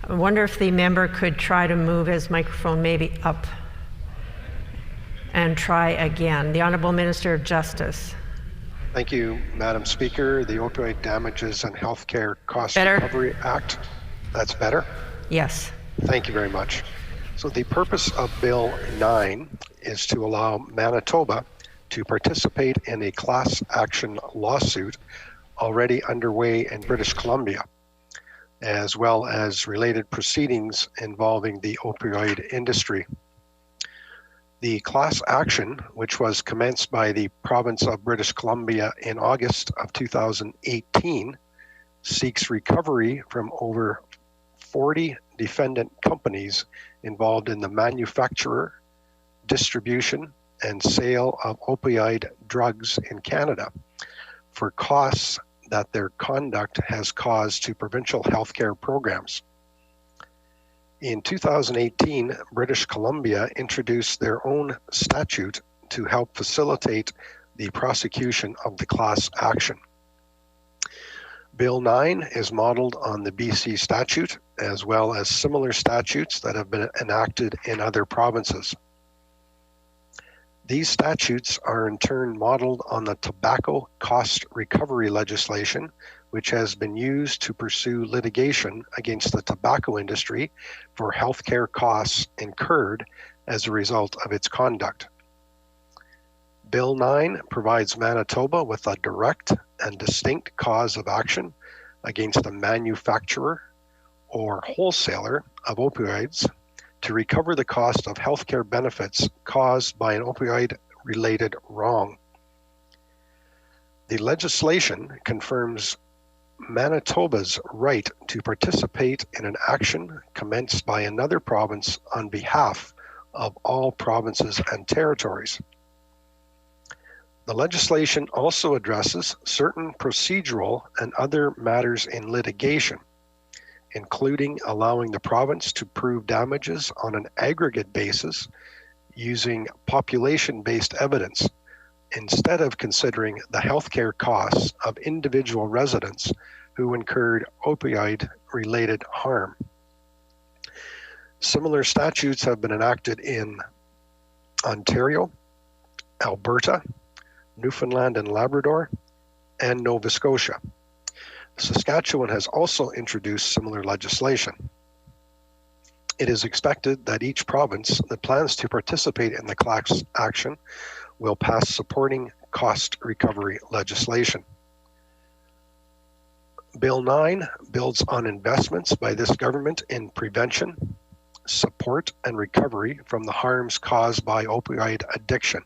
I wonder if the member could try to move his microphone maybe up and try again. The Honourable Minister of Justice. Thank you, Madam Speaker. The Opioid Damages and Healthcare Cost Recovery Act. That's better? Yes. Thank you very much. So the purpose of Bill 9 is to allow Manitoba to participate in a class action lawsuit already underway in British Columbia, as well as related proceedings involving the opioid industry. The class action, which was commenced by the province of British Columbia in August of 2018, seeks recovery from over 40 defendant companies involved in the manufacture, distribution, and sale of opioid drugs in Canada for costs that their conduct has caused to provincial healthcare programs. In 2018, British Columbia introduced their own statute to help facilitate the prosecution of the class action. Bill 9 is modeled on the BC statute, as well as similar statutes that have been enacted in other provinces. These statutes are in turn modeled on the tobacco cost recovery legislation, which has been used to pursue litigation against the tobacco industry for healthcare costs incurred as a result of its conduct. Bill 9 provides Manitoba with a direct and distinct cause of action against a manufacturer or wholesaler of opioids to recover the cost of healthcare benefits caused by an opioid-related wrong. The legislation confirms Manitoba's right to participate in an action commenced by another province on behalf of all provinces and territories. The legislation also addresses certain procedural and other matters in litigation, including allowing the province to prove damages on an aggregate basis using population-based evidence instead of considering the healthcare costs of individual residents who incurred opioid-related harm. Similar statutes have been enacted in Ontario, Alberta, Newfoundland and Labrador, and Nova Scotia. Saskatchewan has also introduced similar legislation. It is expected that each province that plans to participate in the class action will pass supporting cost recovery legislation. Bill 9 builds on investments by this government in prevention, support, and recovery from the harms caused by opioid addiction,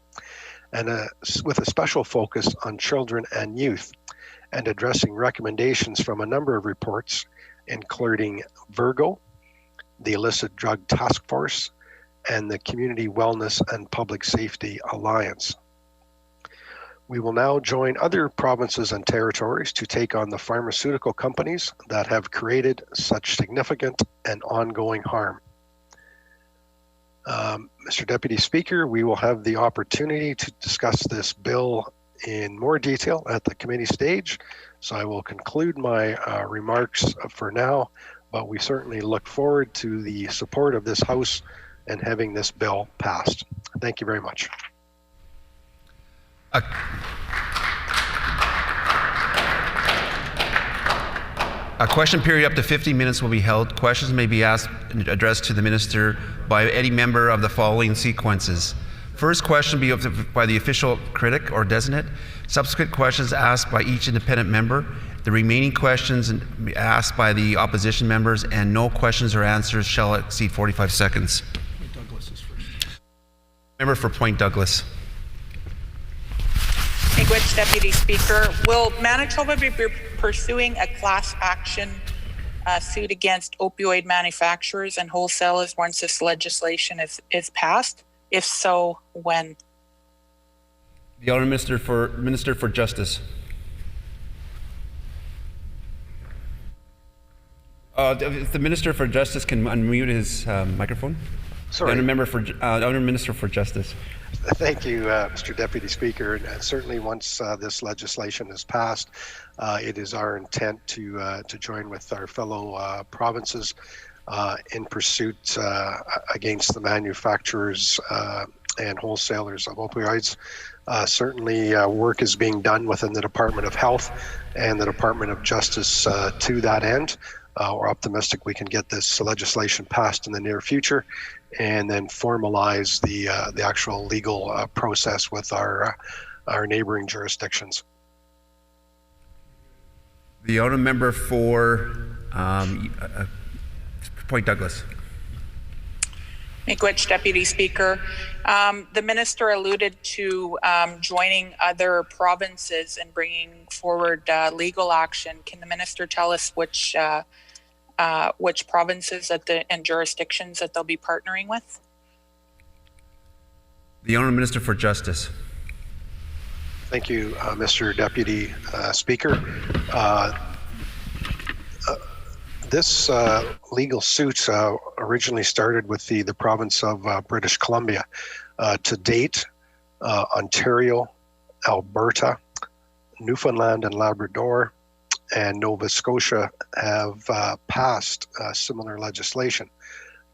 and with a special focus on children and youth, and addressing recommendations from a number of reports, including Virgo, the Illicit Drug Task Force, and the Community Wellness and Public Safety Alliance. We will now join other provinces and territories to take on the pharmaceutical companies that have created such significant and ongoing harm. Mr. Deputy Speaker, we will have the opportunity to discuss this bill in more detail at the committee stage, so I will conclude my remarks for now, but we certainly look forward to the support of this House and having this bill passed. Thank you very much. A question period up to 50 minutes will be held. Questions may be asked and addressed to the Minister by any member of the following sequences. First question be by the official critic or designate. Subsequent questions asked by each independent member. The remaining questions asked by the opposition members, and no questions or answers shall exceed 45 seconds. Douglas is first. Member for Point Douglas. Miigwech, Deputy Speaker. Will Manitoba be pursuing a class action suit against opioid manufacturers and wholesalers once this legislation is passed? If so, when? The Honourable Minister for Justice. If the Minister for Justice can unmute his microphone. Sorry. The Honourable Minister for Justice. Thank you, Mr. Deputy Speaker. And certainly once this legislation is passed, it is our intent to join with our fellow provinces in pursuit against the manufacturers and wholesalers of opioids. Certainly work is being done within the Department of Health and the Department of Justice to that end. We're optimistic we can get this legislation passed in the near future and then formalize the actual legal process with our neighboring jurisdictions. The Honourable Member for Point Douglas. Miigwech, Deputy Speaker. The Minister alluded to joining other provinces and bringing forward legal action. Can the Minister tell us which provinces and jurisdictions that they'll be partnering with? The Honourable Minister for Justice. Thank you, Mr. Deputy Speaker. This legal suit originally started with the province of British Columbia. To date, Ontario, Alberta, Newfoundland and Labrador, and Nova Scotia have passed similar legislation.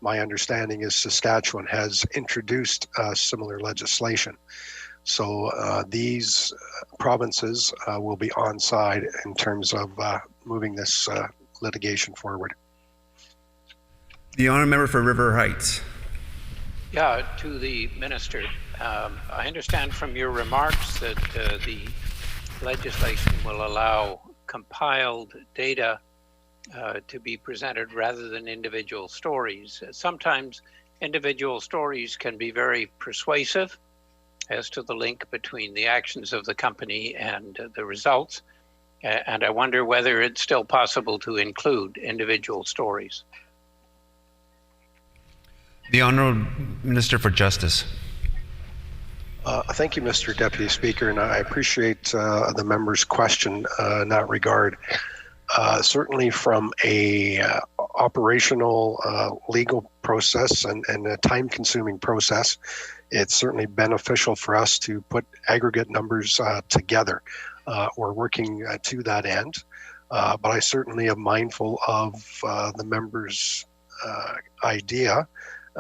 My understanding is Saskatchewan has introduced similar legislation. So these provinces will be on side in terms of moving this litigation forward. The Honourable Member for River Heights. Yeah, to the Minister. I understand from your remarks that the legislation will allow compiled data to be presented rather than individual stories. Sometimes individual stories can be very persuasive as to the link between the actions of the company and the results. And I wonder whether it's still possible to include individual stories. The Honourable Minister for Justice. Thank you, Mr. Deputy Speaker, and I appreciate the member's question in that regard. Certainly from a operational legal process and a time-consuming process, it's certainly beneficial for us to put aggregate numbers together. We're working to that end, but I certainly am mindful of the member's idea.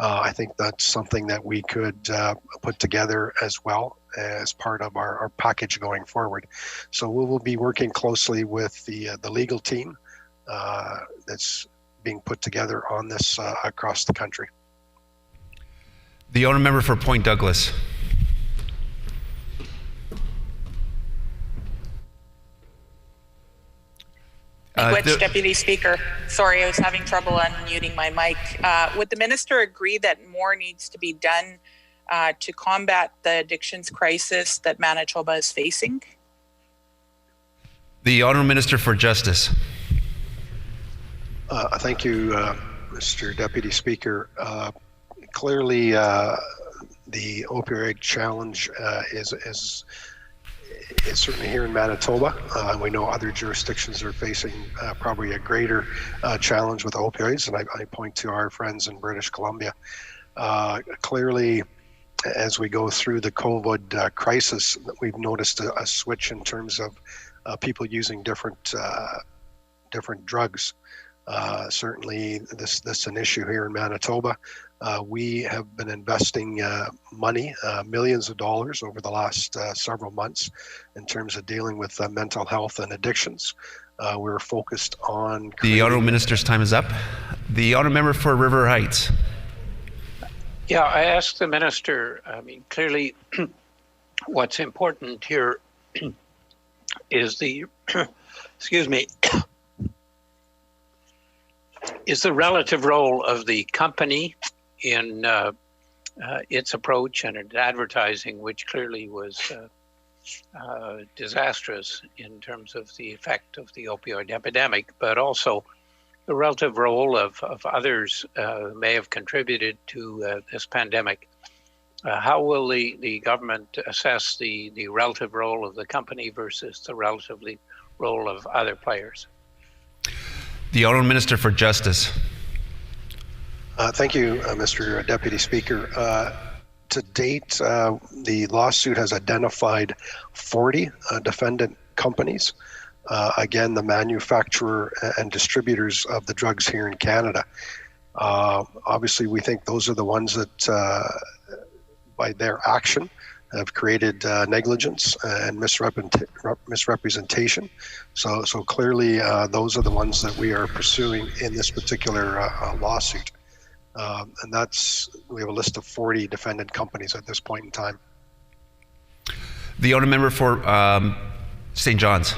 I think that's something that we could put together as well as part of our package going forward. So we will be working closely with the legal team that's being put together on this across the country. The Honourable Member for Point Douglas. Miigwech, Deputy Speaker. Sorry, I was having trouble unmuting my mic. Would the Minister agree that more needs to be done to combat the addictions crisis that Manitoba is facing? The Honourable Minister for Justice. Thank you, Mr. Deputy Speaker. Clearly, the opioid challenge is certainly here in Manitoba. We know other jurisdictions are facing probably a greater challenge with opioids, and I point to our friends in British Columbia. Clearly, as we go through the COVID crisis, we've noticed a switch in terms of people using different drugs. Certainly, this is an issue here in Manitoba. We have been investing money, millions of dollars over the last several months in terms of dealing with mental health and addictions. We're focused on... The Honourable Minister's time is up. The Honourable Member for River Heights. Yeah, I asked the Minister, clearly what's important here is the, excuse me, is the relative role of the company in its approach and its advertising, which clearly was disastrous in terms of the effect of the opioid epidemic, but also the relative role of others who may have contributed to this pandemic. How will the government assess the relative role of the company versus the relatively role of other players? The Honourable Minister for Justice. Thank you, Mr. Deputy Speaker. To date, the lawsuit has identified 40 defendant companies. Again, the manufacturer and distributors of the drugs here in Canada. Obviously, we think those are the ones that, by their action, have created negligence and misrepresentation. So clearly, those are the ones that we are pursuing in this particular lawsuit. And we have a list of 40 defendant companies at this point in time. The Honourable Member for St. John's.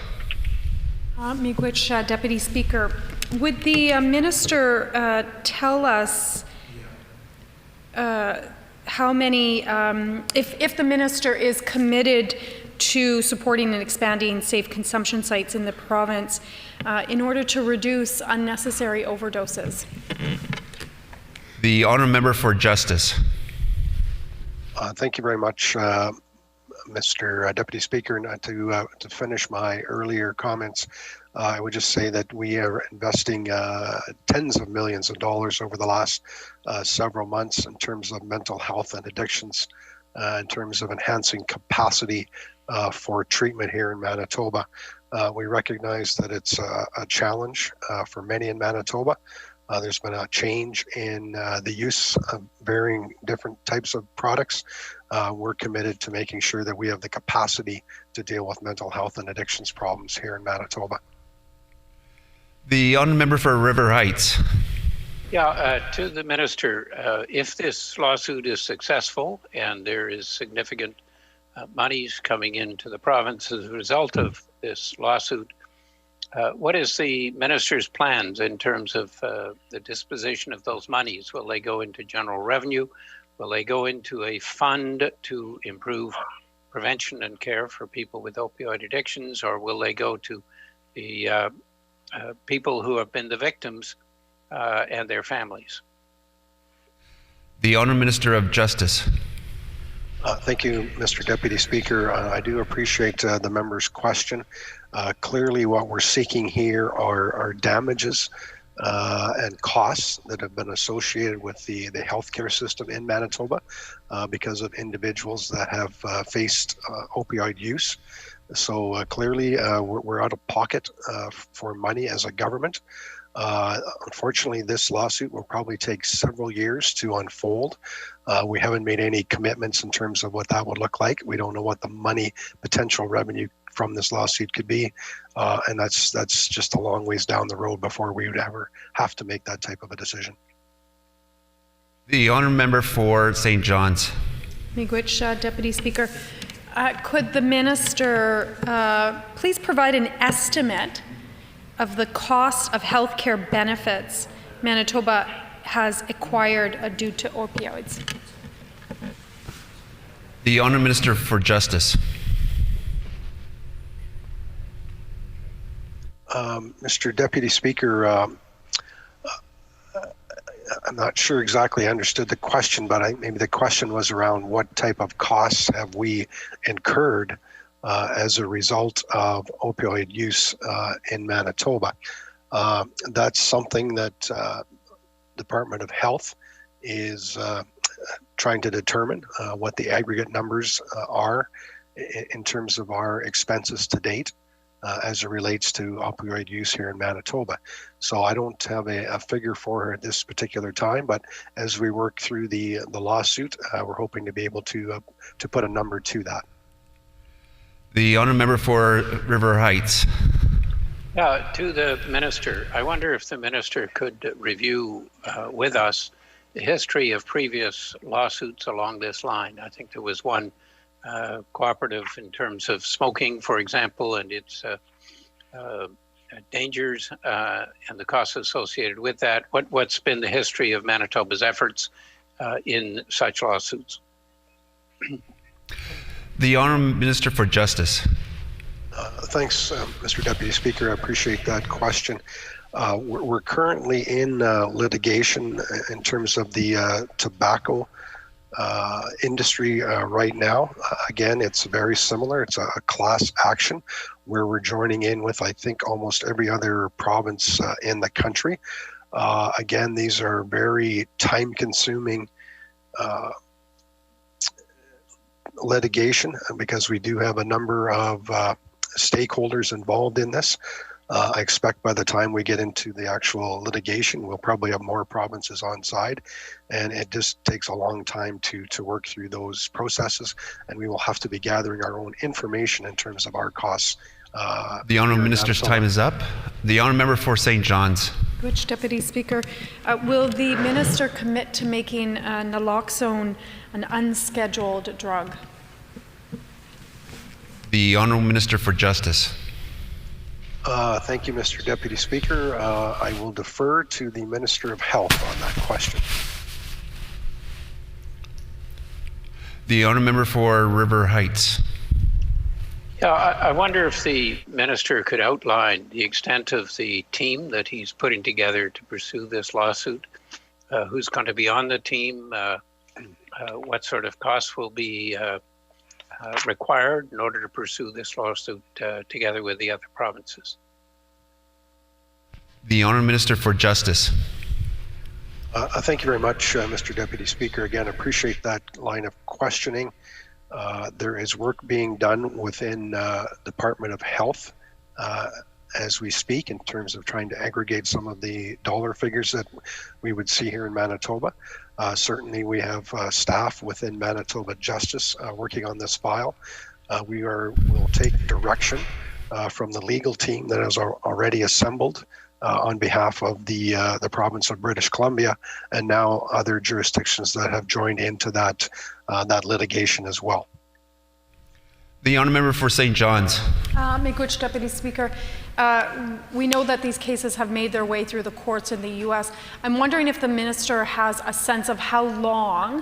Miigwech, Deputy Speaker. Would the minister tell us how many, if the minister is committed to supporting and expanding safe consumption sites in the province in order to reduce unnecessary overdoses? The Honourable Member for Justice. Thank you very much, Mr. Deputy Speaker. And to finish my earlier comments, I would just say that we are investing tens of millions of dollars over the last several months in terms of mental health and addictions, in terms of enhancing capacity for treatment here in Manitoba. We recognize that it's a challenge for many in Manitoba. There's been a change in the use of varying different types of products. We're committed to making sure that we have the capacity to deal with mental health and addictions problems here in Manitoba. The Honourable Member for River Heights. Yeah, to the minister, if this lawsuit is successful and there is significant monies coming into the province as a result of this lawsuit, what is the minister's plans in terms of the disposition of those monies? Will they go into general revenue? Will they go into a fund to improve prevention and care for people with opioid addictions, or will they go to the people who have been the victims and their families? The Honourable Minister of Justice. Thank you, Mr. Deputy Speaker. I do appreciate the member's question. Clearly, what we're seeking here are damages and costs that have been associated with the healthcare system in Manitoba because of individuals that have faced opioid use. So clearly, we're out of pocket for money as a government. Unfortunately, this lawsuit will probably take several years to unfold. We haven't made any commitments in terms of what that would look like. We don't know what the money potential revenue from this lawsuit could be, and that's just a long ways down the road before we would ever have to make that type of a decision. The Honourable Member for St. John's. Miigwech, Deputy Speaker. Could the minister please provide an estimate of the cost of healthcare benefits Manitoba has acquired due to opioids? The Honourable Minister for Justice. Mr. Deputy Speaker, I'm not sure exactly I understood the question, but maybe the question was around what type of costs have we incurred as a result of opioid use in Manitoba. That's something that Department of Health is trying to determine what the aggregate numbers are in terms of our expenses to date as it relates to opioid use here in Manitoba. So I don't have a figure for her at this particular time, but as we work through the lawsuit, we're hoping to be able to put a number to that. The Honourable Member for River Heights. To the minister, I wonder if the minister could review with us the history of previous lawsuits along this line. I think there was one cooperative in terms of smoking, for example, and its dangers and the costs associated with that. What's been the history of Manitoba's efforts in such lawsuits? The Honourable Minister for Justice. Thanks, Mr. Deputy Speaker. I appreciate that question. We're currently in litigation in terms of the tobacco industry right now. Again, it's very similar. It's a class action where we're joining in with, I think, almost every other province in the country. Again, these are very time-consuming litigation because we do have a number of stakeholders involved in this. I expect by the time we get into the actual litigation, we'll probably have more provinces on side, and it just takes a long time to work through those processes, and we will have to be gathering our own information in terms of our costs. The Honourable Minister's time is up. The Honourable Member for St. John's. Which Deputy Speaker, will the Minister commit to making naloxone an unscheduled drug? The Honourable Minister for Justice. Thank you, Mr. Deputy Speaker. I will defer to the Minister of Health on that question. The Honourable Member for River Heights. Yeah, I wonder if the Minister could outline the extent of the team that he's putting together to pursue this lawsuit. Who's going to be on the team? What sort of costs will be required in order to pursue this lawsuit together with the other provinces? The Honourable Minister for Justice. Thank you very much, Mr. Deputy Speaker. Again, appreciate that line of questioning. There is work being done within Department of Health as we speak in terms of trying to aggregate some of the dollar figures that we would see here in Manitoba. Certainly we have staff within Manitoba Justice working on this file. We'll take direction from the legal team that is already assembled on behalf of the province of British Columbia and now other jurisdictions that have joined into that litigation as well. The Honourable Member for St. John's. Miigwech, Deputy Speaker. We know that these cases have made their way through the courts in the U.S. I'm wondering if the Minister has a sense of how long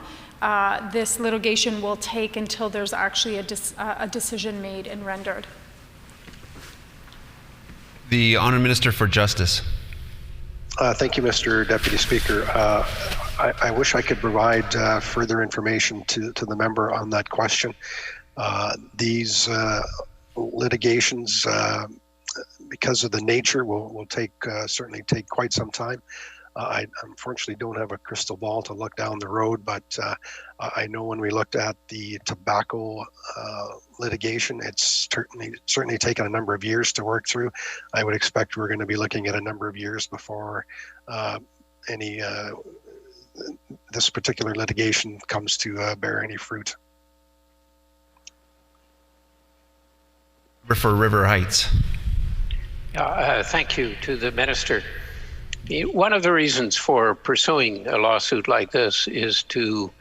this litigation will take until there's actually a decision made and rendered. The Honourable Minister for Justice. Thank you, Mr. Deputy Speaker. I wish I could provide further information to the member on that question. These litigations, because of the nature, will certainly take quite some time. I unfortunately don't have a crystal ball to look down the road, but I know when we looked at the tobacco litigation, it's certainly taken a number of years to work through. I would expect we're going to be looking at a number of years before this particular litigation comes to bear any fruit. For River Heights. Thank you to the Minister. One of the reasons for pursuing a lawsuit like this is to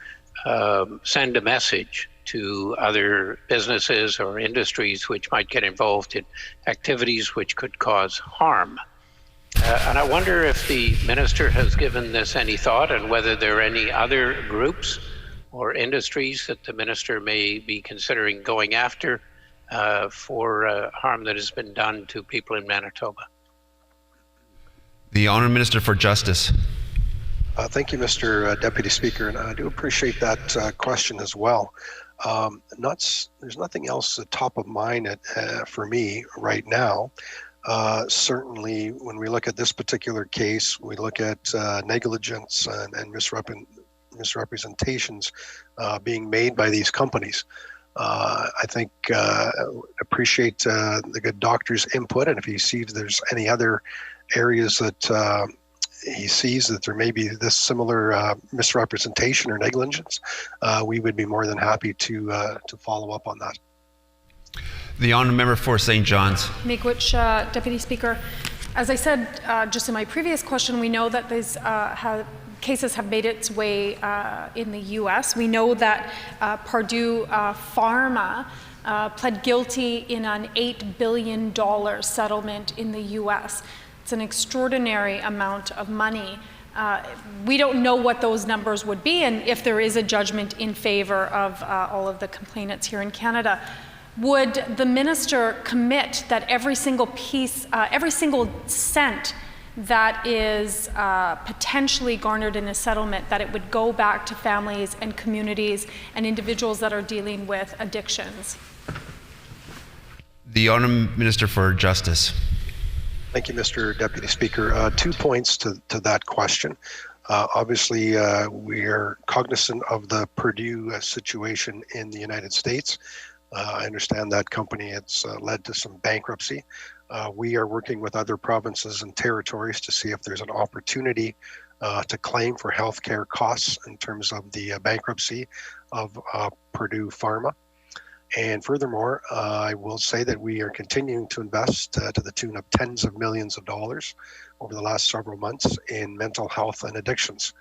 send a message to other businesses or industries which might get involved in activities which could cause harm. And I wonder if the Minister has given this any thought and whether there are any other groups or industries that the Minister may be considering going after for harm that has been done to people in Manitoba. The Honourable Minister for Justice. Thank you, Mr. Deputy Speaker, and I do appreciate that question as well. There's nothing else top of mind for me right now. Certainly, when we look at this particular case, we look at negligence and misrepresentations being made by these companies. I think appreciate the good doctor's input, and if he sees there's any other areas that he sees that there may be this similar misrepresentation or negligence, we would be more than happy to follow up on that. The Honourable Member for St. John's. Miigwech, Deputy Speaker. As I said just in my previous question, we know that these cases have made its way in the U.S. We know that Purdue Pharma pled guilty in an $8 billion settlement in the U.S. It's an extraordinary amount of money. We don't know what those numbers would be and if there is a judgment in favor of all of the complainants here in Canada. Would the Minister commit that every single cent that is potentially garnered in a settlement, that it would go back to families and communities and individuals that are dealing with addictions? The Honourable Minister for Justice. Thank you, Mr. Deputy Speaker. 2 points to that question. Obviously, we are cognizant of the Purdue situation in the United States. I understand that company has led to some bankruptcy. We are working with other provinces and territories to see if there's an opportunity to claim for healthcare costs in terms of the bankruptcy of Purdue Pharma. And furthermore, I will say that we are continuing to invest to the tune of tens of millions of dollars over the last several months in mental health and addictions.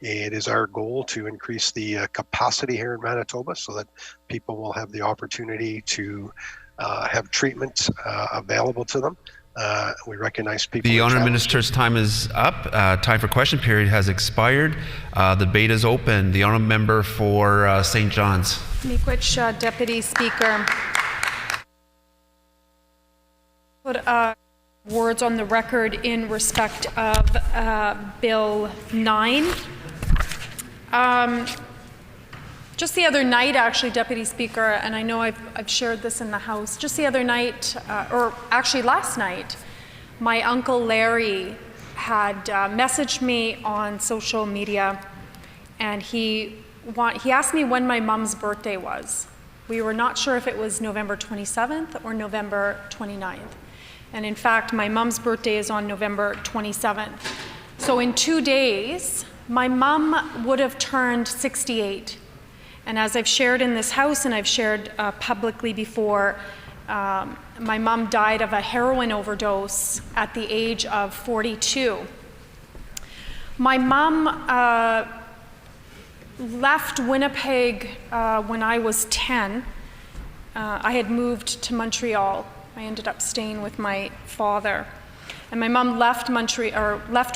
It is our goal to increase the capacity here in Manitoba so that people will have the opportunity to have treatment available to them. We recognize people. The Honourable Minister's time is up. Time for question period has expired. The debate is open. The Honourable Member for St. John's. Miigwech, Deputy Speaker. Put words on the record in respect of Bill 9. Just the other night, actually, Deputy Speaker, and I know I've shared this in the House, just the other night, or actually last night, my Uncle Larry had messaged me on social media, and he asked me when my mom's birthday was. We were not sure if it was November 27th or November 29th. And in fact, my mom's birthday is on November 27th. So in 2 days, my mom would have turned 68. And as I've shared in this House and I've shared publicly before, my mom died of a heroin overdose at the age of 42. My mom left Winnipeg when I was 10. I had moved to Montreal. I ended up staying with my father. And my mom left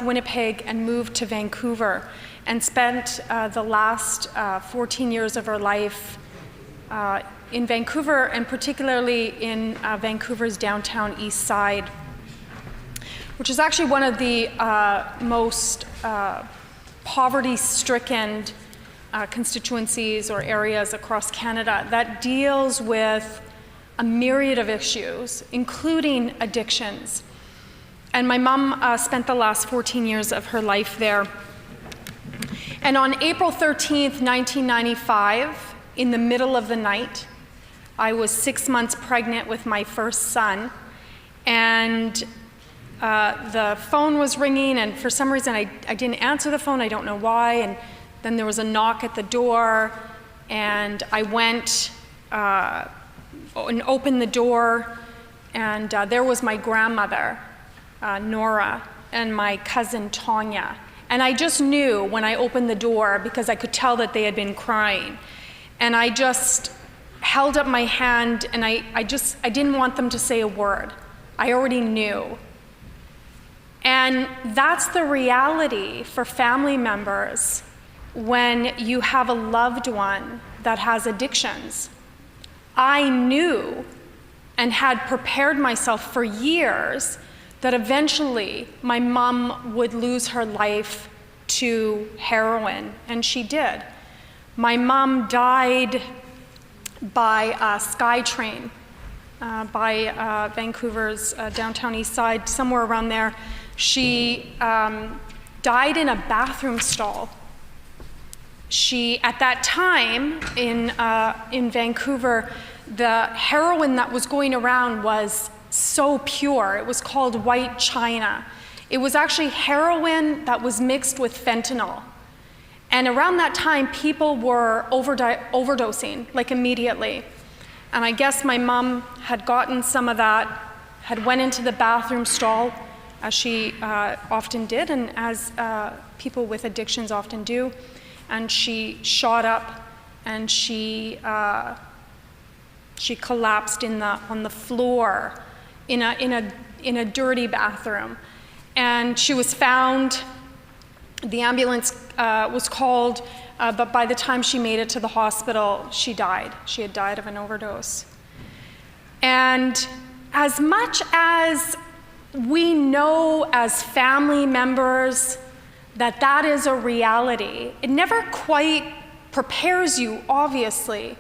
Winnipeg and moved to Vancouver and spent the last 14 years of her life in Vancouver, and particularly in Vancouver's downtown east side, which is actually one of the most poverty-stricken constituencies or areas across Canada that deals with a myriad of issues, including addictions. And my mom spent the last 14 years of her life there. And on April 13th, 1995, in the middle of the night, I was 6 months pregnant with my first son, and the phone was ringing, and for some reason I didn't answer the phone. I don't know why. And then there was a knock at the door, and I went and opened the door, and there was my grandmother, Nora, and my cousin Tanya. And I just knew when I opened the door, because I could tell that they had been crying. And I just held up my hand, and I didn't want them to say a word. I already knew. And that's the reality for family members when you have a loved one that has addictions. I knew and had prepared myself for years that eventually my mom would lose her life to heroin, and she did. My mom died by a SkyTrain by Vancouver's downtown east side, somewhere around there. She died in a bathroom stall. At that time in Vancouver, the heroin that was going around was so pure. It was called white china. It was actually heroin that was mixed with fentanyl. And around that time, people were overdosing, like immediately. And I guess my mom had gotten some of that, had went into the bathroom stall, as she often did, and as people with addictions often do. And she shot up, and she collapsed on the floor in a dirty bathroom. And she was found. The ambulance was called, but by the time she made it to the hospital, she died. She had died of an overdose. And as much as we know as family members that that is a reality. It never quite prepares you, obviously,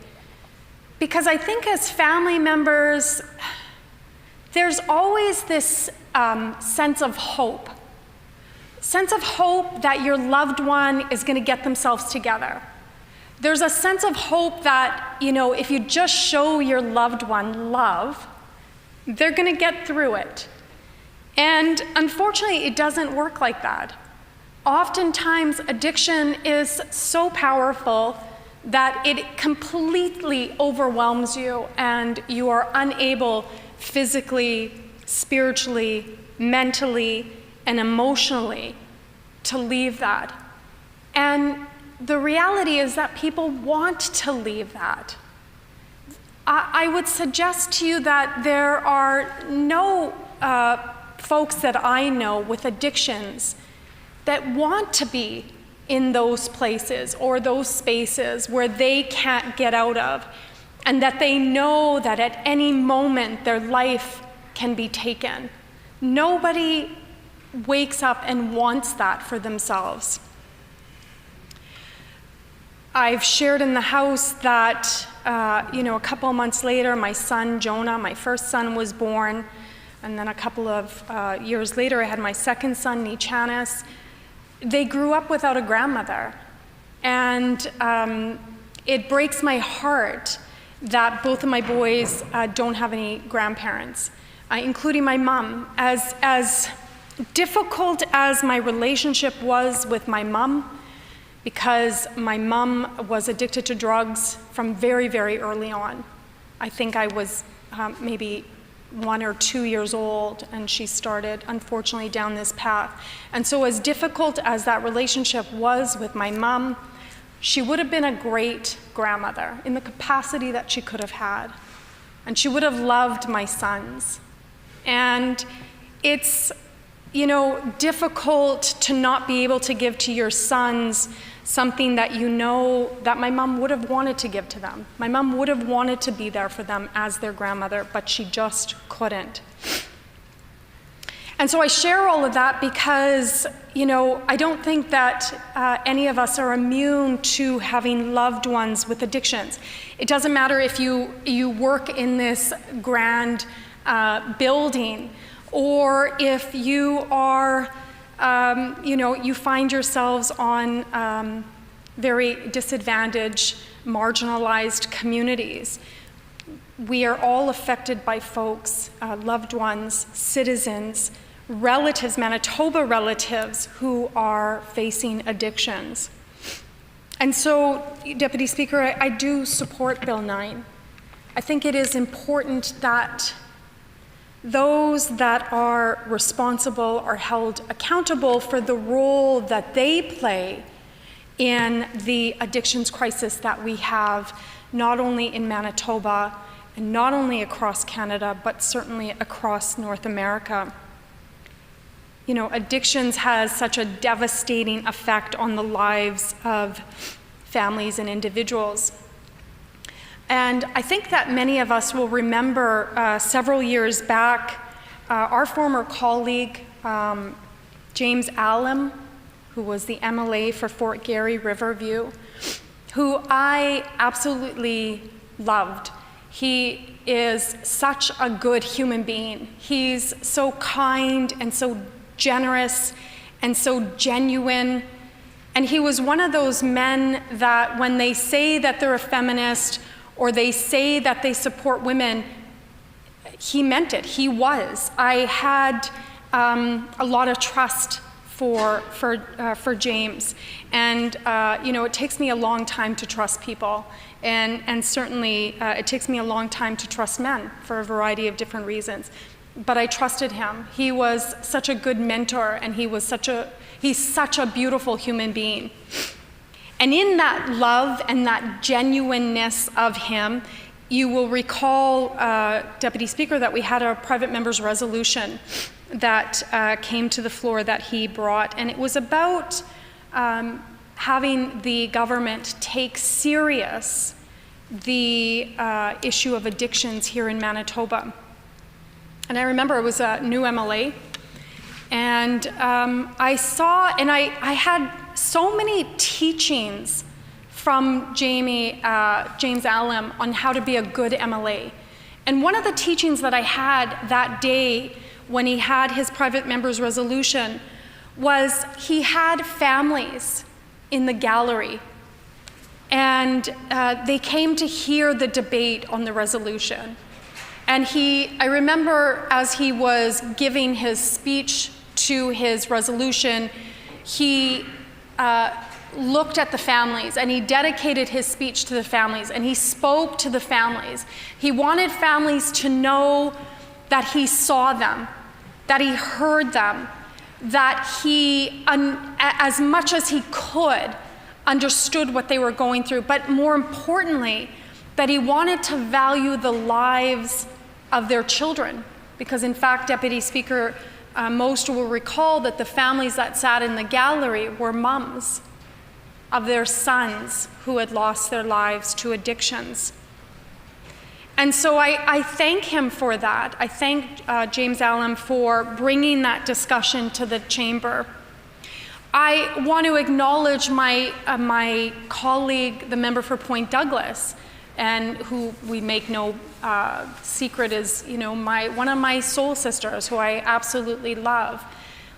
because I think as family members, there's always this sense of hope that your loved one is going to get themselves together. There's a sense of hope that, you know, if you just show your loved one love, they're going to get through it. And unfortunately, it doesn't work like that. Oftentimes, addiction is so powerful that it completely overwhelms you and you are unable physically, spiritually, mentally, and emotionally to leave that. And the reality is that people want to leave that. I would suggest to you that there are no folks that I know with addictions that want to be in those places or those spaces where they can't get out of, and that they know that at any moment their life can be taken. Nobody wakes up and wants that for themselves. I've shared in the house that, a couple of months later, my son, Jonah, my first son, was born. And then a couple of years later, I had my second son, Nichanis. They grew up without a grandmother. And it breaks my heart that both of my boys don't have any grandparents, including my mom. As difficult as my relationship was with my mom, because my mom was addicted to drugs from very, very early on. I think I was maybe 1 or 2 years old, and she started, unfortunately, down this path. And so as difficult as that relationship was with my mom, she would have been a great grandmother in the capacity that she could have had. And she would have loved my sons. And it's, difficult to not be able to give to your sons something that you know that my mom would have wanted to give to them. My mom would have wanted to be there for them as their grandmother, but she just couldn't. And so I share all of that because, I don't think that any of us are immune to having loved ones with addictions. It doesn't matter if you work in this grand building, or if you are, you find yourselves on very disadvantaged, marginalized communities. We are all affected by folks, loved ones, citizens, relatives, Manitoba relatives who are facing addictions. And so, Deputy Speaker, I do support Bill 9. I think it is important that those that are responsible are held accountable for the role that they play in the addictions crisis that we have, not only in Manitoba and not only across Canada, but certainly across North America. Addictions has such a devastating effect on the lives of families and individuals. And I think that many of us will remember several years back, our former colleague, James Allen, who was the MLA for Fort Garry Riverview, who I absolutely loved. He is such a good human being. He's so kind and so generous and so genuine. And he was one of those men that when they say that they're a feminist, or they say that they support women, he meant it. He was. I had a lot of trust for James, and it takes me a long time to trust people, and certainly it takes me a long time to trust men for a variety of different reasons. But I trusted him. He was such a good mentor, and he's such a beautiful human being. And in that love and that genuineness of him, you will recall, Deputy Speaker, that we had a private member's resolution that came to the floor that he brought. And it was about having the government take serious the issue of addictions here in Manitoba. And I remember I was a new MLA, and I saw, and I had so many teachings from James Allen on how to be a good MLA. And one of the teachings that I had that day when he had his private members resolution was he had families in the gallery, and they came to hear the debate on the resolution. And I remember as he was giving his speech to his resolution, he looked at the families, and he dedicated his speech to the families, and he spoke to the families. He wanted families to know that he saw them, that he heard them, that he, as much as he could, understood what they were going through, but more importantly, that he wanted to value the lives of their children. Because in fact, Deputy Speaker, most will recall that the families that sat in the gallery were mums of their sons who had lost their lives to addictions. And so I thank him for that. I thank James Allen for bringing that discussion to the chamber. I want to acknowledge my colleague, the member for Point Douglas, and who we make no secret is, one of my soul sisters, who I absolutely love,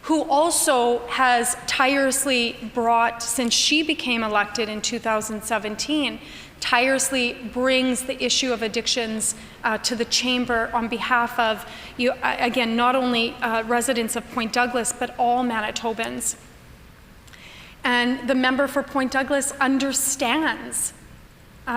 who also has tirelessly brought, since she became elected in 2017, tirelessly brings the issue of addictions to the chamber on behalf of, again, not only residents of Point Douglas, but all Manitobans. And the member for Point Douglas understands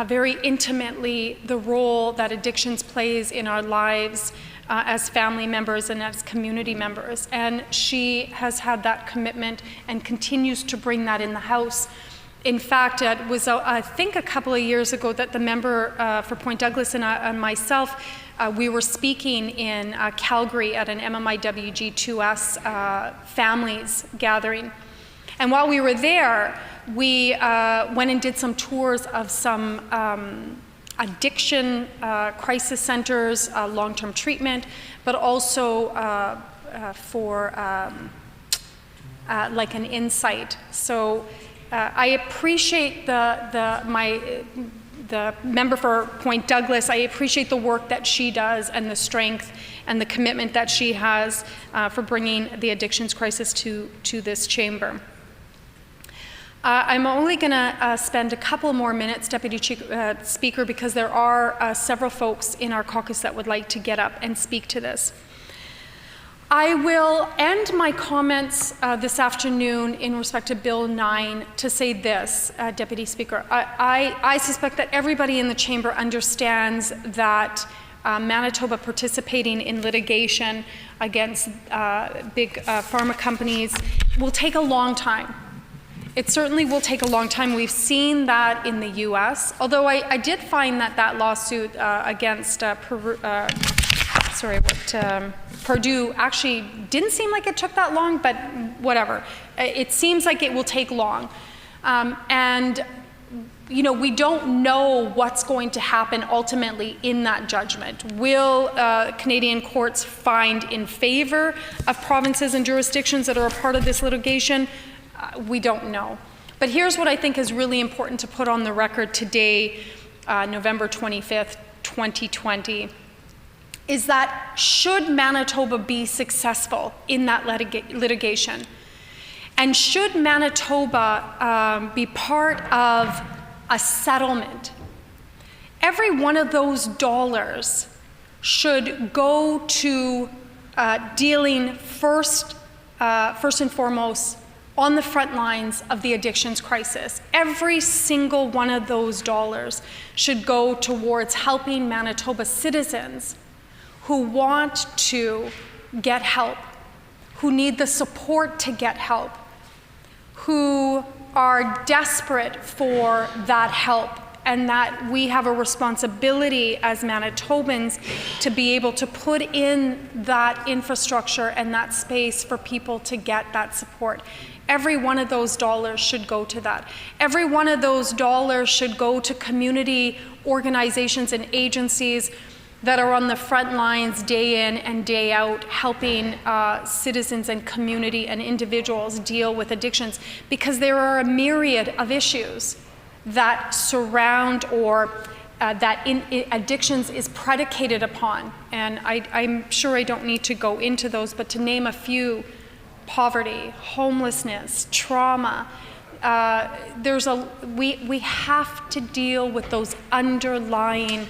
very intimately the role that addictions plays in our lives as family members and as community members. And she has had that commitment and continues to bring that in the House. In fact, it was, I think, a couple of years ago that the member for Point Douglas and myself, we were speaking in Calgary at an MMIWG2S families gathering. And while we were there, we went and did some tours of some addiction crisis centers, long-term treatment, but also for like an insight. So I appreciate the member for Point Douglas. I appreciate the work that she does and the strength and the commitment that she has for bringing the addictions crisis to this chamber. I'm only going to spend a couple more minutes, Deputy Speaker, because there are several folks in our caucus that would like to get up and speak to this. I will end my comments this afternoon in respect to Bill 9 to say this, Deputy Speaker. I suspect that everybody in the chamber understands that Manitoba participating in litigation against big pharma companies will take a long time. It certainly will take a long time. We've seen that in the US, although I did find that lawsuit against Purdue actually didn't seem like it took that long, but whatever. It seems like it will take long. And we don't know what's going to happen ultimately in that judgment. Will Canadian courts find in favor of provinces and jurisdictions that are a part of this litigation? We don't know. But here's what I think is really important to put on the record today, November 25th, 2020, is that should Manitoba be successful in that litigation, and should Manitoba be part of a settlement, every one of those dollars should go to dealing first and foremost on the front lines of the addictions crisis. Every single one of those dollars should go towards helping Manitoba citizens who want to get help, who need the support to get help, who are desperate for that help, and that we have a responsibility as Manitobans to be able to put in that infrastructure and that space for people to get that support. Every one of those dollars should go to that. Every one of those dollars should go to community organizations and agencies that are on the front lines day in and day out, helping citizens and community and individuals deal with addictions, because there are a myriad of issues that surround or that addictions is predicated upon. And I'm sure I don't need to go into those, but to name a few: poverty, homelessness, trauma. We have to deal with those underlying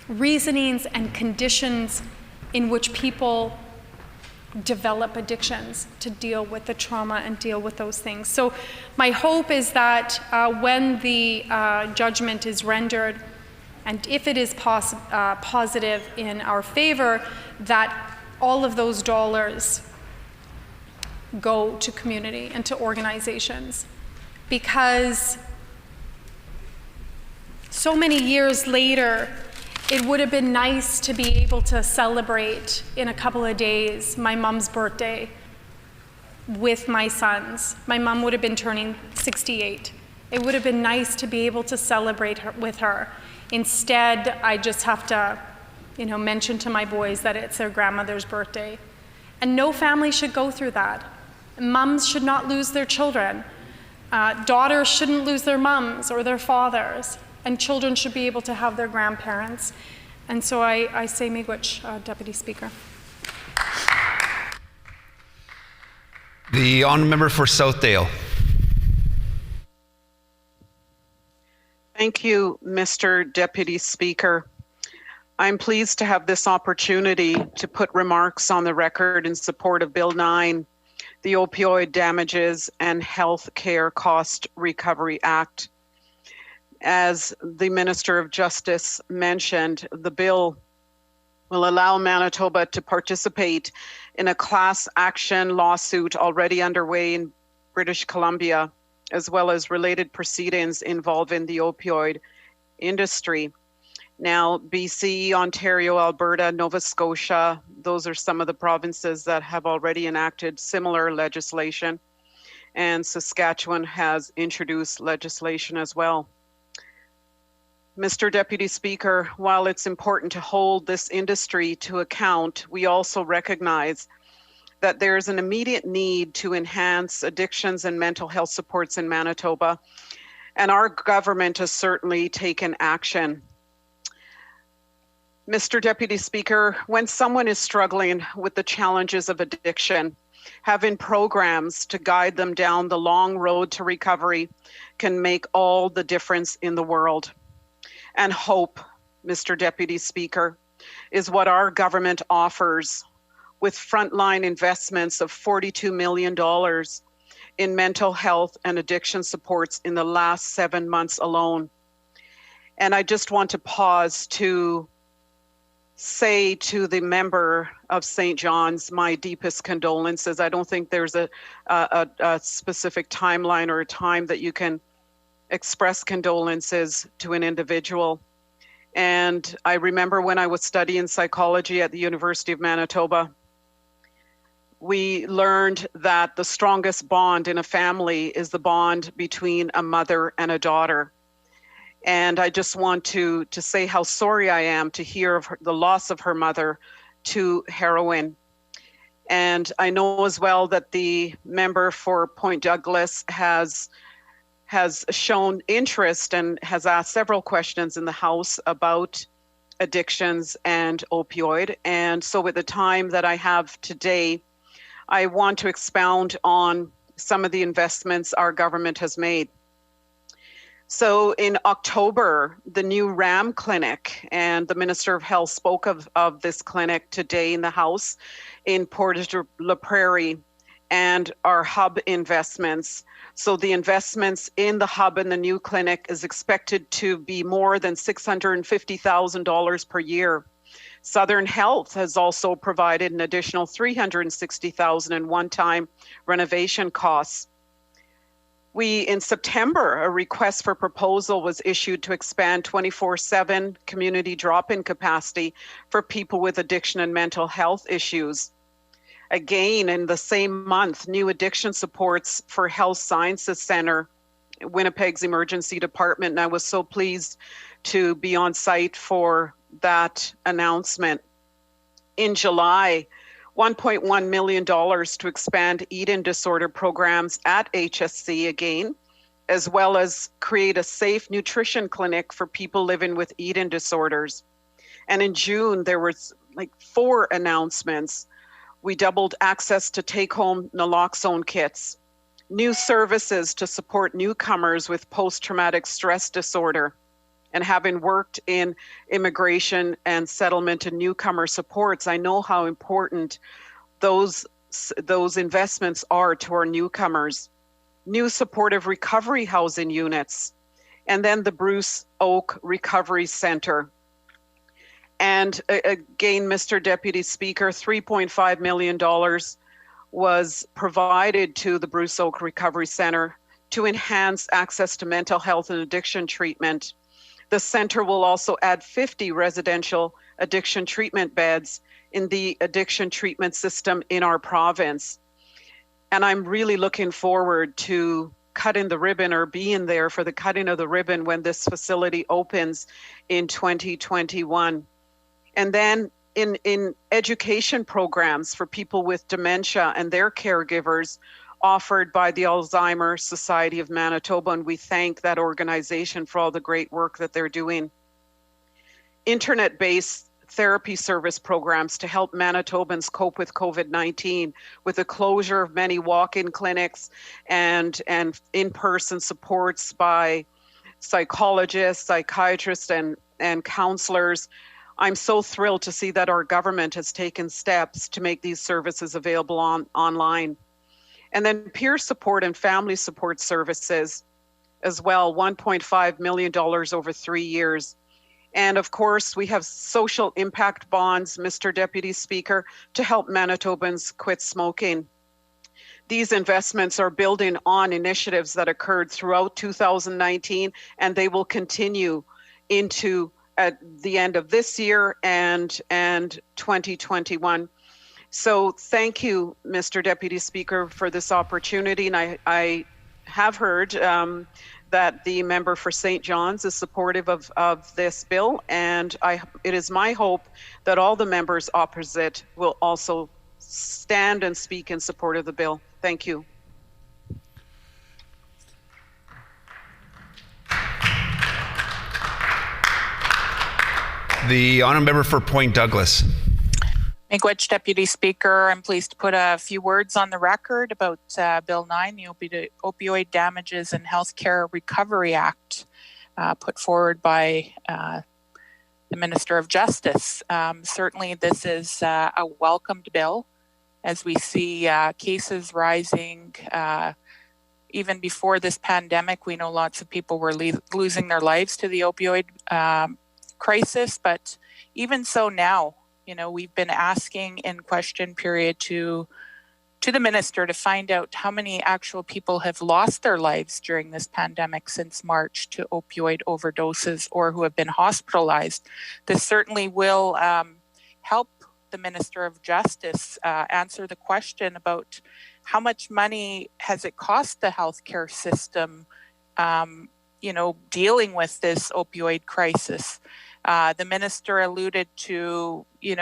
reasonings and conditions in which people develop addictions, to deal with the trauma and deal with those things. So my hope is that when the judgment is rendered, and if it is positive in our favor, that all of those dollars go to community and to organizations. Because so many years later, it would have been nice to be able to celebrate in a couple of days my mom's birthday with my sons. My mom would have been turning 68. It would have been nice to be able to celebrate with her. Instead, I just have to, mention to my boys that it's their grandmother's birthday. And no family should go through that. Moms should not lose their children. Daughters shouldn't lose their moms or their fathers. And children should be able to have their grandparents. And so I say miigwech, Deputy Speaker. The honourable member for Southdale. Thank you, Mr. Deputy Speaker. I'm pleased to have this opportunity to put remarks on the record in support of Bill 9, the Opioid Damages and Health Care Cost Recovery Act. As the Minister of Justice mentioned, the bill will allow Manitoba to participate in a class action lawsuit already underway in British Columbia, as well as related proceedings involving the opioid industry. Now, BC, Ontario, Alberta, Nova Scotia, those are some of the provinces that have already enacted similar legislation, and Saskatchewan has introduced legislation as well. Mr. Deputy Speaker, while it's important to hold this industry to account, we also recognize that there is an immediate need to enhance addictions and mental health supports in Manitoba, and our government has certainly taken action. Mr. Deputy Speaker, when someone is struggling with the challenges of addiction, having programs to guide them down the long road to recovery can make all the difference in the world. And hope, Mr. Deputy Speaker, is what our government offers with frontline investments of $42 million in mental health and addiction supports in the last 7 months alone. And I just want to pause to say to the member of St. John's my deepest condolences. I don't think there's a specific timeline or a time that you can express condolences to an individual. And I remember when I was studying psychology at the University of Manitoba, we learned that the strongest bond in a family is the bond between a mother and a daughter. And I just want to say how sorry I am to hear of the loss of her mother to heroin. And I know as well that the member for Point Douglas has shown interest and has asked several questions in the House about addictions and opioid. And so with the time that I have today, I want to expound on some of the investments our government has made. So in October, the new RAM clinic, and the Minister of Health spoke of this clinic today in the House in Portage-la Prairie, and our hub investments. So the investments in the hub and the new clinic is expected to be more than $650,000 per year. Southern Health has also provided an additional $360,000 in one-time renovation costs. In September, a request for proposal was issued to expand 24/7 community drop-in capacity for people with addiction and mental health issues. Again, in the same month, new addiction supports for Health Sciences Center, Winnipeg's emergency department, and I was so pleased to be on site for that announcement. In July, $1.1 million to expand eating disorder programs at HSC again, as well as create a safe nutrition clinic for people living with eating disorders. And in June, there was like 4 announcements. We doubled access to take-home naloxone kits, new services to support newcomers with post-traumatic stress disorder. And having worked in immigration and settlement and newcomer supports, I know how important those investments are to our newcomers. New supportive recovery housing units, and then the Bruce Oak Recovery Center. And again, Mr. Deputy Speaker, $3.5 million was provided to the Bruce Oak Recovery Center to enhance access to mental health and addiction treatment. The center will also add 50 residential addiction treatment beds in the addiction treatment system in our province. And I'm really looking forward to cutting the ribbon or being there for the cutting of the ribbon when this facility opens in 2021. And then in education programs for people with dementia and their caregivers offered by the Alzheimer's Society of Manitoba, and we thank that organization for all the great work that they're doing. Internet-based therapy service programs to help Manitobans cope with COVID-19, with the closure of many walk-in clinics and in-person supports by psychologists, psychiatrists, and counselors. I'm so thrilled to see that our government has taken steps to make these services available online. And then peer support and family support services as well, $1.5 million over 3 years. And of course, we have social impact bonds, Mr. Deputy Speaker, to help Manitobans quit smoking. These investments are building on initiatives that occurred throughout 2019, and they will continue into at the end of this year and 2021. So thank you, Mr. Deputy Speaker, for this opportunity. And I have heard that the member for St. John's is supportive of this bill, and it is my hope that all the members opposite will also stand and speak in support of the bill. Thank you. The honourable member for Point Douglas. Miigwech, Deputy Speaker. I'm pleased to put a few words on the record about Bill 9, the Opioid Damages and Healthcare Recovery Act, put forward by the Minister of Justice. Certainly this is a welcomed bill as we see cases rising. Even before this pandemic, we know lots of people were losing their lives to the opioid crisis, but even so now, we've been asking in question period to the minister to find out how many actual people have lost their lives during this pandemic since March to opioid overdoses or who have been hospitalized. This certainly will help the Minister of Justice answer the question about how much money has it cost the healthcare system, dealing with this opioid crisis. The minister alluded to, he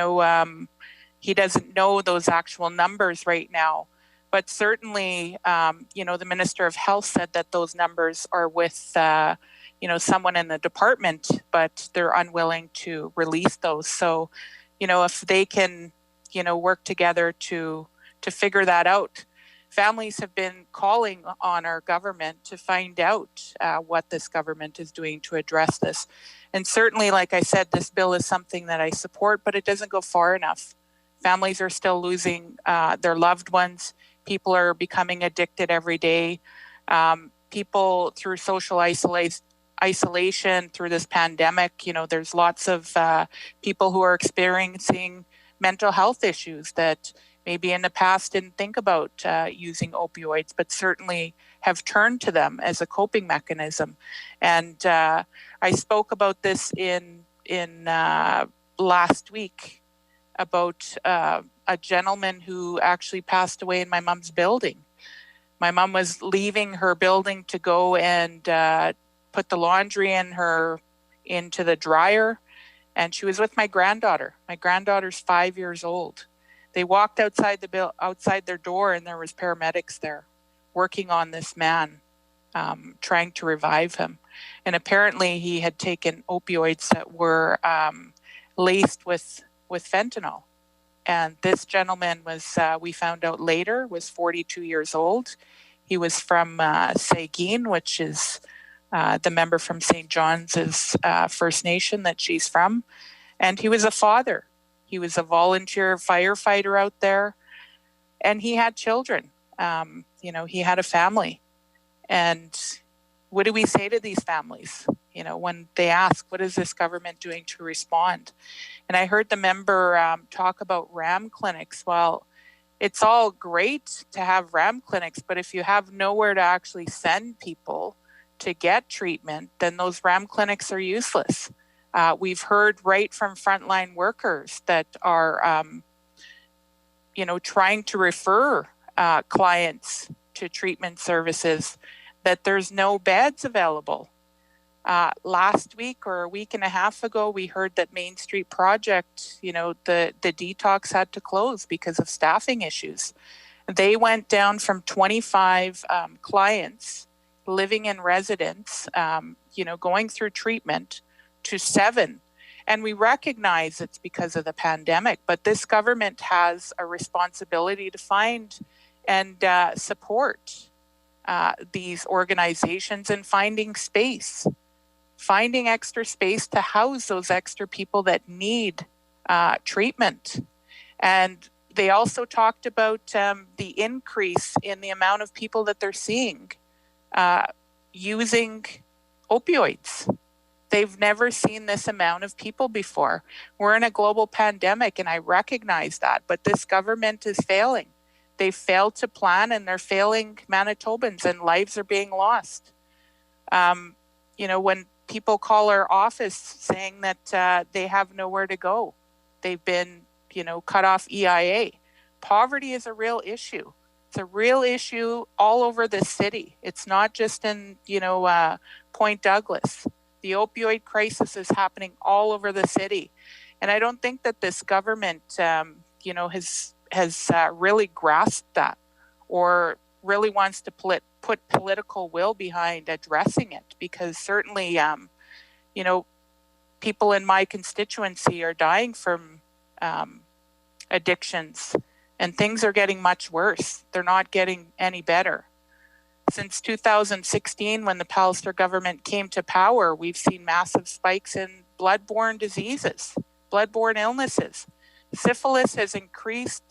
doesn't know those actual numbers right now, but certainly, the Minister of Health said that those numbers are with, someone in the department, but they're unwilling to release those. So, if they can, work together to figure that out. Families have been calling on our government to find out what this government is doing to address this. And certainly, like I said, this bill is something that I support, but it doesn't go far enough. Families are still losing their loved ones. People are becoming addicted every day. People through social isolation through this pandemic, there's lots of people who are experiencing mental health issues that maybe in the past didn't think about using opioids, but certainly have turned to them as a coping mechanism. And I spoke about this in last week about a gentleman who actually passed away in my mom's building. My mom was leaving her building to go and put the laundry into the dryer. and she was with my granddaughter. My granddaughter's 5 years old. They walked outside outside their door, and there was paramedics there working on this man, trying to revive him. And apparently he had taken opioids that were laced with fentanyl. And this gentleman was, we found out later, was 42 years old. He was from Seguin, which is the member from St. John's is First Nation that she's from. And he was a father. He was a volunteer firefighter out there, and he had children. He had a family. And what do we say to these families? When they ask, what is this government doing to respond? And I heard the member talk about RAM clinics. Well, it's all great to have RAM clinics, but if you have nowhere to actually send people to get treatment, then those RAM clinics are useless. We've heard right from frontline workers that are, trying to refer clients to treatment services, that there's no beds available. Last week or a week and a half ago, we heard that Main Street Project, the detox had to close because of staffing issues. They went down from 25 clients living in residence, going through treatment, to 7. And we recognize it's because of the pandemic, but this government has a responsibility to find and support these organizations and finding extra space to house those extra people that need treatment. And they also talked about the increase in the amount of people that they're seeing using opioids. They've never seen this amount of people before. We're in a global pandemic, and I recognize that, but this government is failing. They failed to plan, and they're failing Manitobans, and lives are being lost. When people call our office saying that they have nowhere to go, they've been, cut off EIA. Poverty is a real issue. It's a real issue all over the city. It's not just in, Point Douglas. The opioid crisis is happening all over the city. And I don't think that this government, has really grasped that, or really wants to put political will behind addressing it, because certainly, people in my constituency are dying from addictions, and things are getting much worse. They're not getting any better. Since 2016, when the Pallister government came to power, we've seen massive spikes in bloodborne diseases, bloodborne illnesses. Syphilis has increased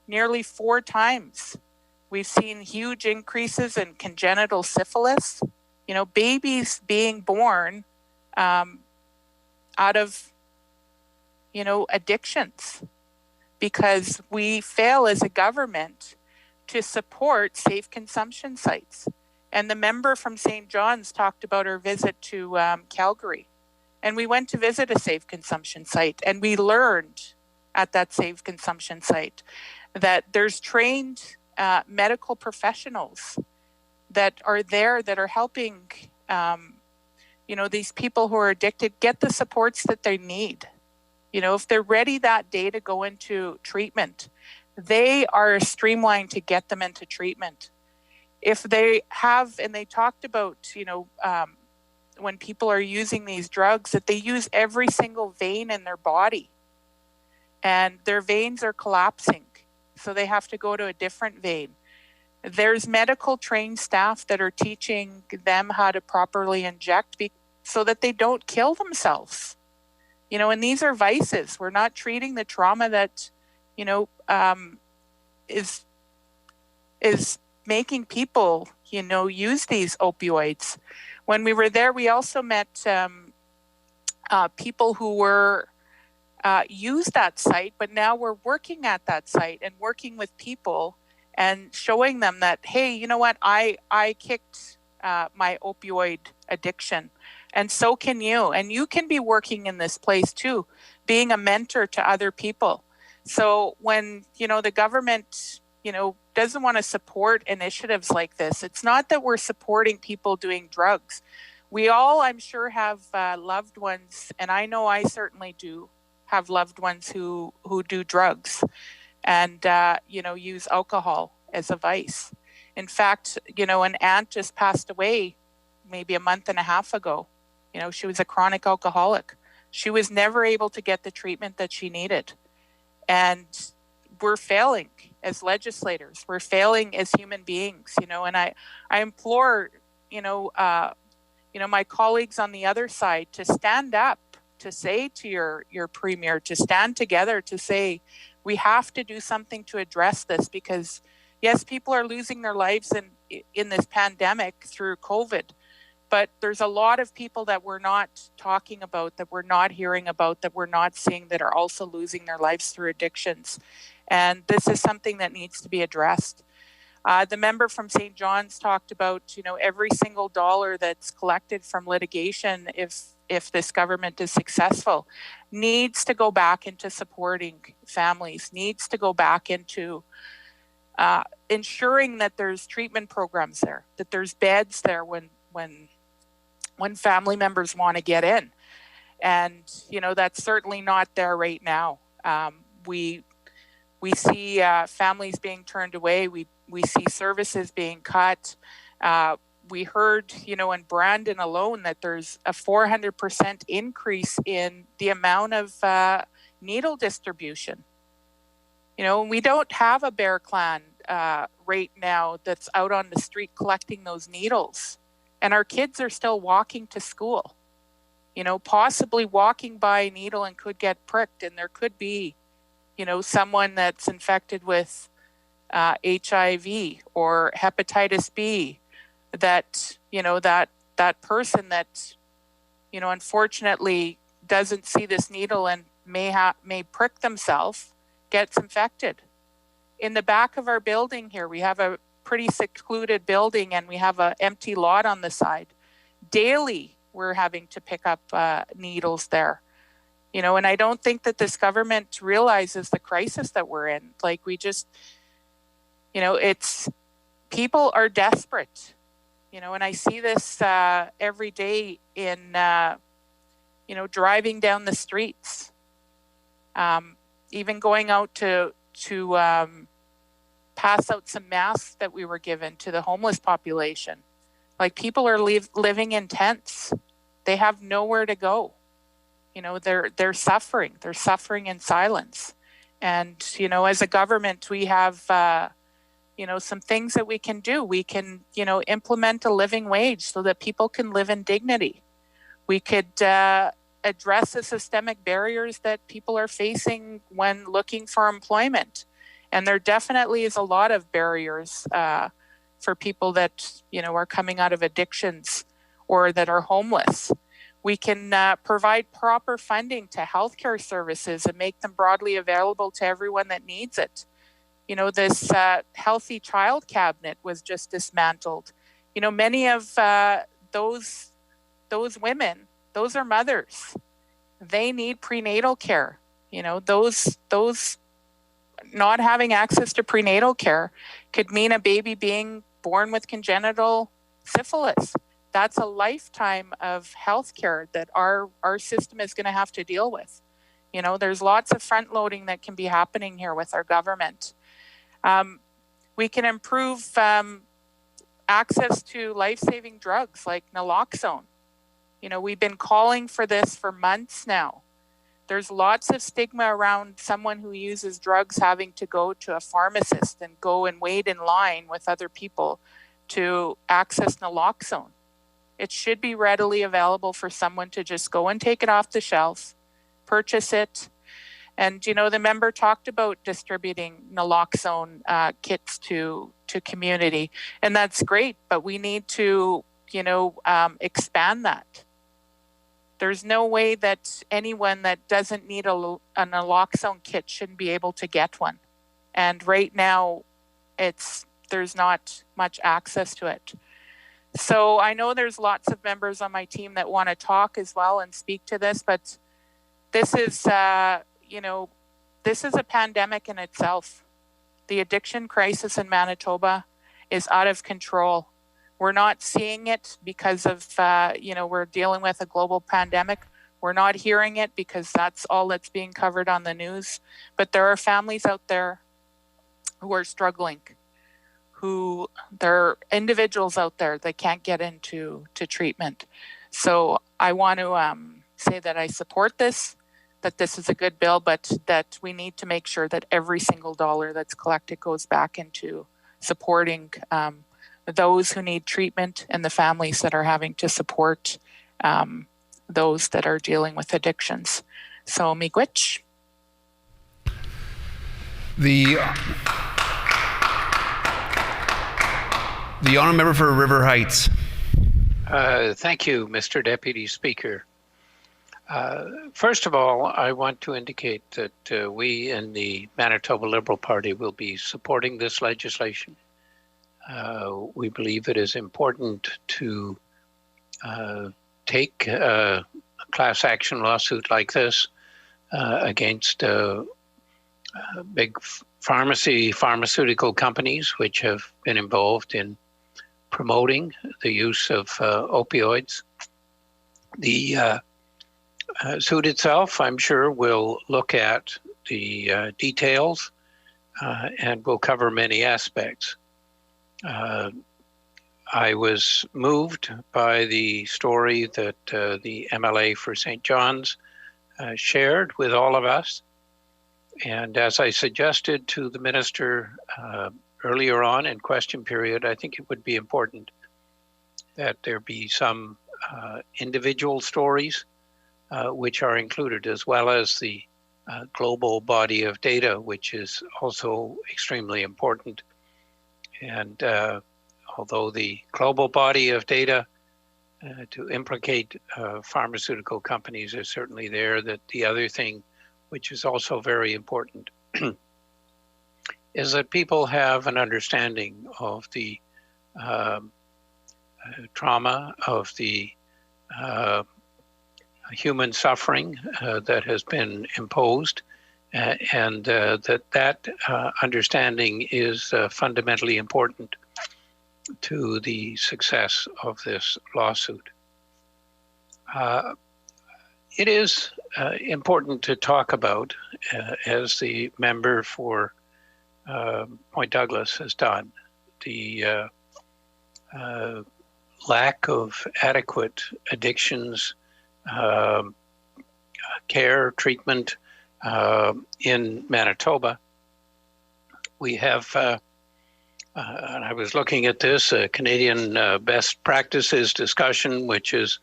nearly 4 times. We've seen huge increases in congenital syphilis. Babies being born out of, addictions, because we fail as a government to support safe consumption sites. And the member from St. John's talked about her visit to Calgary. And we went to visit a safe consumption site, and we learned at that safe consumption site that there's trained medical professionals that are there that are helping, these people who are addicted get the supports that they need. If they're ready that day to go into treatment, they are streamlined to get them into treatment. If they have, and they talked about, when people are using these drugs, that they use every single vein in their body, and their veins are collapsing, so they have to go to a different vein. There's medical trained staff that are teaching them how to properly inject so that they don't kill themselves. And these are vices. We're not treating the trauma that, is making people, use these opioids. When we were there, we also met people who were used that site, but now we're working at that site and working with people and showing them that, hey, you know what, I kicked my opioid addiction, and so can you. And you can be working in this place too, being a mentor to other people. So when, the government, doesn't want to support initiatives like this, it's not that we're supporting people doing drugs. We all, I'm sure, have loved ones, and I know I certainly do have loved ones who do drugs and, use alcohol as a vice. In fact, an aunt just passed away maybe a month and a half ago. She was a chronic alcoholic. She was never able to get the treatment that she needed. And we're failing as legislators. We're failing as human beings, and I implore, my colleagues on the other side to stand up, to say to your premier, to stand together, to say, we have to do something to address this, because yes, people are losing their lives in this pandemic through COVID, but there's a lot of people that we're not talking about, that we're not hearing about, that we're not seeing, that are also losing their lives through addictions. And this is something that needs to be addressed. The member from St. John's talked about, every single dollar that's collected from litigation, if this government is successful, needs to go back into supporting families, needs to go back into ensuring that there's treatment programs there, that there's beds there when family members want to get in. And, that's certainly not there right now. We see families being turned away. We see services being cut. We heard, in Brandon alone, that there's a 400% increase in the amount of needle distribution. We don't have a Bear Clan right now that's out on the street collecting those needles. And our kids are still walking to school, possibly walking by a needle and could get pricked. And there could be, someone that's infected with HIV or hepatitis B, that, that person that, unfortunately doesn't see this needle and may prick themselves, gets infected. In the back of our building here, we have a pretty secluded building and we have an empty lot on the side. Daily, we're having to pick up needles there. And I don't think that this government realizes the crisis that we're in. Like, we just, it's, people are desperate, and I see this every day in, driving down the streets, even going out to pass out some masks that we were given to the homeless population. Like, people are living in tents. They have nowhere to go. They're suffering. They're suffering in silence. And, as a government, we have, some things that we can do. We can, implement a living wage so that people can live in dignity. We could address the systemic barriers that people are facing when looking for employment. And there definitely is a lot of barriers for people that, are coming out of addictions or that are homeless. We can provide proper funding to healthcare services and make them broadly available to everyone that needs it. This Healthy Child Cabinet was just dismantled. Many of those women, those are mothers. They need prenatal care. Those not having access to prenatal care could mean a baby being born with congenital syphilis. That's a lifetime of health care that our system is going to have to deal with. There's lots of front loading that can be happening here with our government. We can improve access to life-saving drugs like naloxone. We've been calling for this for months now. There's lots of stigma around someone who uses drugs having to go to a pharmacist and go and wait in line with other people to access naloxone. It should be readily available for someone to just go and take it off the shelf, purchase it. And, the member talked about distributing naloxone kits to community, and that's great, but we need to, expand that. There's no way that anyone that doesn't need a naloxone kit shouldn't be able to get one. And right now, there's not much access to it. So I know there's lots of members on my team that want to talk as well and speak to this, but this is, this is a pandemic in itself. The addiction crisis in Manitoba is out of control. We're not seeing it because of, we're dealing with a global pandemic. We're not hearing it because that's all that's being covered on the news. But there are families out there who are struggling, there are individuals out there that can't get into treatment. So I want to say that I support this, that this is a good bill, but that we need to make sure that every single dollar that's collected goes back into supporting those who need treatment and the families that are having to support those that are dealing with addictions. So, miigwech. The honourable member for River Heights. Thank you, Mr. Deputy Speaker. First of all, I want to indicate that we in the Manitoba Liberal Party will be supporting this legislation. We believe it is important to take a class action lawsuit like this against big pharmaceutical companies which have been involved in promoting the use of opioids. The suit itself, I'm sure, will look at the details and will cover many aspects. I was moved by the story that the MLA for St. John's shared with all of us. And as I suggested to the minister earlier on in question period, I think it would be important that there be some individual stories which are included, as well as the global body of data, which is also extremely important. And although the global body of data to implicate pharmaceutical companies is certainly there, that the other thing, which is also very important, is that people have an understanding of the trauma, of the human suffering that has been imposed, and that understanding is fundamentally important to the success of this lawsuit. It is important to talk about, as the member for Point Douglas has done, the lack of adequate addictions care, treatment in Manitoba. We have, and I was looking at this, Canadian best practices discussion, which is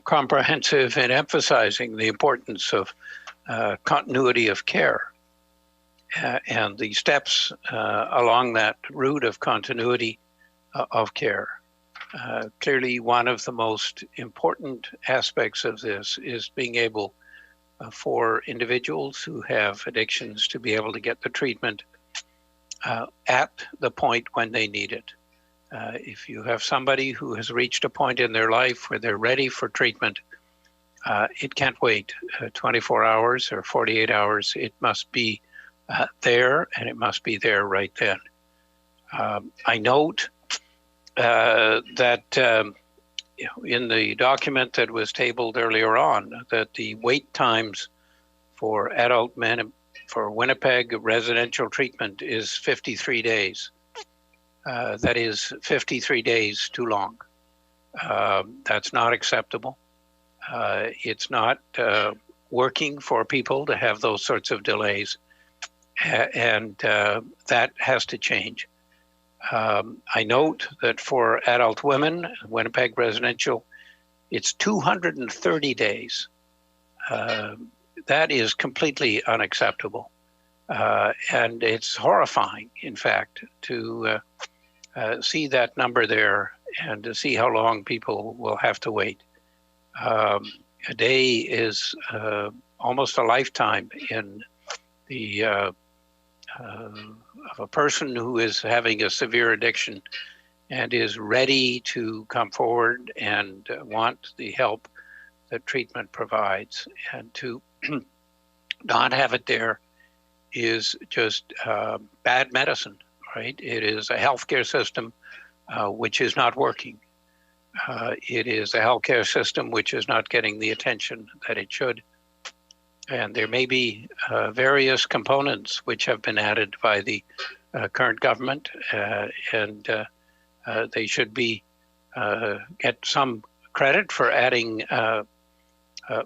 comprehensive in emphasizing the importance of continuity of care and the steps along that route of continuity of care. Clearly, one of the most important aspects of this is being able for individuals who have addictions to be able to get the treatment at the point when they need it. If you have somebody who has reached a point in their life where they're ready for treatment, it can't wait 24 hours or 48 hours. It must be there, and it must be there right then. I note that in the document that was tabled earlier on, that the wait times for adult men for Winnipeg residential treatment is 53 days. That is 53 days too long. That's not acceptable. It's not working for people to have those sorts of delays, and that has to change. I note that for adult women, Winnipeg residential, it's 230 days. That is completely unacceptable. And it's horrifying, in fact, to see that number there and to see how long people will have to wait. A day is almost a lifetime in the of a person who is having a severe addiction and is ready to come forward and want the help that treatment provides. And to not have it there is just bad medicine right? It is a healthcare system which is not working. It is a healthcare system which is not getting the attention that it should. And there may be various components which have been added by the current government, and they should be get some credit for adding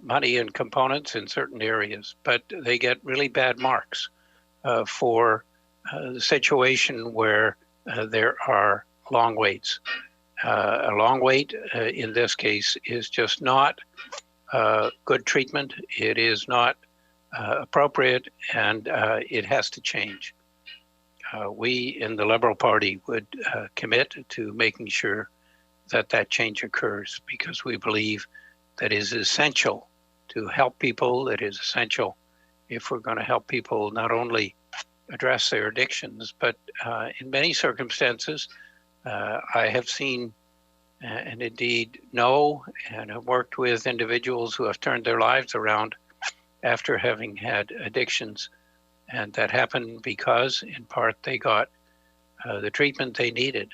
money and components in certain areas, but they get really bad marks for the situation where there are long waits. A long wait in this case is just not good treatment. It is not appropriate, and it has to change. We in the Liberal Party would commit to making sure that that change occurs, because we believe that is essential to help people. It is essential if we're going to help people not only address their addictions, but in many circumstances, I have seen and indeed know and have worked with individuals who have turned their lives around after having had addictions. And that happened because, in part, they got the treatment they needed.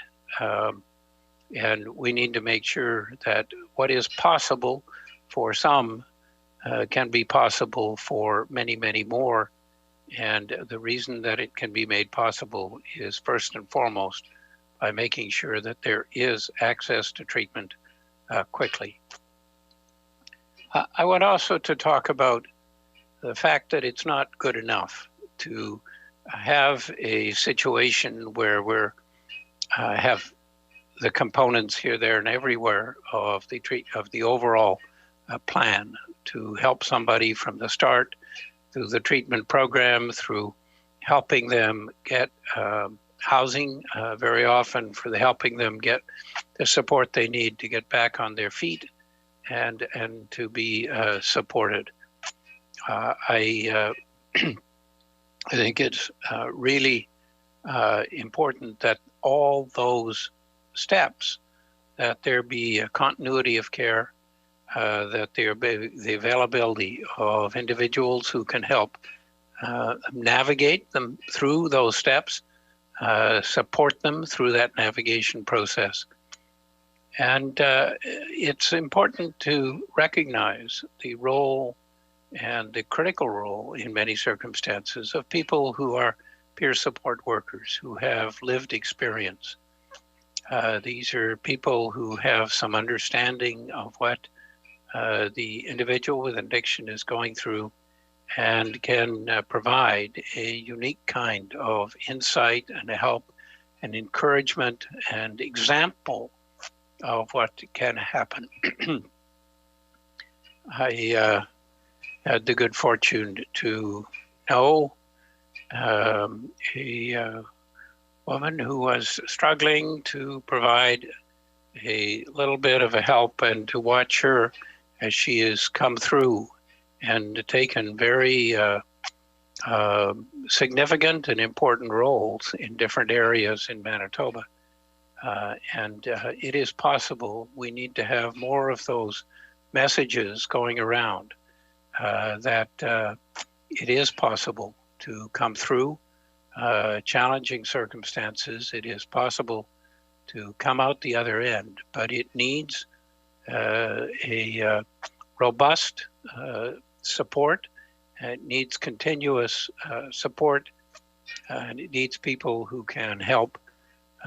And we need to make sure that what is possible for some can be possible for many, many more. And the reason that it can be made possible is first and foremost by making sure that there is access to treatment quickly. I want also to talk about the fact that it's not good enough to have a situation where we're have the components here, there, and everywhere of the overall plan to help somebody from the start through the treatment program, through helping them get housing, very often for helping them get the support they need to get back on their feet and to be supported. I think it's really important that all those steps, that there be a continuity of care, that there be the availability of individuals who can help navigate them through those steps, support them through that navigation process. And it's important to recognize the role and the critical role in many circumstances of people who are peer support workers, who have lived experience. These are people who have some understanding of what the individual with addiction is going through and can provide a unique kind of insight and help and encouragement and example of what can happen. I had the good fortune to know a woman who was struggling to provide a little bit of a help, and to watch her as she has come through and taken very significant and important roles in different areas in Manitoba. And it is possible. We need to have more of those messages going around that it is possible to come through challenging circumstances. It is possible to come out the other end, but it needs a robust support. It needs continuous support, and it needs people who can help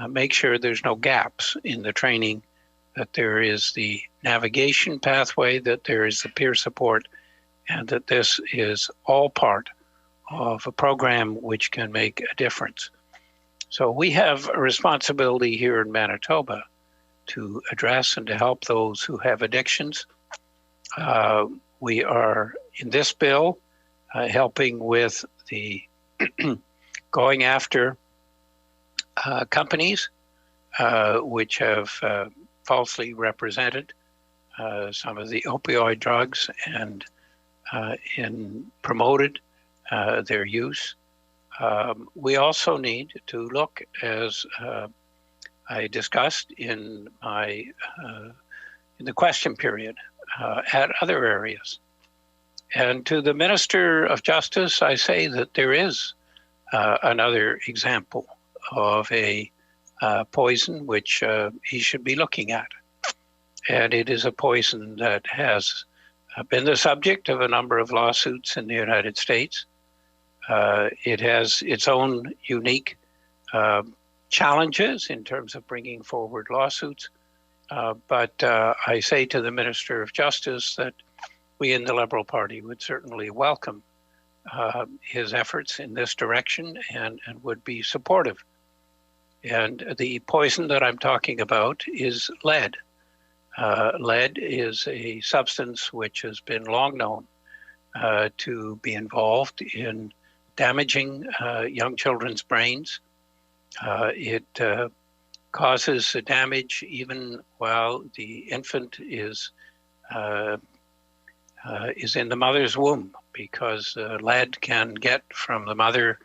make sure there's no gaps in the training, that there is the navigation pathway, that there is the peer support, and that this is all part of a program which can make a difference. So we have a responsibility here in Manitoba to address and to help those who have addictions. We are, in this bill, helping with the going after companies which have falsely represented some of the opioid drugs and promoted their use. We also need to look, as I discussed in my in the question period, at other areas. And to the Minister of Justice, I say that there is another example of a poison which he should be looking at. And it is a poison that has been the subject of a number of lawsuits in the United States. It has its own unique challenges in terms of bringing forward lawsuits. But I say to the Minister of Justice that we in the Liberal Party would certainly welcome his efforts in this direction and would be supportive. And the poison that I'm talking about is lead. Lead is a substance which has been long known to be involved in damaging young children's brains. It causes damage even while the infant is in the mother's womb, because lead can get from the mother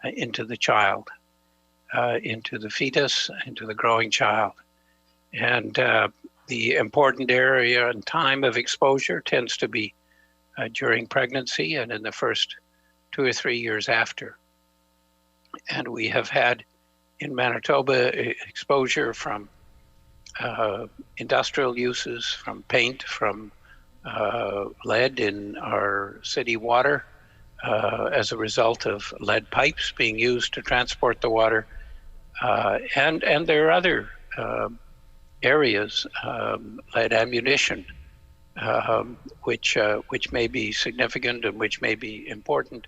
into the child, into the fetus, into the growing child. And the important area and time of exposure tends to be during pregnancy and in the first 2 or 3 years after. And we have had in Manitoba exposure from industrial uses, from paint, from lead in our city water as a result of lead pipes being used to transport the water. And there are other areas, lead ammunition, which may be significant and which may be important.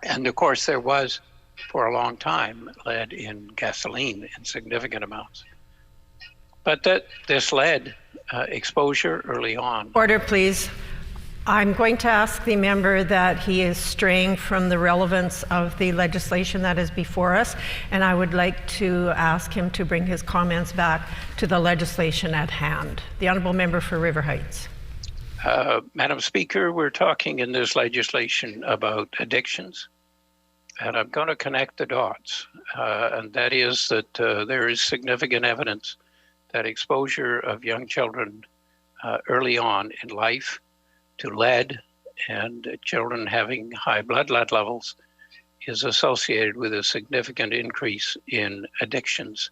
And of course, there was, for a long time, lead in gasoline in significant amounts. But this lead exposure early on. Order, please. I'm going to ask the member that he is straying from the relevance of the legislation that is before us, and I would like to ask him to bring his comments back to the legislation at hand. The Honourable Member for River Heights. Madam Speaker, we're talking in this legislation about addictions, and I'm going to connect the dots, and that is that there is significant evidence that exposure of young children early on in life to lead and children having high blood lead levels is associated with a significant increase in addictions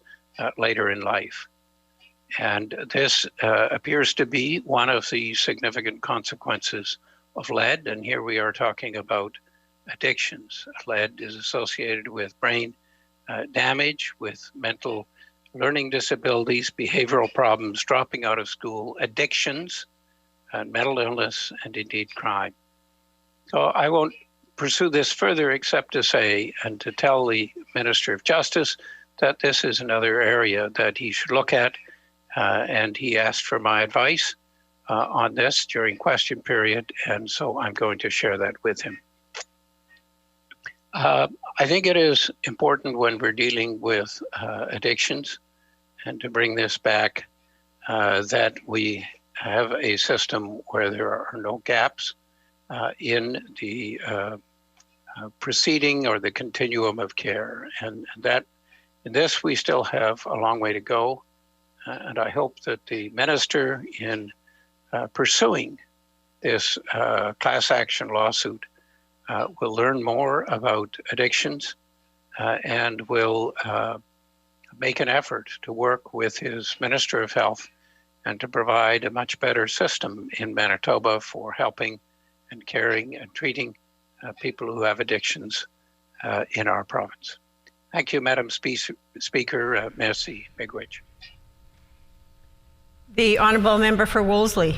later in life. And this appears to be one of the significant consequences of lead. And here we are talking about addictions. Lead is associated with brain damage, with mental learning disabilities, behavioral problems, dropping out of school, addictions, mental illness, and indeed crime. So I won't pursue this further except to say and to tell the Minister of Justice that this is another area that he should look at, and he asked for my advice on this during question period, and so I'm going to share that with him. I think it is important when we're dealing with addictions, and to bring this back, that we have a system where there are no gaps in the proceeding or the continuum of care. And that in this, we still have a long way to go. And I hope that the minister, in pursuing this class action lawsuit, will learn more about addictions and will make an effort to work with his Minister of Health and to provide a much better system in Manitoba for helping and caring and treating people who have addictions in our province. Thank you, Madam Speaker. Merci, Miigwech. The Honourable Member for Wolseley.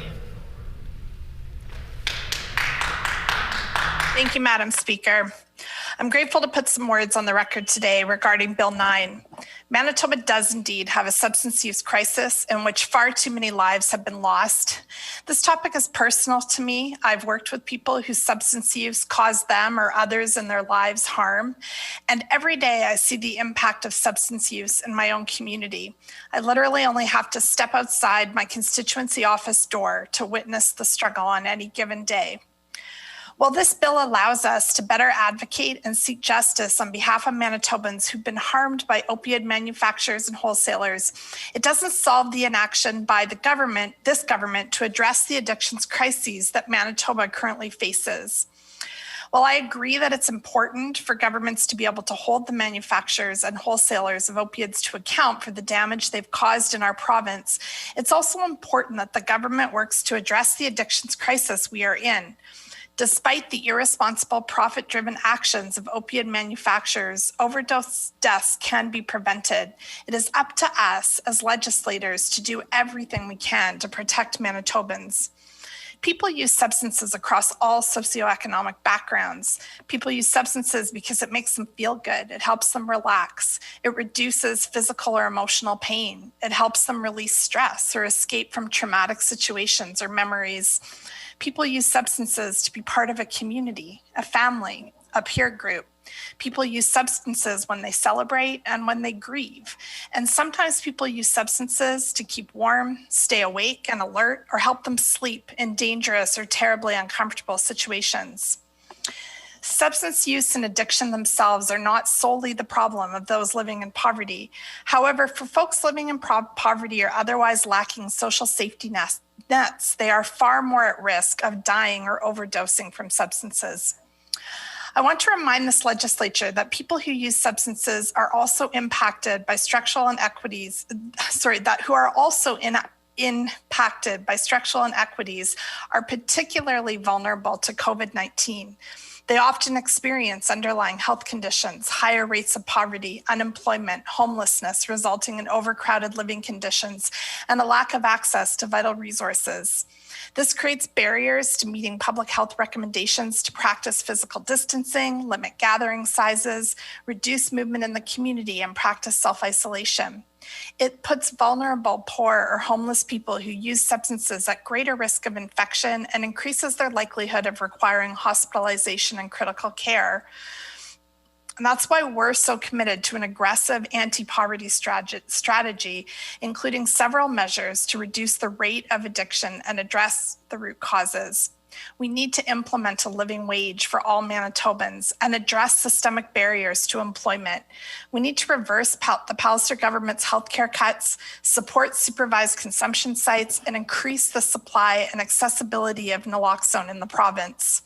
Thank you, Madam Speaker. I'm grateful to put some words on the record today regarding Bill 9. Manitoba does indeed have a substance use crisis in which far too many lives have been lost. This topic is personal to me. I've worked with people whose substance use caused them or others in their lives harm. And every day I see the impact of substance use in my own community. I literally only have to step outside my constituency office door to witness the struggle on any given day. While this bill allows us to better advocate and seek justice on behalf of Manitobans who've been harmed by opioid manufacturers and wholesalers, it doesn't solve the inaction by this government to address the addictions crises that Manitoba currently faces. While I agree that it's important for governments to be able to hold the manufacturers and wholesalers of opiates to account for the damage they've caused in our province, it's also important that the government works to address the addictions crisis we are in. Despite the irresponsible, profit-driven actions of opiate manufacturers, overdose deaths can be prevented. It is up to us as legislators to do everything we can to protect Manitobans. People use substances across all socioeconomic backgrounds. People use substances because it makes them feel good. It helps them relax. It reduces physical or emotional pain. It helps them release stress or escape from traumatic situations or memories. People use substances to be part of a community, a family, a peer group. People use substances when they celebrate and when they grieve. And sometimes people use substances to keep warm, stay awake and alert, or help them sleep in dangerous or terribly uncomfortable situations. Substance use and addiction themselves are not solely the problem of those living in poverty. However, for folks living in poverty or otherwise lacking social safety nets, they are far more at risk of dying or overdosing from substances. I want to remind this legislature that people who use substances are also impacted by structural inequities, impacted by structural inequities are particularly vulnerable to COVID-19. They often experience underlying health conditions, higher rates of poverty, unemployment, homelessness, resulting in overcrowded living conditions, and a lack of access to vital resources. This creates barriers to meeting public health recommendations to practice physical distancing, limit gathering sizes, reduce movement in the community, and practice self-isolation. It puts vulnerable, poor, or homeless people who use substances at greater risk of infection and increases their likelihood of requiring hospitalization and critical care. And that's why we're so committed to an aggressive anti-poverty strategy, including several measures to reduce the rate of addiction and address the root causes. We need to implement a living wage for all Manitobans and address systemic barriers to employment. We need to reverse the Pallister government's healthcare cuts, support supervised consumption sites, and increase the supply and accessibility of naloxone in the province.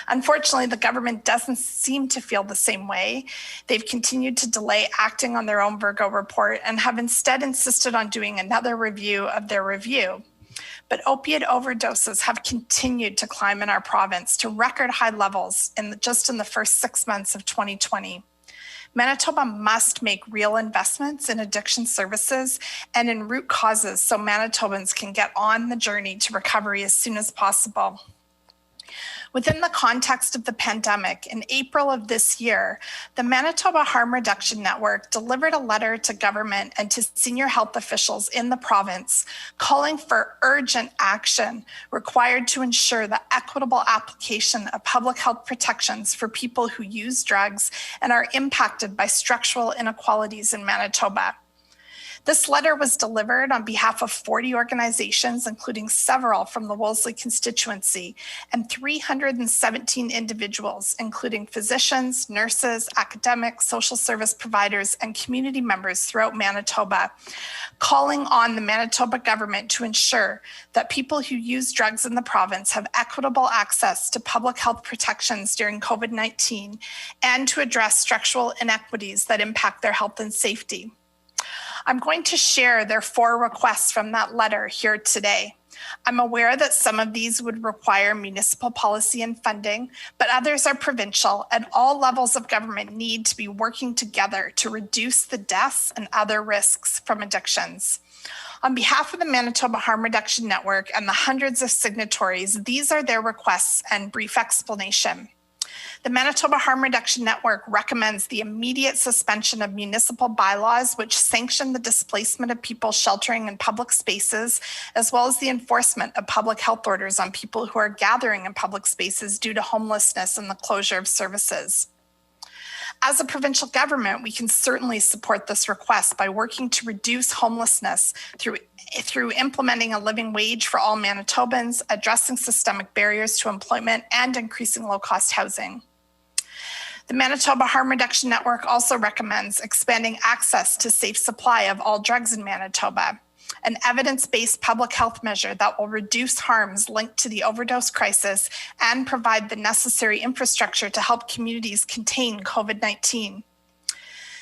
Unfortunately, the government doesn't seem to feel the same way. They've continued to delay acting on their own Virgo report and have instead insisted on doing another review of their review. But opiate overdoses have continued to climb in our province to record high levels just in the first 6 months of 2020. Manitoba must make real investments in addiction services and in root causes so Manitobans can get on the journey to recovery as soon as possible. Within the context of the pandemic, in April of this year, the Manitoba Harm Reduction Network delivered a letter to government and to senior health officials in the province calling for urgent action required to ensure the equitable application of public health protections for people who use drugs and are impacted by structural inequalities in Manitoba. This letter was delivered on behalf of 40 organizations, including several from the Wolseley constituency, and 317 individuals, including physicians, nurses, academics, social service providers, and community members throughout Manitoba, calling on the Manitoba government to ensure that people who use drugs in the province have equitable access to public health protections during COVID-19 and to address structural inequities that impact their health and safety. I'm going to share their 4 requests from that letter here today. I'm aware that some of these would require municipal policy and funding, but others are provincial, and all levels of government need to be working together to reduce the deaths and other risks from addictions. On behalf of the Manitoba Harm Reduction Network and the hundreds of signatories, these are their requests and brief explanation. The Manitoba Harm Reduction Network recommends the immediate suspension of municipal bylaws which sanction the displacement of people sheltering in public spaces, as well as the enforcement of public health orders on people who are gathering in public spaces due to homelessness and the closure of services. As a provincial government, we can certainly support this request by working to reduce homelessness through implementing a living wage for all Manitobans, addressing systemic barriers to employment, and increasing low-cost housing. The Manitoba Harm Reduction Network also recommends expanding access to safe supply of all drugs in Manitoba. an evidence-based public health measure that will reduce harms linked to the overdose crisis and provide the necessary infrastructure to help communities contain COVID-19.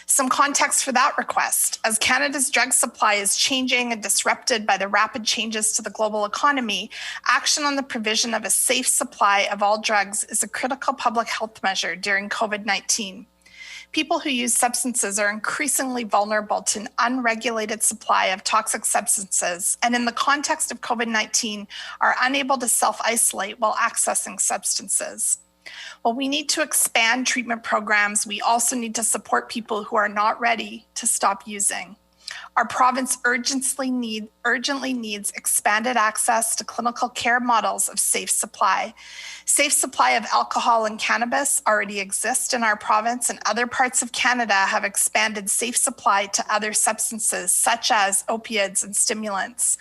Some context for that request. As Canada's drug supply is changing and disrupted by the rapid changes to the global economy, action on the provision of a safe supply of all drugs is a critical public health measure during COVID-19. People who use substances are increasingly vulnerable to an unregulated supply of toxic substances, and in the context of COVID-19, are unable to self-isolate while accessing substances. While we need to expand treatment programs, we also need to support people who are not ready to stop using. Our province urgently needs expanded access to clinical care models of safe supply. Safe supply of alcohol and cannabis already exists in our province, and other parts of Canada have expanded safe supply to other substances such as opiates and stimulants.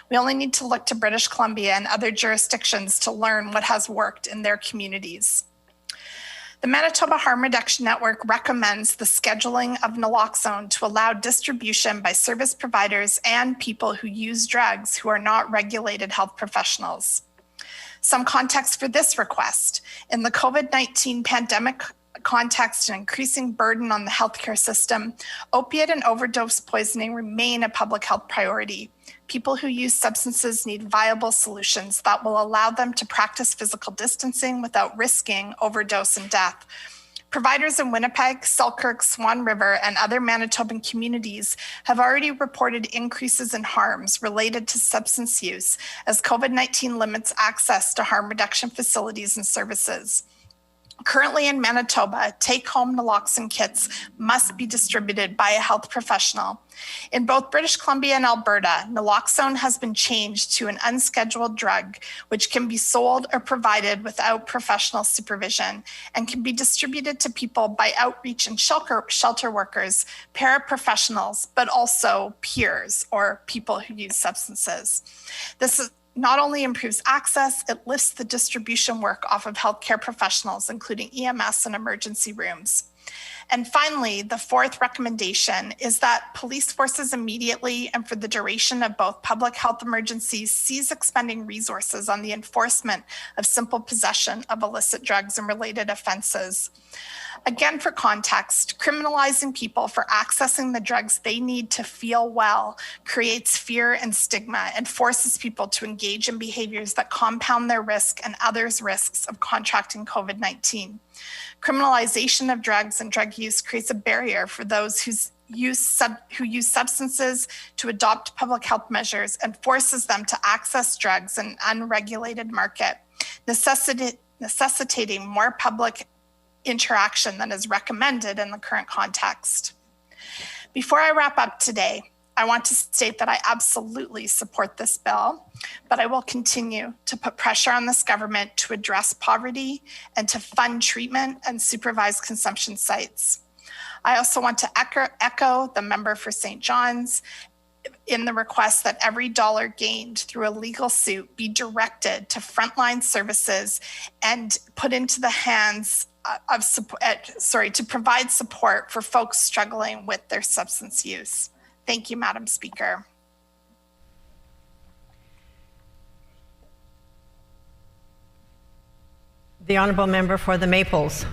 We only need to look to British Columbia and other jurisdictions to learn what has worked in their communities. The Manitoba Harm Reduction Network recommends the scheduling of naloxone to allow distribution by service providers and people who use drugs who are not regulated health professionals. Some context for this request. In the COVID-19 pandemic context and increasing burden on the healthcare system, opiate and overdose poisoning remain a public health priority. People who use substances need viable solutions that will allow them to practice physical distancing without risking overdose and death. Providers in Winnipeg, Selkirk, Swan River, and other Manitoban communities have already reported increases in harms related to substance use as COVID-19 limits access to harm reduction facilities and services. Currently in Manitoba, take-home naloxone kits must be distributed by a health professional. In both British Columbia and Alberta, naloxone has been changed to an unscheduled drug, which can be sold or provided without professional supervision and can be distributed to people by outreach and shelter workers, paraprofessionals, but also peers or people who use substances. This not only improves access, it lifts the distribution work off of healthcare professionals, including EMS and emergency rooms. And finally, the fourth recommendation is that police forces immediately and for the duration of both public health emergencies cease expending resources on the enforcement of simple possession of illicit drugs and related offenses. Again, for context, criminalizing people for accessing the drugs they need to feel well creates fear and stigma and forces people to engage in behaviors that compound their risk and others' risks of contracting COVID-19. Criminalization of drugs and drug use creates a barrier for those who use substances to adopt public health measures and forces them to access drugs in an unregulated market, necessitating more public interaction than is recommended in the current context. Before I wrap up today, I want to state that I absolutely support this bill, but I will continue to put pressure on this government to address poverty and to fund treatment and supervise consumption sites. I also want to echo the member for St. John's in the request that every dollar gained through a legal suit be directed to frontline services and put into the hands of to provide support for folks struggling with their substance use. Thank you, Madam Speaker. The Honourable Member for the Maples.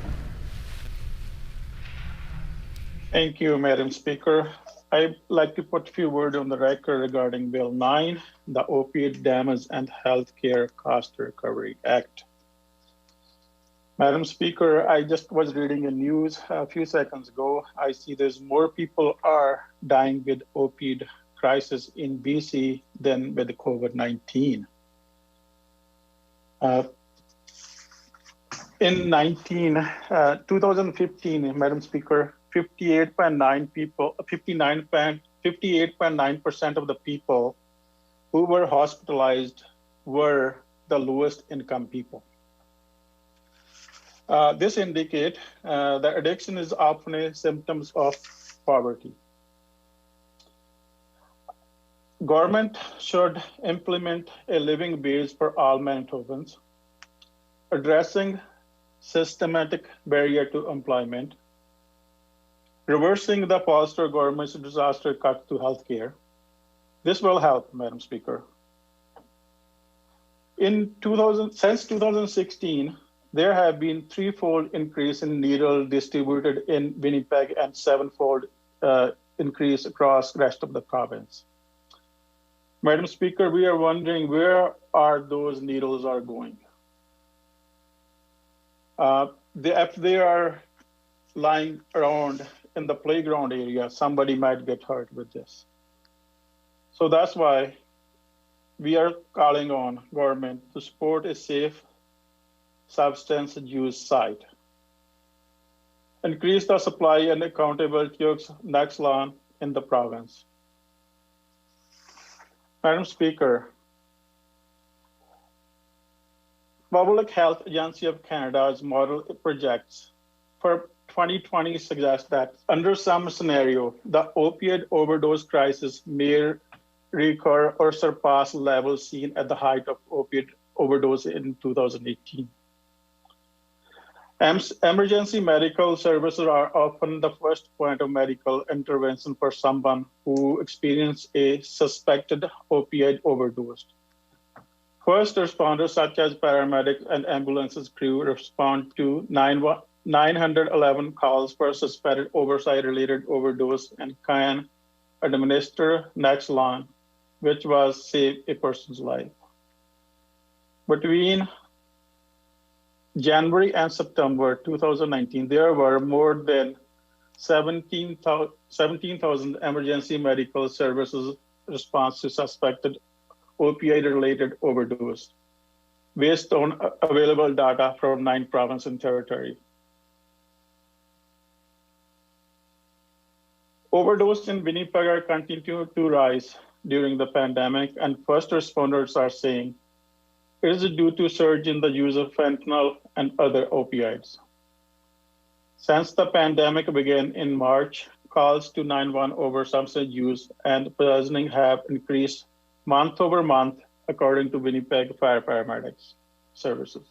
Thank you, Madam Speaker. I'd like to put a few words on the record regarding Bill 9, the Opioid Damage and Healthcare Cost Recovery Act. Madam Speaker, I just was reading the news a few seconds ago. I see there's more people are dying with opioid crisis in BC than with COVID-19. In 2015, Madam Speaker, 58.9% of the people who were hospitalized were the lowest income people. This indicates that addiction is often a symptom of poverty. Government should implement a living wage for all Manitobans, addressing systematic barrier to employment, reversing the Pallister government's disaster cut to healthcare, This will help, Madam Speaker. Since 2016, there have been threefold increase in needle distributed in Winnipeg and sevenfold increase across the rest of the province. Madam Speaker, we are wondering where are those needles are going. If they are lying around in the playground area, somebody might get hurt with this. So that's why we are calling on government to support a safe substance use site. Increase the supply and accountability of Nextlan in the province. Madam Speaker, Public Health Agency of Canada's model projects for 2020 suggests that under some scenario, the opioid overdose crisis may recur or surpass levels seen at the height of opioid overdose in 2018. Emergency medical services are often the first point of medical intervention for someone who experiences a suspected opioid overdose. First responders such as paramedics and ambulances crew respond to 911 calls for suspected oversight-related overdose and can administer Nextlan, which was save a person's life. Between January and September 2019, there were more than 17,000 emergency medical services response to suspected opioid-related overdose, based on available data from 9 provinces and territories. Overdose in Winnipeg are continuing to rise during the pandemic, and first responders are saying it is due to surge in the use of fentanyl and other opioids. Since the pandemic began in March, calls to 911 over substance use and poisoning have increased month over month, according to Winnipeg Fire Paramedics Services.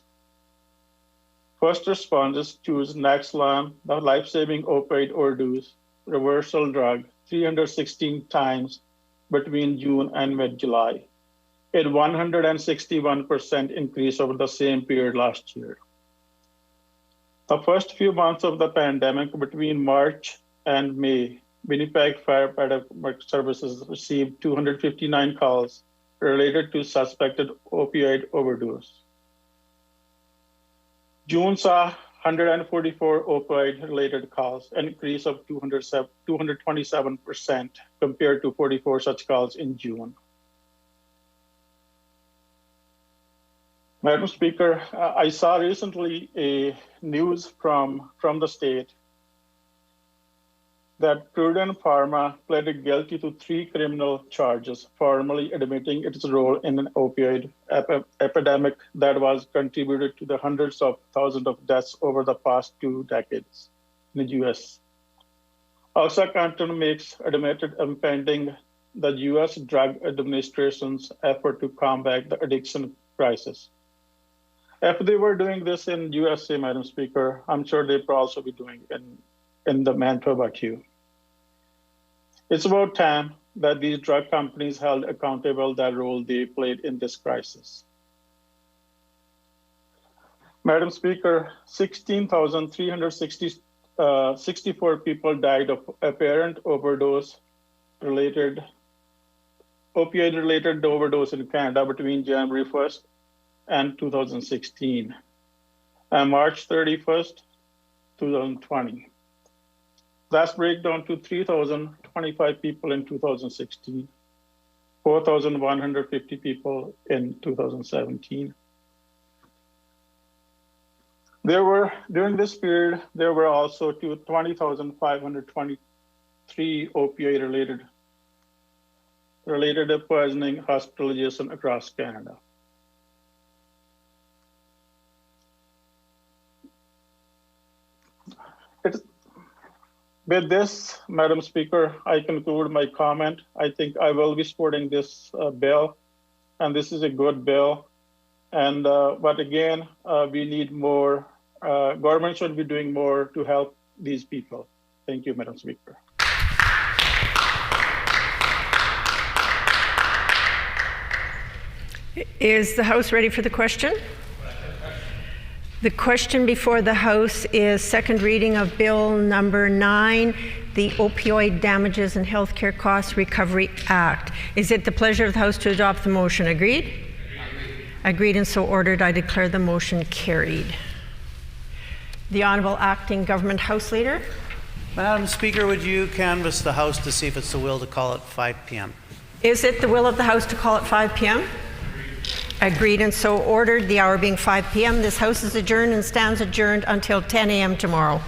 First responders choose Nextlan, the life-saving opioid overdose reversal drug, 316 times between June and mid-July, a 161% increase over the same period last year. The first few months of the pandemic, between March and May, Winnipeg Fire Paramedic Services received 259 calls related to suspected opioid overdose. June saw 144 opioid-related calls, an increase of 227% compared to 44 such calls in June. Madam Speaker, I saw recently a news from the state that Prudent Pharma pleaded guilty to 3 criminal charges, formally admitting its role in an opioid epidemic that was contributed to the hundreds of thousands of deaths over the past 2 decades in the U.S. OxyContin makes admitted impending the U.S. Drug Administration's effort to combat the addiction crisis. If they were doing this in USA, Madam Speaker, I'm sure they would also be doing it in the Manitoba too. It's about time that these drug companies held accountable that role they played in this crisis. Madam Speaker, 16,364 people died of apparent opioid-related overdose in Canada between January 1st and 2016 and March 31st, 2020. That's breakdown to 3,025 people in 2016, 4,150 people in 2017. During this period, there were also 20,523 opioid-related poisoning hospitalization across Canada. With this, Madam Speaker, I conclude my comment. I think I will be supporting this bill, and this is a good bill. And but again, we need more. Government should be doing more to help these people. Thank you, Madam Speaker. Is the House ready for the question? The question before the House is second reading of Bill number 9, the Opioid Damages and Healthcare Costs Recovery Act. Is it the pleasure of the House to adopt the motion? Agreed? Agreed and so ordered. I declare the motion carried. The Honourable Acting Government House Leader. Madam Speaker, would you canvass the House to see if it's the will to call at 5 p.m.? Is it the will of the House to call at 5 p.m.? Agreed and so ordered. The hour being 5 p.m. This House is adjourned and stands adjourned until 10 a.m. tomorrow.